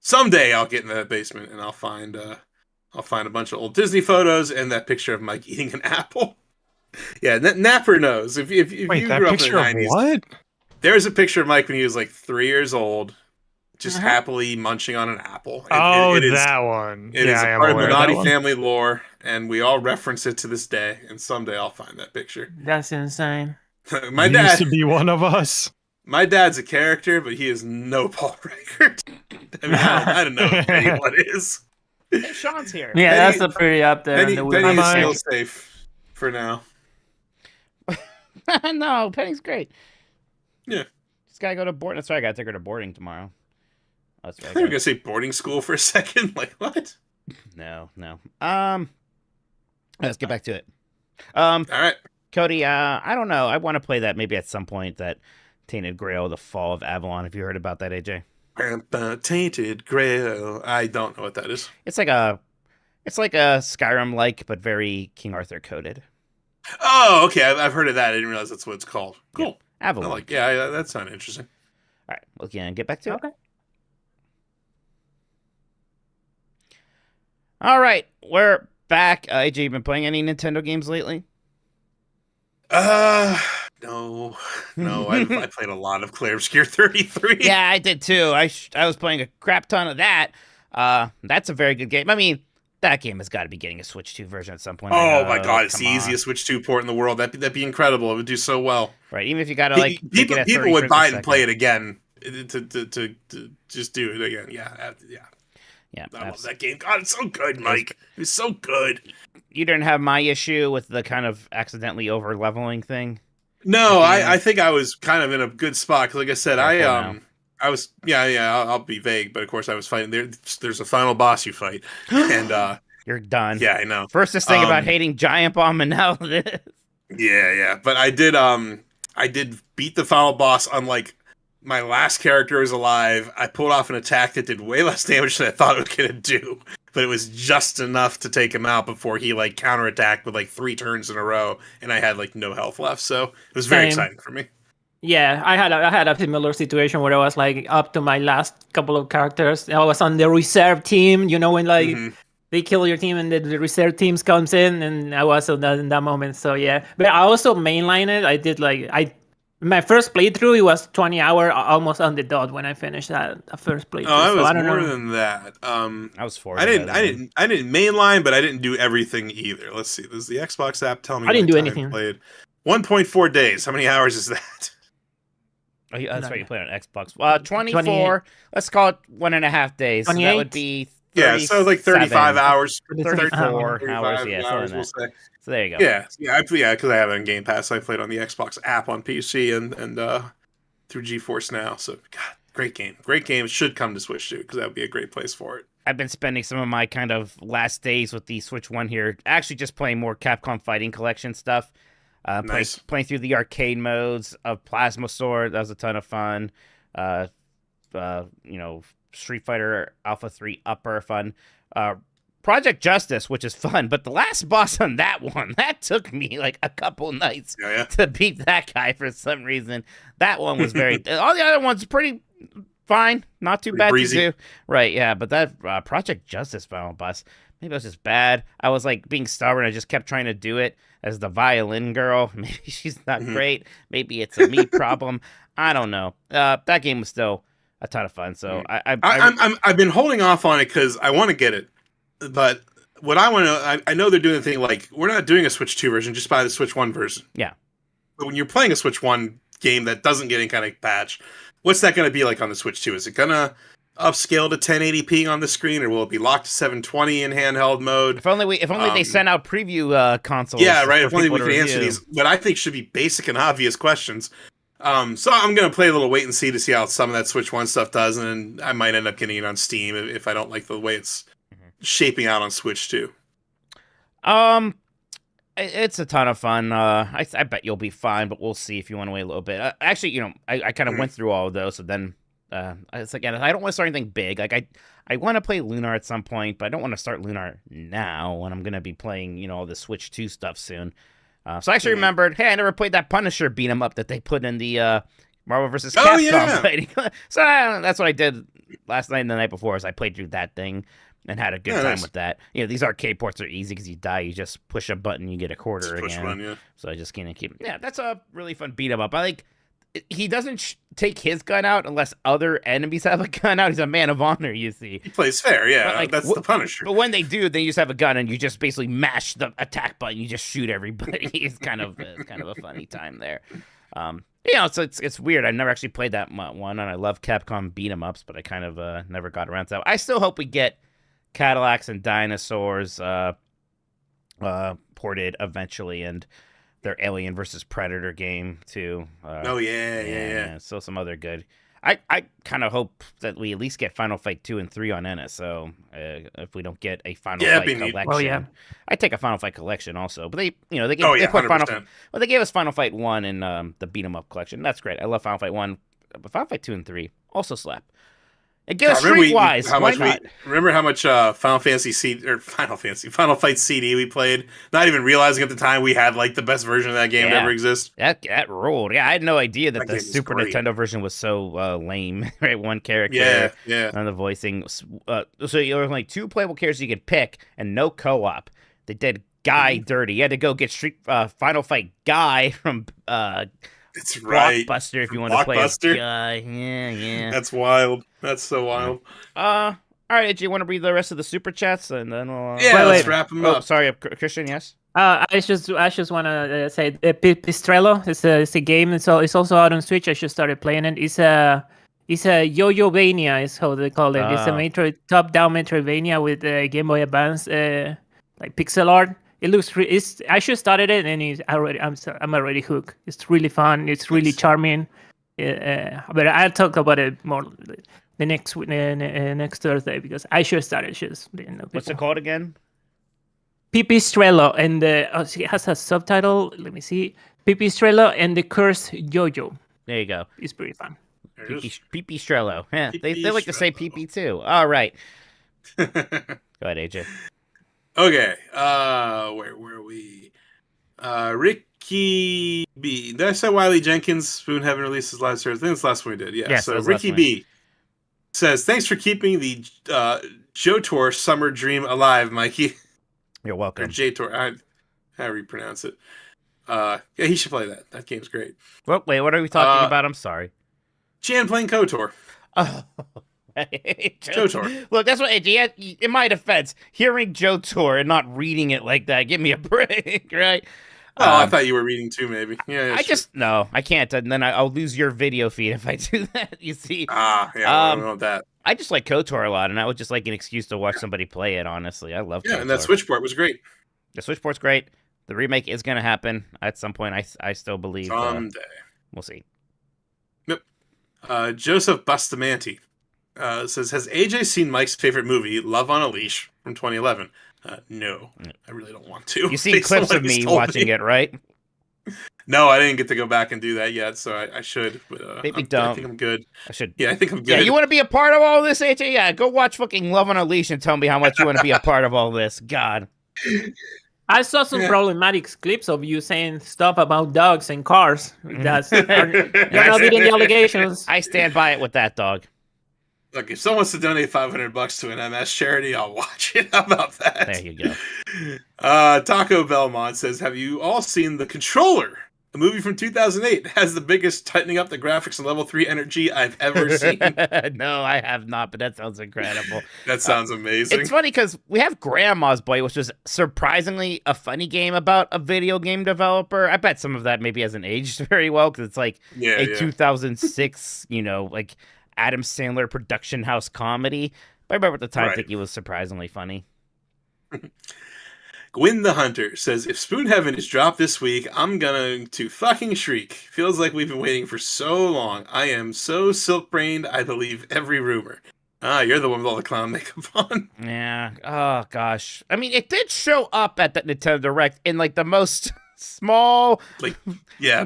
someday I'll get in that basement and I'll find a bunch of old Disney photos and that picture of Mike eating an apple. Yeah, Napper knows. If Wait, you grew that up picture in the 90s, of what? There's a picture of Mike when he was like 3 years old, just happily munching on an apple. That one. It is a part of Minotti family lore, and we all reference it to this day. And someday I'll find that picture. That's insane. My He dad used to be one of us. My dad's a character, but he is no Paul Reichert. I mean, I don't know if anyone is. Hey, Sean's here. Yeah, that's a pretty up there. Penny is still safe for now. No, Penny's great. Yeah. Just gotta go to boarding. That's right. I gotta take her to boarding tomorrow. That's right. I thought you were gonna say boarding school for a second. Like what? No. Let's get back to it. All right, Cody. I don't know. I want to play that maybe at some point. That Tainted Grail: The Fall of Avalon. Have you heard about that, AJ? Tainted Grail. I don't know what that is. It's like a It's like a Skyrim-like, but very King Arthur coded. Oh, okay. I've heard of that. I didn't realize that's what it's called. Cool. Avalon. Yeah, that sounded interesting. All right, we can get back to it. Okay. All right, we're back. AJ, you been playing any Nintendo games lately? No. I played a lot of Clear Obscure 33. Yeah, I did too. I was playing a crap ton of that. That's a very good game. I mean, that game has got to be getting a Switch 2 version at some point. Oh my god, it's come the on. easiest Switch 2 port in the world. That'd be incredible. It would do so well. Right, even if you got to like make people it at people 30 would frames buy a it and play it second. again to just do it again. Yeah. Yeah, I love that game. God, it's so good, Mike. It's so good. You didn't have my issue with the kind of accidentally over leveling thing. No, At the end. I think I was kind of in a good spot. 'Cause like I said, Careful now. I was I'll be vague, but of course I was fighting. There's a final boss you fight, and You're done. yeah, I know. First this thing about hating Giant Bomb, and now this. Yeah. But I did beat the final boss. Unlike my last character was alive, I pulled off an attack that did way less damage than I thought it was gonna do. But it was just enough to take him out before he like counterattacked with like 3 turns in a row, and I had like no health left. So it was very Same. exciting for me. Yeah, I had a similar situation where I was like up to my last couple of characters. I was on the reserve team, you know, when like Mhm. they kill your team and the reserve teams comes in, and I was in that moment. So yeah, but I also mainline it. I did my first playthrough. It was 20 hour, almost on the dot when I finished that first playthrough. Oh, I so was I don't more know. than that. I was 4. I didn't mainline, but I didn't do everything either. Let's see. This is the Xbox app. Tell me. I didn't my do time anything. Played 1.4 days. How many hours is that? Oh, yeah, that's No. right. You played on Xbox. 24. Let's call it 1.5 days. So that 28? would be Yeah, so like 35 hours. 34 35 hours. Yeah, something like we'll that. say. So there you go. Yeah, because I have it on Game Pass. I played on the Xbox app on PC and through GeForce Now. So, God, great game. Great game. It should come to Switch too, because that would be a great place for it. I've been spending some of my kind of last days with the Switch 1 here, actually just playing more Capcom Fighting Collection stuff. Nice. Playing through the arcade modes of Plasma Sword. That was a ton of fun. Street Fighter Alpha 3 Upper fun. Project Justice, which is fun, but the last boss on that one, that took me like a couple nights Yeah. to beat that guy for some reason. That one was very... all the other ones pretty fine. Not too Pretty bad breezy. to do. Right, yeah, but that Project Justice final boss, maybe it was just bad. I was like being stubborn. I just kept trying to do it as the violin girl. Maybe she's not great. Maybe it's a me problem. I don't know. That game was still a ton of fun. So I've been holding off on it because I want to get it. But what I want to... I know they're doing the thing like, we're not doing a Switch 2 version, just buy the Switch 1 version. Yeah. But when you're playing a Switch 1 game that doesn't get any kind of patch, what's that going to be like on the Switch 2? Is it going to upscale to 1080p on the screen, or will it be locked to 720 in handheld mode? If only they sent out preview consoles. Yeah, right. for If only we people could to answer review. these, but I think should be basic and obvious questions. So I'm going to play a little wait and see to see how some of that Switch 1 stuff does, and I might end up getting it on Steam if I don't like the way it's shaping out on Switch 2. It's a ton of fun. I bet you'll be fine, but we'll see if you want to wait a little bit. Actually, I kind of went through all of those, so then it's like, I don't want to start anything big. Like I want to play Lunar at some point, but I don't want to start Lunar now when I'm gonna be playing all the Switch 2 stuff soon. So I actually remembered, hey, I never played that Punisher beat 'em up that they put in the Marvel vs. Capcom. Oh, yeah. fighting. So that's what I did last night and the night before. Is I played through that thing and had a good time nice. with that. These arcade ports are easy because you die, you just push a button, you get a quarter Just push again. one, yeah. So I just can't keep. Yeah, that's a really fun beat 'em up. I like. He doesn't take his gun out unless other enemies have a gun out. He's a man of honor, you see. He plays fair, yeah. But, like, That's the Punisher. But when they do, then you just have a gun and you just basically mash the attack button. You just shoot everybody. It's kind of a funny time there. So it's weird. I've never actually played that one, and I love Capcom beat 'em ups, but I kind of never got around to that. I still hope we get Cadillacs and Dinosaurs ported eventually, and their Alien versus Predator game too. Yeah. So some other good. I kind of hope that we at least get Final Fight 2 and 3 on NSO. If we don't get a Final Fight collection, Oh, yeah. I take a Final Fight collection also. But they gave, Oh, yeah, they put 100%. they gave us Final Fight 1 in the beat 'em up collection. That's great. I love Final Fight 1, but Final Fight 2 and 3 also slap. And get a God, remember Streetwise. how Why much not? remember how much Final Fight CD we played, not even realizing at the time we had like the best version of that game to Yeah. ever exist. That ruled. Yeah, I had no idea that That the game was Super great. Nintendo version was so lame. Right, one character. Yeah. And the voicing. So there were like 2 playable characters you could pick, and no co-op. They did Guy dirty. You had to go get Final Fight Guy from That's right. Blockbuster if you From want to play as Blockbuster? Guy. Yeah. That's wild. That's so wild. All right, do you want to read the rest of the super chats, and then we'll. Yeah, let's wait. wrap them Oh, up. sorry, Christian. Yes. I just want to say Pistrello it's a game. It's also out on Switch. I just started playing it. It's a Yo-Yo-Vania is how they call it. It's a top-down Metroidvania with Game Boy Advance like pixel art. It looks I just started it and I'm already hooked. It's really fun. It's really charming. But I'll talk about it more the next Thursday because I just started. What's it called again? Pipistrello and it has a subtitle. Let me see. Pipistrello and the Cursed Yo-Yo. There you go. It's pretty fun. Pipistrello. Yeah, they like to say PP too. All right. Go ahead, AJ. Okay. Where were we? Ricky B. Did I say Wiley Jenkins? Spoon Heaven released his live service. I think it's the last one we did. Yeah. Yes, So that was Ricky last B says, "Thanks for keeping the JoTour summer dream alive, Mikey." You're Or welcome. JTour. However you pronounce it. Yeah, he should play that. That game's great. Well, wait, what are we talking about? I'm sorry. Jan playing KOTOR. Oh. JoTour. Look, that's what AJ. In my defense, hearing JoTour and not reading it like that, give me a break, right? Oh, I thought you were reading too, maybe. Yeah, I just no, I can't, and then I'll lose your video feed if I do that. You see? I don't know that. I just like KOTOR a lot, and I would just like an excuse to watch somebody play it. Honestly, I love. Yeah, KOTOR. and that Switch port was great. The Switch port's great. The remake is going to happen at some point. I still believe. Someday. We'll see. Yep. Joseph Bustamante says, "Has AJ seen Mike's favorite movie, Love on a Leash, from 2011?" No, I really don't want to. You see clips of me watching it, right? No, I didn't get to go back and do that yet, so I should. But, Maybe I don't. think I'm good. I should. Yeah, I think I'm good. Yeah, you want to be a part of all this, AJ? Yeah, go watch fucking Love on a Leash and tell me how much you want to be a part of all this. God. I saw some problematic clips of you saying stuff about dogs and cars. You're not reading the allegations. I stand by it with that dog. Look, if someone wants to donate $500 to an MS charity, I'll watch it. How about that? There you go. Taco Belmont says, "Have you all seen The Controller? A movie from 2008 has the biggest tightening up the graphics and level 3 energy I've ever seen." No, I have not, but that sounds incredible. That sounds amazing. It's funny because we have Grandma's Boy, which was surprisingly a funny game about a video game developer. I bet some of that maybe hasn't aged very well because it's like a 2006, like Adam Sandler production house comedy. But I remember at the time thinking it was surprisingly funny. Gwyn the Hunter says, "If Spoon Heaven is dropped this week, I'm going to fucking shriek. Feels like we've been waiting for so long. I am so silk-brained, I believe every rumor." You're the one with all the clown makeup on. Yeah. Oh, gosh. I mean, it did show up at that Nintendo Direct in, like, the most small...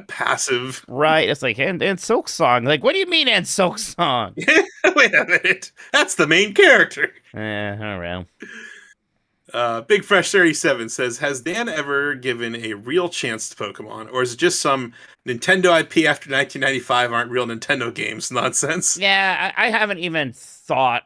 passive. Right. It's like, and Silk Song. Like, what do you mean, and Silk Song? Wait a minute. That's the main character. All right. Big Fresh 37 says, "Has Dan ever given a real chance to Pokemon, or is it just some Nintendo IP after 1995 aren't real Nintendo games nonsense?" Yeah, I haven't even thought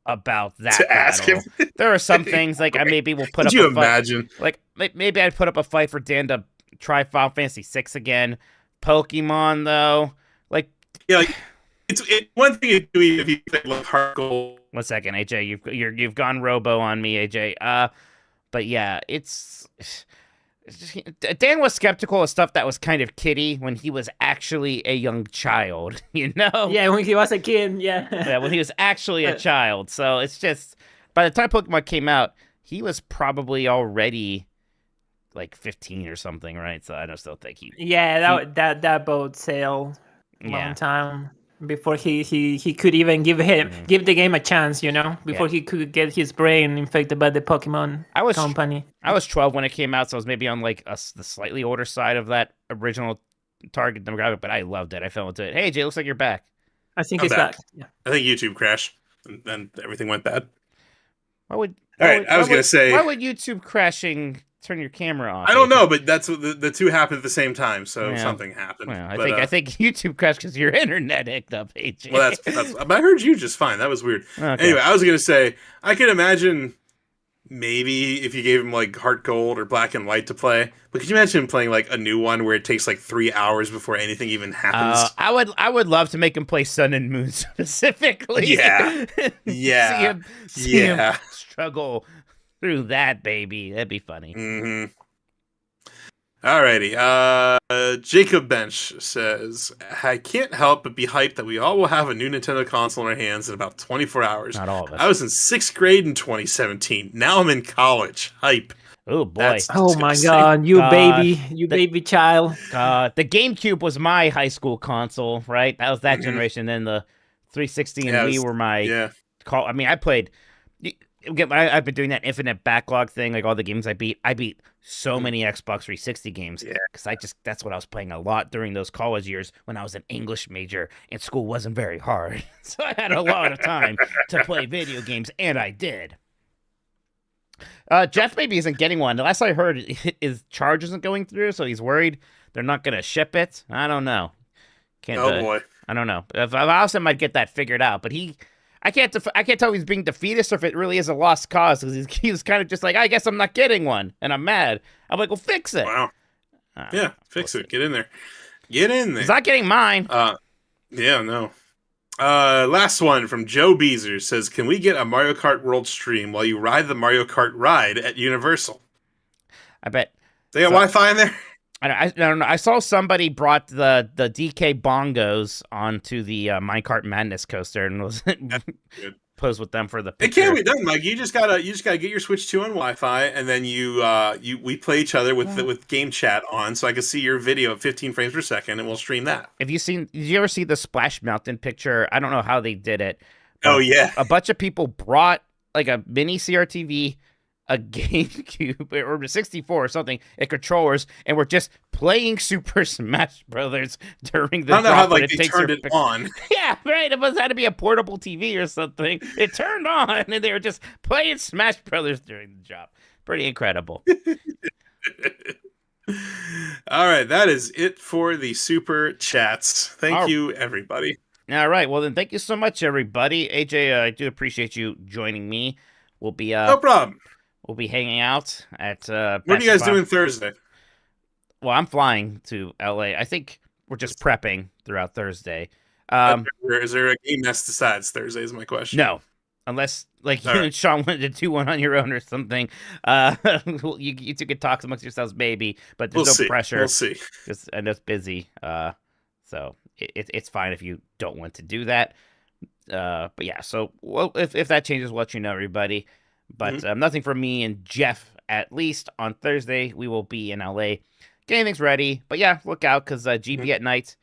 about that. To ask him. There are some things like I maybe will put up. Could you a fight. imagine? Like maybe I'd put up a fight for Dan to try Final Fantasy VI again. Pokemon though, it's one thing to do if you think like Heart Gold. 1 second, AJ. You've gone robo on me, AJ. But yeah, Dan was skeptical of stuff that was kind of kiddie when he was actually a young child, Yeah, when he was a kid, yeah. Yeah, when he was actually a child. So it's just, by the time Pokemon came out, he was probably already like 15 or something, right? So I don't still think he... Yeah, that boat sailed a long time before he could even give the game a chance, before he could get his brain infected by the Pokemon company. I was 12 when it came out, so I was maybe on like the slightly older side of that original target demographic, but I loved it. I fell into it. Hey, Jay, looks like you're back. I think he's back. Yeah. I think YouTube crashed. and then everything went bad. Why would? All right, I was gonna say. Why would YouTube crashing turn your camera off? I don't know, but that's what the two happened at the same time, so Yeah. something happened. Well, I But, think YouTube crashed because your internet hicked up, AJ. well, that's. But I heard you just fine. That was weird. Okay. Anyway, I was gonna say I could imagine maybe if you gave him like Heart Gold or Black and White to play. But could you imagine him playing like a new one where it takes like 3 hours before anything even happens? I would love to make him play Sun and Moon specifically. Yeah. Yeah. see him struggle through that, baby. That'd be funny. Mm-hmm. Alrighty. Jacob Bench says, I can't help but be hyped that we all will have a new Nintendo console in our hands in about 24 hours. Not all of us. I was in 6th grade in 2017. Now I'm in college. Hype. Oh boy. That's Oh my disgusting. god, you The- baby child. The GameCube was my high school console, right? That was that Mhm. generation. Then the 360 and Yeah, Wii were my Yeah. call. I mean, I played. I've been doing that infinite backlog thing, like all the games I beat. I beat so many Xbox 360 games Yeah. because that's what I was playing a lot during those college years when I was an English major and school wasn't very hard. So I had a lot of time to play video games, and I did. Jeff maybe isn't getting one. The last I heard, his charge isn't going through, so he's worried they're not going to ship it. I don't know. Can't. Oh boy. I don't know. If I asked him, I'd get that figured out. But I can't tell if he's being defeatist or if it really is a lost cause because he was kind of just like, I guess I'm not getting one, and I'm mad. I'm like, well, fix it. Wow. Yeah, fix it. Get in there. Get in there. He's not getting mine. Yeah, no. Last one from Joe Beezer says, can we get a Mario Kart World stream while you ride the Mario Kart ride at Universal? I bet. They got So- Wi-Fi in there? I don't know. I saw somebody brought the DK bongos onto the Minecart Madness coaster and was good. posed with them for the It picture. can be done, Mike. You just gotta get your Switch 2 on Wi-Fi, and then we play each other with game chat on, so I can see your video at 15 frames per second, and we'll stream that. Did you ever see the Splash Mountain picture? I don't know how they did it. Oh yeah, A bunch of people brought like a mini CRTV, a GameCube or a 64 or something, and controllers, and we're just playing Super Smash Brothers during the I don't know drop. how and like they takes turned your it pic- on. Yeah, right. It must had to be a portable TV or something. It turned on, and they were just playing Smash Brothers during the drop. Pretty incredible. All right, that is it for the super chats. Thank All- you, everybody. All right. Well, then, thank you so much, everybody. AJ, I do appreciate you joining me. We'll be No problem. we'll be hanging out at. What are you guys doing Thursday? Well, I'm flying to LA. I think we're just prepping throughout Thursday. Is there a game nest besides Thursday? Is my question. No, unless like you All and right. Sean wanted to do one on your own or something. You two could talk amongst yourselves, maybe, but We'll there's no see. pressure. We'll see. Just I know it's busy. So it's fine if you don't want to do that. But yeah, so if that changes, we'll let you know, everybody. But Mm-hmm. nothing from me and Jeff, at least on Thursday. We will be in LA. Getting things ready. But yeah, look out because GB at Night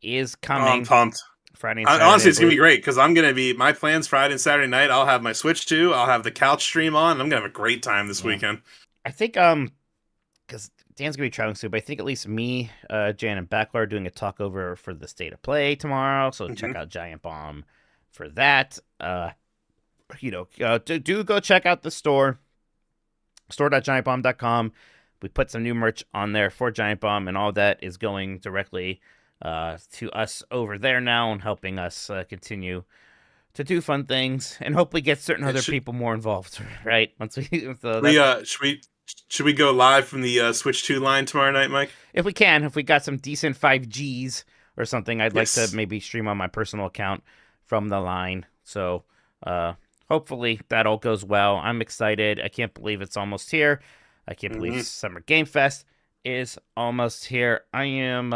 is Oh, coming I'm pumped. Friday and Saturday. Honestly, it's I gonna be believe. great because I'm gonna be my plans Friday and Saturday night. I'll have my Switch 2. I'll have the couch stream on. I'm gonna have a great time this Yeah. weekend. I think because Dan's gonna be traveling soon, but I think at least me, Jan, and Beckler are doing a talk over for the State of Play tomorrow. So check out Giant Bomb for that. Do go check out the store.giantbomb.com. We put some new merch on there for Giant Bomb, and all that is going directly to us over there now and helping us continue to do fun things and hopefully get certain other people more involved. Right? Once Should we go live from the Switch 2 line tomorrow night, Mike? if we got some decent 5Gs or something, I'd like Yes. to maybe stream on my personal account from the line. So hopefully that all goes well. I'm excited. I can't believe it's almost here. I can't believe Summer Game Fest is almost here. I am.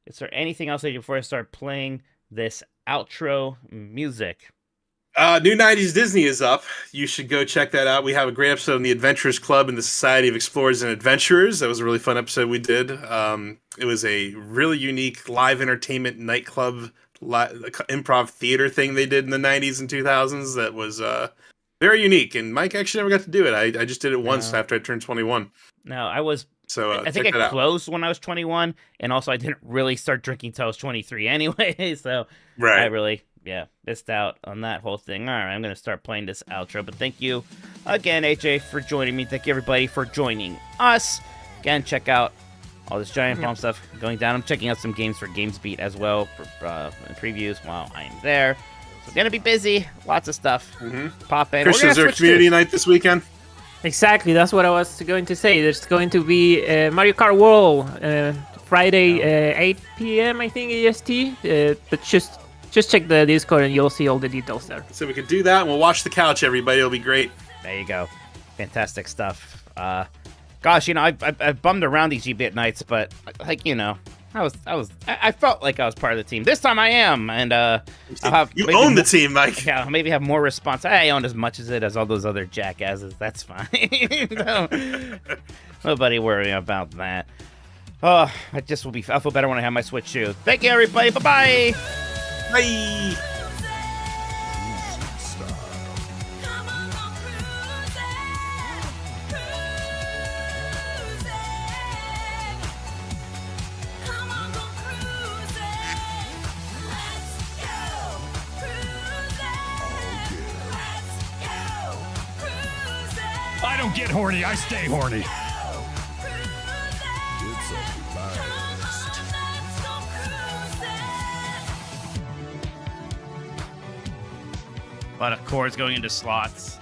Is there anything else I do before I start playing this outro music? New 90s Disney is up. You should go check that out. We have a great episode on the Adventurers Club and the Society of Explorers and Adventurers. That was a really fun episode we did. It was a really unique live entertainment nightclub improv theater thing they did in the 90s and 2000s that was very unique. And Mike actually never got to do it. I just did it once after I turned 21. No, I was. So I think check that I out. closed when I was 21, and also I didn't really start drinking till I was 23 anyway. So Right. I really, yeah, missed out on that whole thing. All right, I'm going to start playing this outro, but thank you again, AJ, for joining me. Thank you, everybody, for joining us. Again, check out all this Giant Bomb stuff going down. I'm checking out some games for GamesBeat as well for previews while I'm there. So, going to be busy. Lots of stuff. Pop in. Christian, is there a community night this weekend? Exactly, that's what I was going to say. There's going to be Mario Kart World Friday 8 p.m. I think EST. But just check the Discord and you'll see all the details there. So we can do that, and we'll watch the couch, everybody. It'll be great. There you go. Fantastic stuff. Gosh, I bummed around these GBit nights, but like I felt like I was part of the team. This time I am, and I'll have you own the team, Mike. Yeah, I'll maybe have more response. I own as much as it as all those other jackasses. That's fine. Nobody worry about that. Oh, I feel better when I have my Switch too. Thank you, everybody. Bye-bye. Bye. I don't get horny, I stay horny. A lot of cords going into slots.